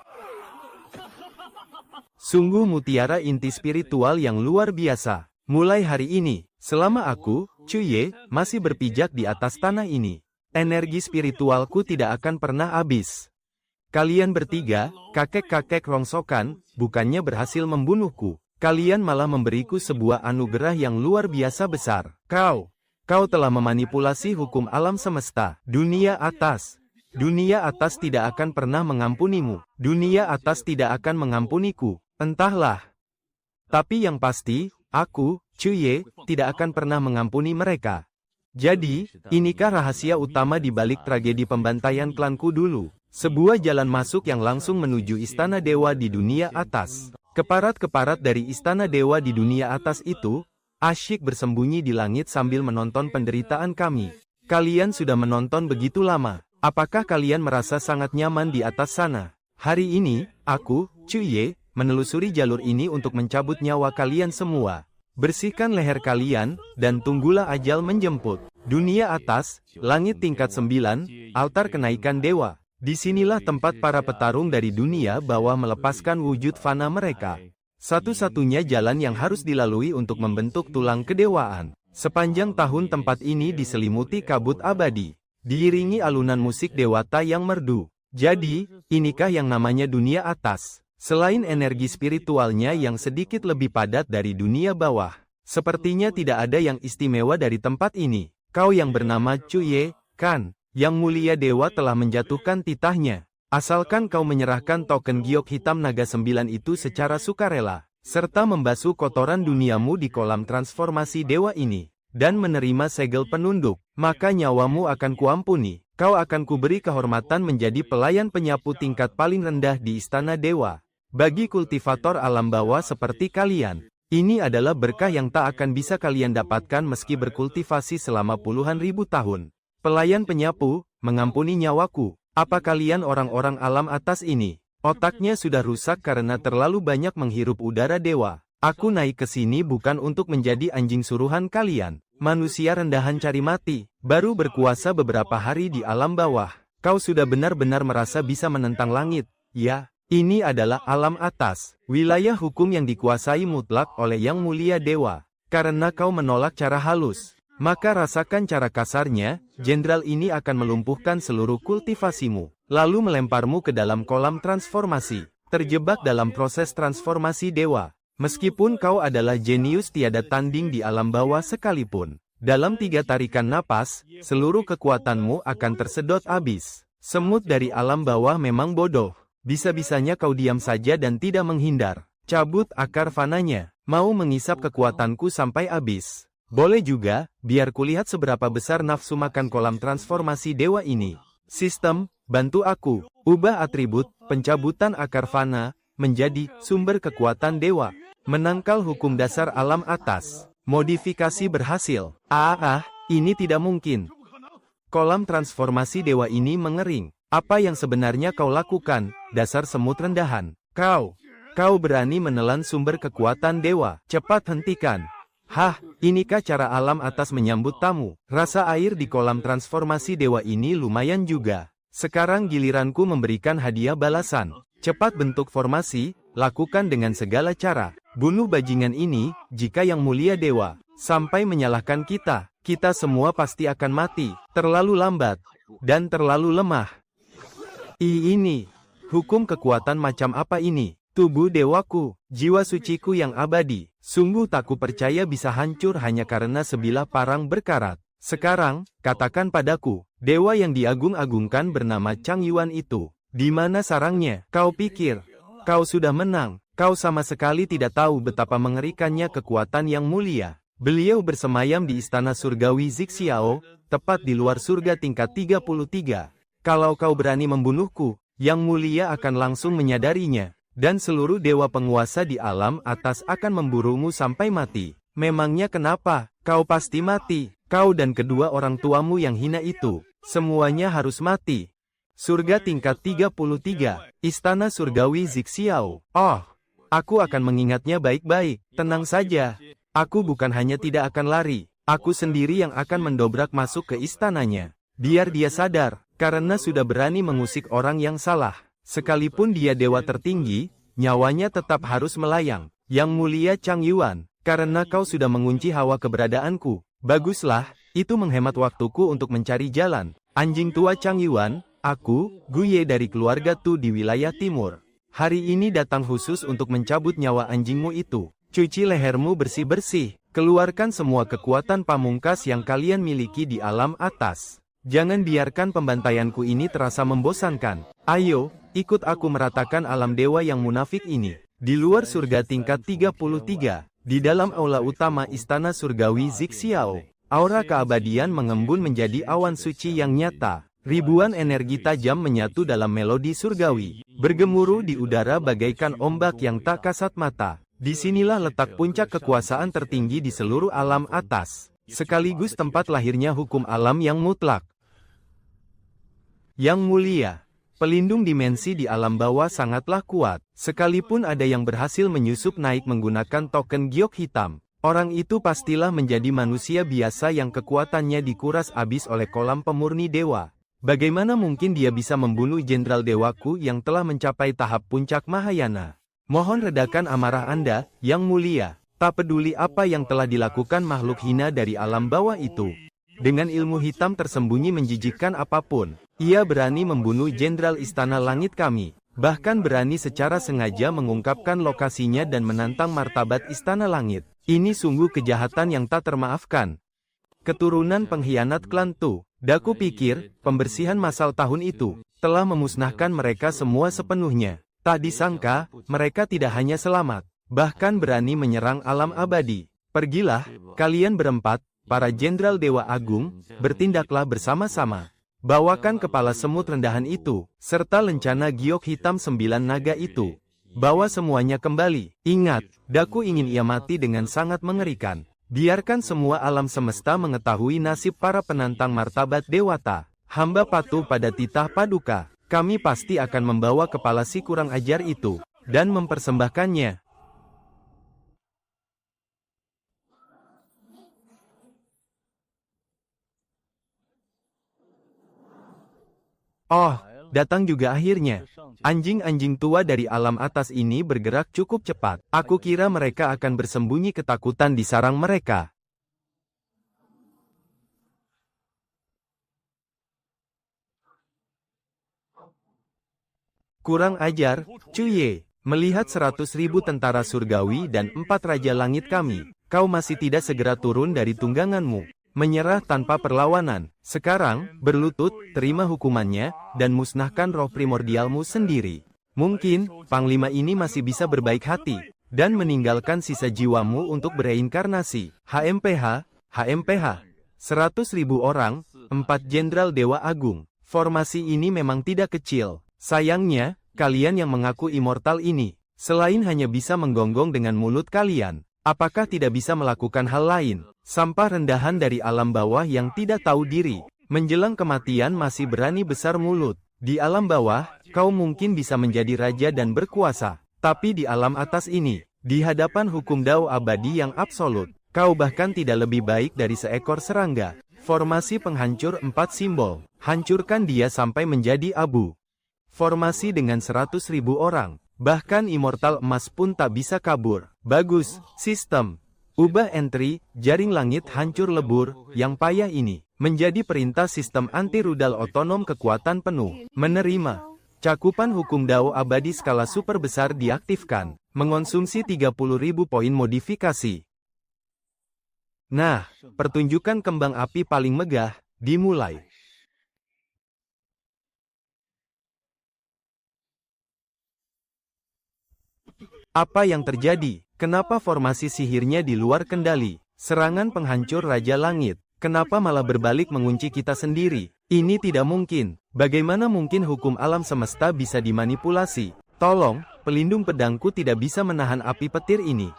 Sungguh mutiara inti spiritual yang luar biasa. Mulai hari ini, selama aku, Cuye, masih berpijak di atas tanah ini, energi spiritualku tidak akan pernah habis. Kalian bertiga, kakek-kakek rongsokan, bukannya berhasil membunuhku. Kalian malah memberiku sebuah anugerah yang luar biasa besar. Kau telah memanipulasi hukum alam semesta. Dunia atas tidak akan pernah mengampunimu. Dunia atas tidak akan mengampuniku. Entahlah. Tapi yang pasti, aku, Cuye, tidak akan pernah mengampuni mereka. Jadi, inikah rahasia utama di balik tragedi pembantaian klanku dulu? Sebuah jalan masuk yang langsung menuju istana dewa di dunia atas. Keparat-keparat dari istana dewa di dunia atas itu, asyik bersembunyi di langit sambil menonton penderitaan kami. Kalian sudah menonton begitu lama. Apakah kalian merasa sangat nyaman di atas sana? Hari ini, aku, Cuye, menelusuri jalur ini untuk mencabut nyawa kalian semua. Bersihkan leher kalian, dan tunggulah ajal menjemput. Dunia atas, langit tingkat 9, altar kenaikan dewa. Disinilah tempat para petarung dari dunia bawah melepaskan wujud fana mereka. Satu-satunya jalan yang harus dilalui untuk membentuk tulang kedewaan. Sepanjang tahun tempat ini diselimuti kabut abadi, diiringi alunan musik dewata yang merdu. Jadi, inikah yang namanya dunia atas? Selain energi spiritualnya yang sedikit lebih padat dari dunia bawah, sepertinya tidak ada yang istimewa dari tempat ini. Kau yang bernama Cuye, kan? Yang mulia dewa telah menjatuhkan titahnya. Asalkan kau menyerahkan token giok hitam naga 9 itu secara sukarela, serta membasuh kotoran duniamu di kolam transformasi dewa ini, dan menerima segel penunduk, maka nyawamu akan kuampuni. Kau akan kuberi kehormatan menjadi pelayan penyapu tingkat paling rendah di istana dewa. Bagi kultivator alam bawah seperti kalian, ini adalah berkah yang tak akan bisa kalian dapatkan meski berkultivasi selama puluhan ribu tahun. Pelayan penyapu, mengampuni nyawaku. Apa kalian orang-orang alam atas ini? Otaknya sudah rusak karena terlalu banyak menghirup udara dewa. Aku naik ke sini bukan untuk menjadi anjing suruhan kalian. Manusia rendahan cari mati, baru berkuasa beberapa hari di alam bawah. Kau sudah benar-benar merasa bisa menentang langit. Ya, ini adalah alam atas, wilayah hukum yang dikuasai mutlak oleh Yang Mulia Dewa. Karena kau menolak cara halus, maka rasakan cara kasarnya. Jenderal ini akan melumpuhkan seluruh kultivasimu, lalu melemparmu ke dalam kolam transformasi, terjebak dalam proses transformasi dewa. Meskipun kau adalah jenius tiada tanding di alam bawah sekalipun, dalam 3 tarikan napas, seluruh kekuatanmu akan tersedot habis. Semut dari alam bawah memang bodoh. Bisa-bisanya kau diam saja dan tidak menghindar. Cabut akar fananya. Mau mengisap kekuatanku sampai habis. Boleh juga, biar kulihat seberapa besar nafsu makan kolam transformasi dewa ini. Sistem, bantu aku. Ubah atribut, pencabutan akar fana, menjadi sumber kekuatan dewa. Menangkal hukum dasar alam atas. Modifikasi berhasil. Ini tidak mungkin. Kolam transformasi dewa ini mengering. Apa yang sebenarnya kau lakukan, dasar semut rendahan? Kau berani menelan sumber kekuatan dewa. Cepat hentikan. Inikah cara alam atas menyambut tamu? Rasa air di kolam transformasi dewa ini lumayan juga. Sekarang giliranku memberikan hadiah balasan. Cepat bentuk formasi, lakukan dengan segala cara. Bunuh bajingan ini, jika Yang Mulia Dewa sampai menyalahkan kita, kita semua pasti akan mati. Terlalu lambat, dan terlalu lemah. Ini, hukum kekuatan macam apa ini? Tubuh dewaku, jiwa suciku yang abadi, sungguh tak kupercaya bisa hancur hanya karena sebilah parang berkarat. Sekarang, katakan padaku, dewa yang diagung-agungkan bernama Chang Yuan itu, di mana sarangnya? Kau pikir, kau sudah menang? Kau sama sekali tidak tahu betapa mengerikannya kekuatan Yang Mulia. Beliau bersemayam di istana surgawi Zixiao, tepat di luar surga tingkat 33. Kalau kau berani membunuhku, Yang Mulia akan langsung menyadarinya. Dan seluruh dewa penguasa di alam atas akan memburumu sampai mati. Memangnya kenapa? Kau pasti mati. Kau dan kedua orang tuamu yang hina itu, semuanya harus mati. Surga tingkat 33, Istana Surgawi Zixiao. Aku akan mengingatnya baik-baik. Tenang saja. Aku bukan hanya tidak akan lari. Aku sendiri yang akan mendobrak masuk ke istananya. Biar dia sadar, karena sudah berani mengusik orang yang salah. Sekalipun dia dewa tertinggi, nyawanya tetap harus melayang. Yang mulia Chang Yuan, karena kau sudah mengunci hawa keberadaanku. Baguslah, itu menghemat waktuku untuk mencari jalan. Anjing tua Chang Yuan, aku, Guye dari keluarga Tu di wilayah timur. Hari ini datang khusus untuk mencabut nyawa anjingmu itu. Cuci lehermu bersih-bersih. Keluarkan semua kekuatan pamungkas yang kalian miliki di alam atas. Jangan biarkan pembantaianku ini terasa membosankan. Ayo, ikut aku meratakan alam dewa yang munafik ini. Di luar surga tingkat 33, di dalam aula utama istana surgawi Zixiao, aura keabadian mengembun menjadi awan suci yang nyata. Ribuan energi tajam menyatu dalam melodi surgawi, bergemuruh di udara bagaikan ombak yang tak kasat mata. Disinilah letak puncak kekuasaan tertinggi di seluruh alam atas, sekaligus tempat lahirnya hukum alam yang mutlak. Yang mulia, pelindung dimensi di alam bawah sangatlah kuat. Sekalipun ada yang berhasil menyusup naik menggunakan token giok hitam, orang itu pastilah menjadi manusia biasa yang kekuatannya dikuras habis oleh kolam pemurni dewa. Bagaimana mungkin dia bisa membunuh jenderal dewaku yang telah mencapai tahap puncak Mahayana? Mohon redakan amarah Anda, Yang Mulia. Tak peduli apa yang telah dilakukan makhluk hina dari alam bawah itu. Dengan ilmu hitam tersembunyi menjijikkan apapun, ia berani membunuh jenderal istana langit kami. Bahkan berani secara sengaja mengungkapkan lokasinya dan menantang martabat istana langit. Ini sungguh kejahatan yang tak termaafkan. Keturunan pengkhianat klan Tu. Daku pikir, pembersihan massal tahun itu, telah memusnahkan mereka semua sepenuhnya. Tak disangka, mereka tidak hanya selamat, bahkan berani menyerang alam abadi. Pergilah, kalian berempat, para jenderal Dewa Agung, bertindaklah bersama-sama. Bawakan kepala semut rendahan itu, serta lencana giok hitam 9 naga itu. Bawa semuanya kembali. Ingat, Daku ingin ia mati dengan sangat mengerikan. Biarkan semua alam semesta mengetahui nasib para penantang martabat dewata. Hamba patuh pada titah paduka. Kami pasti akan membawa kepala si kurang ajar itu, dan mempersembahkannya. Oh, datang juga akhirnya. Anjing-anjing tua dari alam atas ini bergerak cukup cepat. Aku kira mereka akan bersembunyi ketakutan di sarang mereka. Kurang ajar, Cuye. Melihat 100.000 tentara surgawi dan 4 raja langit kami, kau masih tidak segera turun dari tungganganmu. Menyerah tanpa perlawanan. Sekarang, berlutut, terima hukumannya, dan musnahkan roh primordialmu sendiri. Mungkin, Panglima ini masih bisa berbaik hati, dan meninggalkan sisa jiwamu untuk bereinkarnasi. HMPH, HMPH. 100.000 orang, 4 jenderal Dewa Agung. Formasi ini memang tidak kecil. Sayangnya, kalian yang mengaku immortal ini, selain hanya bisa menggonggong dengan mulut kalian, apakah tidak bisa melakukan hal lain? Sampah rendahan dari alam bawah yang tidak tahu diri, menjelang kematian masih berani besar mulut. Di alam bawah, kau mungkin bisa menjadi raja dan berkuasa. Tapi di alam atas ini, di hadapan hukum Dao abadi yang absolut, kau bahkan tidak lebih baik dari seekor serangga. Formasi penghancur 4 simbol, hancurkan dia sampai menjadi abu. Formasi dengan 100.000 orang, bahkan immortal emas pun tak bisa kabur. Bagus, sistem. Ubah entry, jaring langit hancur lebur, yang payah ini, menjadi perintah sistem anti-rudal otonom kekuatan penuh. Menerima. Cakupan hukum Dao abadi skala super besar diaktifkan, mengonsumsi 30.000 poin modifikasi. Nah, pertunjukan kembang api paling megah, dimulai. Apa yang terjadi? Kenapa formasi sihirnya di luar kendali? Serangan penghancur Raja Langit. Kenapa malah berbalik mengunci kita sendiri? Ini tidak mungkin. Bagaimana mungkin hukum alam semesta bisa dimanipulasi? Tolong, pelindung pedangku tidak bisa menahan api petir ini.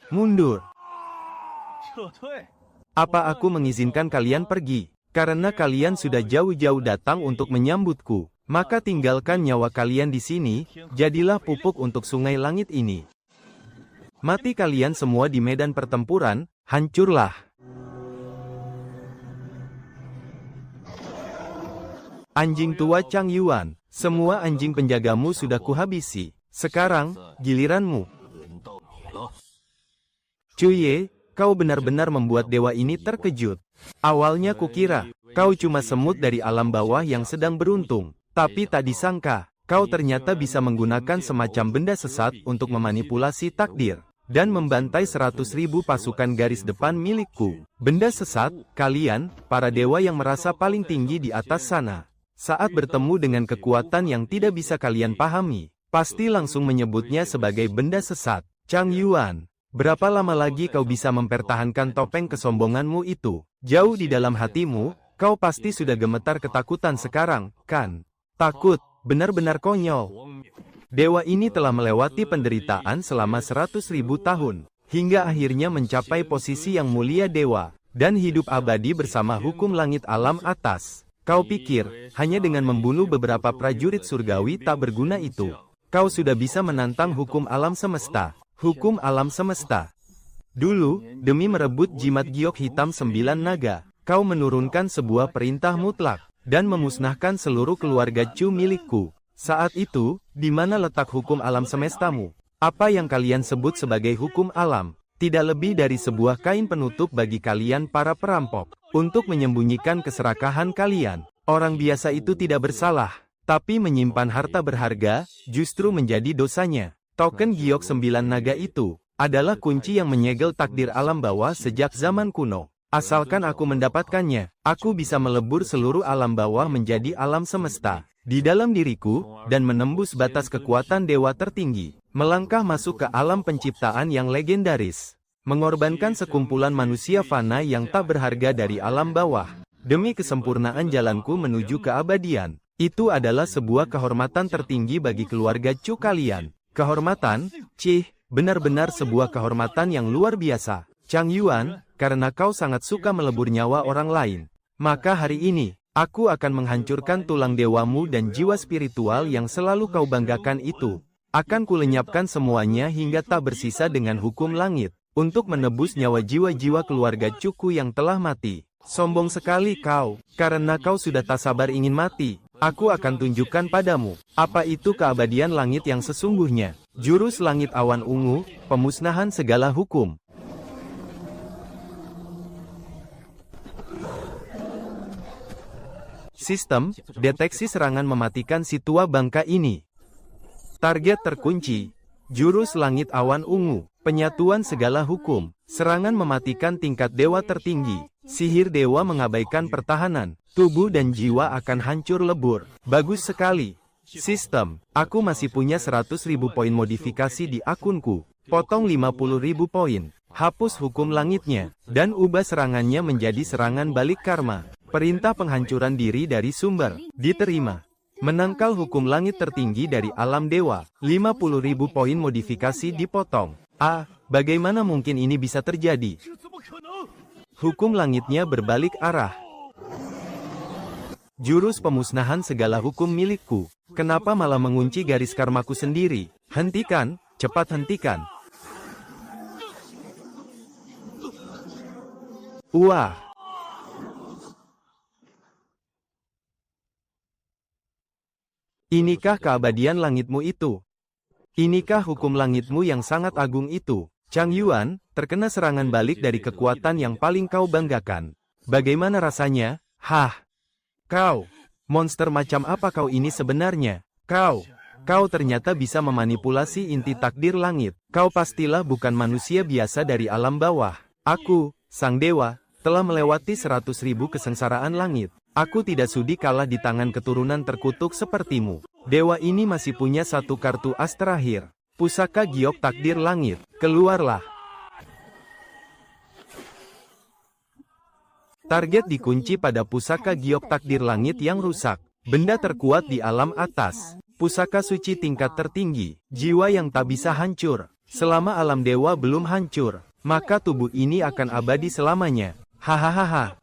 Mundur. Apa aku mengizinkan kalian pergi? Karena kalian sudah jauh-jauh datang untuk menyambutku, maka tinggalkan nyawa kalian di sini, jadilah pupuk untuk sungai langit ini. Mati kalian semua di medan pertempuran, hancurlah. Anjing tua Chang Yuan, semua anjing penjagamu sudah kuhabisi. Sekarang, giliranmu. Cuye, kau benar-benar membuat dewa ini terkejut. Awalnya kukira, kau cuma semut dari alam bawah yang sedang beruntung. Tapi tak disangka, kau ternyata bisa menggunakan semacam benda sesat untuk memanipulasi takdir. Dan membantai 100.000 pasukan garis depan milikku. Benda sesat, kalian, para dewa yang merasa paling tinggi di atas sana. Saat bertemu dengan kekuatan yang tidak bisa kalian pahami, pasti langsung menyebutnya sebagai benda sesat. Chang Yuan, berapa lama lagi kau bisa mempertahankan topeng kesombonganmu itu? Jauh di dalam hatimu, kau pasti sudah gemetar ketakutan sekarang, kan? Takut, benar-benar konyol. Dewa ini telah melewati penderitaan selama 100.000 tahun, hingga akhirnya mencapai posisi yang mulia dewa, dan hidup abadi bersama hukum langit alam atas. Kau pikir, hanya dengan membunuh beberapa prajurit surgawi tak berguna itu, kau sudah bisa menantang hukum alam semesta. Hukum alam semesta. Dulu, demi merebut jimat giok hitam 9 naga, kau menurunkan sebuah perintah mutlak, dan memusnahkan seluruh keluarga Chu milikku. Saat itu, di mana letak hukum alam semestamu? Apa yang kalian sebut sebagai hukum alam? Tidak lebih dari sebuah kain penutup bagi kalian para perampok. Untuk menyembunyikan keserakahan kalian, orang biasa itu tidak bersalah. Tapi menyimpan harta berharga, justru menjadi dosanya. Token giok 9 naga itu, adalah kunci yang menyegel takdir alam bawah sejak zaman kuno. Asalkan aku mendapatkannya, aku bisa melebur seluruh alam bawah menjadi alam semesta. Di dalam diriku, dan menembus batas kekuatan dewa tertinggi. Melangkah masuk ke alam penciptaan yang legendaris. Mengorbankan sekumpulan manusia fana yang tak berharga dari alam bawah. Demi kesempurnaan jalanku menuju keabadian. Itu adalah sebuah kehormatan tertinggi bagi keluarga Chu kalian. Kehormatan? Cih, benar-benar sebuah kehormatan yang luar biasa. Chang Yuan, karena kau sangat suka melebur nyawa orang lain. Maka hari ini, aku akan menghancurkan tulang dewamu dan jiwa spiritual yang selalu kau banggakan itu. Akan kulenyapkan semuanya hingga tak bersisa dengan hukum langit. Untuk menebus nyawa jiwa-jiwa keluarga Cuku yang telah mati. Sombong sekali kau, karena kau sudah tak sabar ingin mati. Aku akan tunjukkan padamu, apa itu keabadian langit yang sesungguhnya. Jurus langit awan ungu, pemusnahan segala hukum. Sistem, deteksi serangan mematikan si tua bangka ini. Target terkunci. Jurus langit awan ungu, penyatuan segala hukum, serangan mematikan tingkat dewa tertinggi, sihir dewa mengabaikan pertahanan, tubuh dan jiwa akan hancur lebur. Bagus sekali. Sistem, aku masih punya 100.000 poin modifikasi di akunku, potong 50.000 poin, hapus hukum langitnya, dan ubah serangannya menjadi serangan balik karma. Perintah penghancuran diri dari sumber, diterima. Menangkal hukum langit tertinggi dari alam dewa, 50.000 poin modifikasi dipotong. Bagaimana mungkin ini bisa terjadi? Hukum langitnya berbalik arah. Jurus pemusnahan segala hukum milikku. Kenapa malah mengunci garis karmaku sendiri? Hentikan, cepat hentikan. Wah. Inikah keabadian langitmu itu? Inikah hukum langitmu yang sangat agung itu? Chang Yuan, terkena serangan balik dari kekuatan yang paling kau banggakan. Bagaimana rasanya? Kau, monster macam apa kau ini sebenarnya? Kau ternyata bisa memanipulasi inti takdir langit. Kau pastilah bukan manusia biasa dari alam bawah. Aku, sang dewa, telah melewati 100.000 kesengsaraan langit. Aku tidak sudi kalah di tangan keturunan terkutuk sepertimu. Dewa ini masih punya satu kartu as terakhir. Pusaka giok takdir langit. Keluarlah. Target dikunci pada pusaka giok takdir langit yang rusak. Benda terkuat di alam atas. Pusaka suci tingkat tertinggi. Jiwa yang tak bisa hancur. Selama alam dewa belum hancur, maka tubuh ini akan abadi selamanya. Hahaha.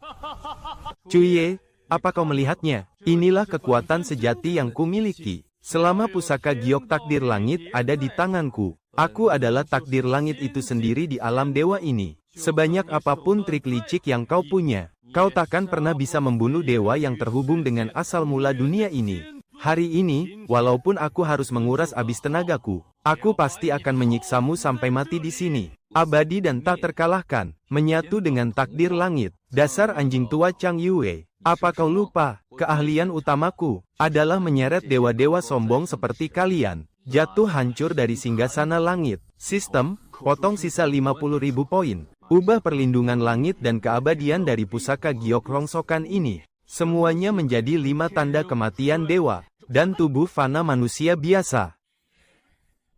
Cuye, apa kau melihatnya? Inilah kekuatan sejati yang kumiliki. Selama pusaka giok takdir langit ada di tanganku, Aku adalah takdir langit itu sendiri di alam dewa ini. Sebanyak apapun trik licik yang kau punya, kau takkan pernah bisa membunuh dewa yang terhubung dengan asal mula dunia ini. Hari ini, walaupun aku harus menguras habis tenagaku, aku pasti akan menyiksamu sampai mati di sini. Abadi dan tak terkalahkan, menyatu dengan takdir langit. Dasar anjing tua Chang Yue, apa kau lupa, keahlian utamaku adalah menyeret dewa-dewa sombong seperti kalian. Jatuh hancur dari singgasana langit. Sistem, potong sisa 50.000 poin. Ubah perlindungan langit dan keabadian dari pusaka giok rongsokan ini. Semuanya menjadi 5 tanda kematian dewa, dan tubuh fana manusia biasa.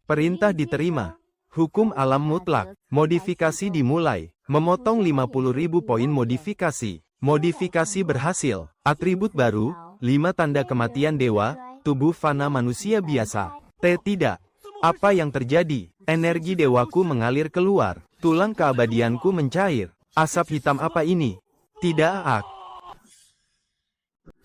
Perintah diterima. Hukum alam mutlak. Modifikasi dimulai. Memotong 50.000 poin modifikasi. Modifikasi berhasil. Atribut baru, 5 tanda kematian dewa, tubuh fana manusia biasa. Tidak. Apa yang terjadi? Energi dewaku mengalir keluar. Tulang keabadianku mencair. Asap hitam apa ini? Tidak ak.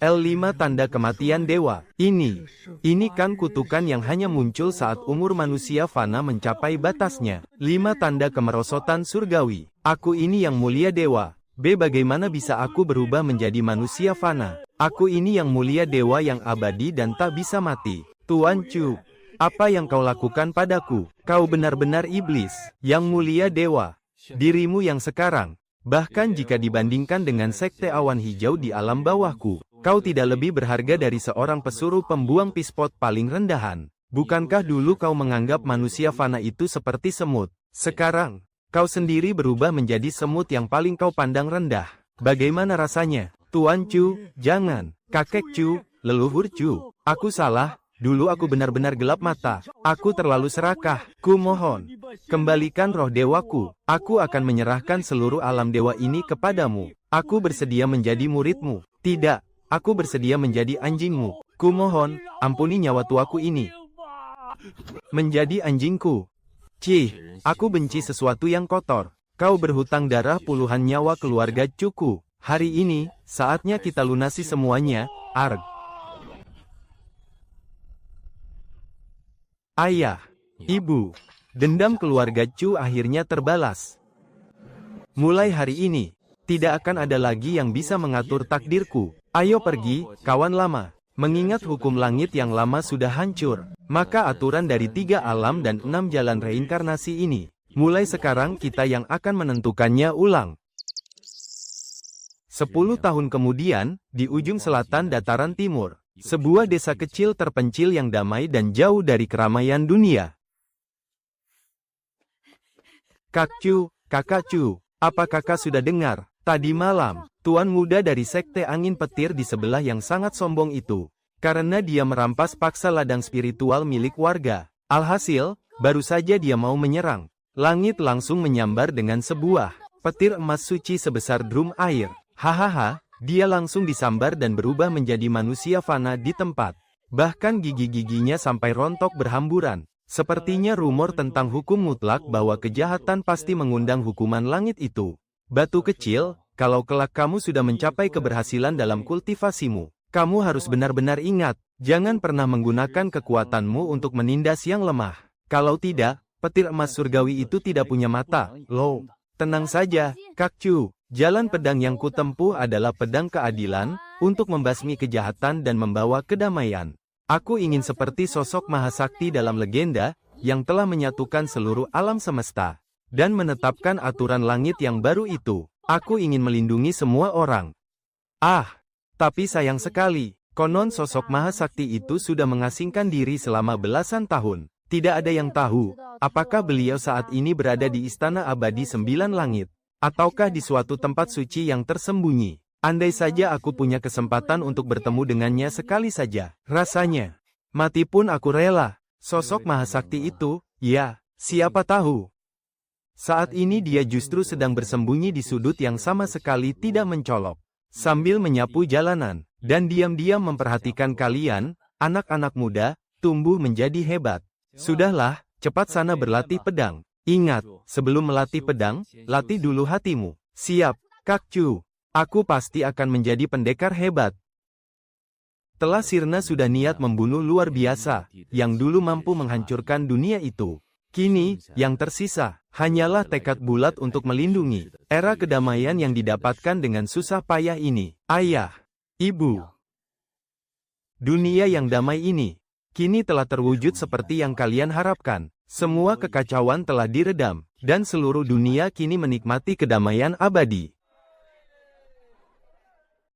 L5 tanda kematian dewa. Ini kan kutukan yang hanya muncul saat umur manusia fana mencapai batasnya. 5 tanda kemerosotan surgawi. Aku ini yang mulia dewa. B. Bagaimana bisa aku berubah menjadi manusia fana? Aku ini yang mulia dewa yang abadi dan tak bisa mati. Tuan Chu, apa yang kau lakukan padaku? Kau benar-benar iblis. Yang mulia dewa. Dirimu yang sekarang, bahkan jika dibandingkan dengan sekte awan hijau di alam bawahku, kau tidak lebih berharga dari seorang pesuruh pembuang pispot paling rendahan. Bukankah dulu kau menganggap manusia fana itu seperti semut? Sekarang, kau sendiri berubah menjadi semut yang paling kau pandang rendah. Bagaimana rasanya? Tuan Chu, jangan. Kakek Chu, leluhur Chu. Aku salah. Dulu aku benar-benar gelap mata. Aku terlalu serakah. Kumohon, kembalikan roh dewaku. Aku akan menyerahkan seluruh alam dewa ini kepadamu. Aku bersedia menjadi muridmu. Tidak. Aku bersedia menjadi anjingmu. Kumohon, ampuni nyawa tuaku ini. Menjadi anjingku. Cih, aku benci sesuatu yang kotor. Kau berhutang darah puluhan nyawa keluarga Cuku. Hari ini, saatnya kita lunasi semuanya. Arg. Ayah, ibu, dendam keluarga Chu akhirnya terbalas. Mulai hari ini, tidak akan ada lagi yang bisa mengatur takdirku. Ayo pergi, kawan lama. Mengingat hukum langit yang lama sudah hancur, maka aturan dari 3 alam dan 6 jalan reinkarnasi ini, mulai sekarang kita yang akan menentukannya ulang. 10 tahun kemudian, di ujung selatan dataran timur, sebuah desa kecil terpencil yang damai dan jauh dari keramaian dunia. Kak Chu, kakak Chu, apa kakak sudah dengar? Tadi malam, tuan muda dari sekte angin petir di sebelah yang sangat sombong itu, karena dia merampas paksa ladang spiritual milik warga. Alhasil, baru saja dia mau menyerang, langit langsung menyambar dengan sebuah petir emas suci sebesar drum air. Hahaha, dia langsung disambar dan berubah menjadi manusia fana di tempat. Bahkan gigi-giginya sampai rontok berhamburan. Sepertinya rumor tentang hukum mutlak bahwa kejahatan pasti mengundang hukuman langit itu. Batu kecil, kalau kelak kamu sudah mencapai keberhasilan dalam kultivasimu, kamu harus benar-benar ingat, jangan pernah menggunakan kekuatanmu untuk menindas yang lemah. Kalau tidak, petir emas surgawi itu tidak punya mata. Loh, tenang saja, Kak Chu. Jalan pedang yang kutempuh adalah pedang keadilan, untuk membasmi kejahatan dan membawa kedamaian. Aku ingin seperti sosok Mahasakti dalam legenda, yang telah menyatukan seluruh alam semesta, dan menetapkan aturan langit yang baru itu. Aku ingin melindungi semua orang. Ah, tapi sayang sekali, konon sosok Mahasakti itu sudah mengasingkan diri selama belasan tahun. Tidak ada yang tahu, apakah beliau saat ini berada di Istana Abadi 9 Langit. Ataukah di suatu tempat suci yang tersembunyi. Andai saja aku punya kesempatan untuk bertemu dengannya sekali saja. Rasanya, mati pun aku rela. Sosok Mahasakti itu, ya, siapa tahu. Saat ini dia justru sedang bersembunyi di sudut yang sama sekali tidak mencolok. Sambil menyapu jalanan, dan diam-diam memperhatikan kalian, anak-anak muda, tumbuh menjadi hebat. Sudahlah, cepat sana berlatih pedang. Ingat, sebelum melatih pedang, latih dulu hatimu. Siap, Kak Chu. Aku pasti akan menjadi pendekar hebat. Telah sirna sudah niat membunuh luar biasa, yang dulu mampu menghancurkan dunia itu. Kini, yang tersisa, hanyalah tekad bulat untuk melindungi era kedamaian yang didapatkan dengan susah payah ini. Ayah, Ibu, dunia yang damai ini, kini telah terwujud seperti yang kalian harapkan. Semua kekacauan telah diredam, dan seluruh dunia kini menikmati kedamaian abadi.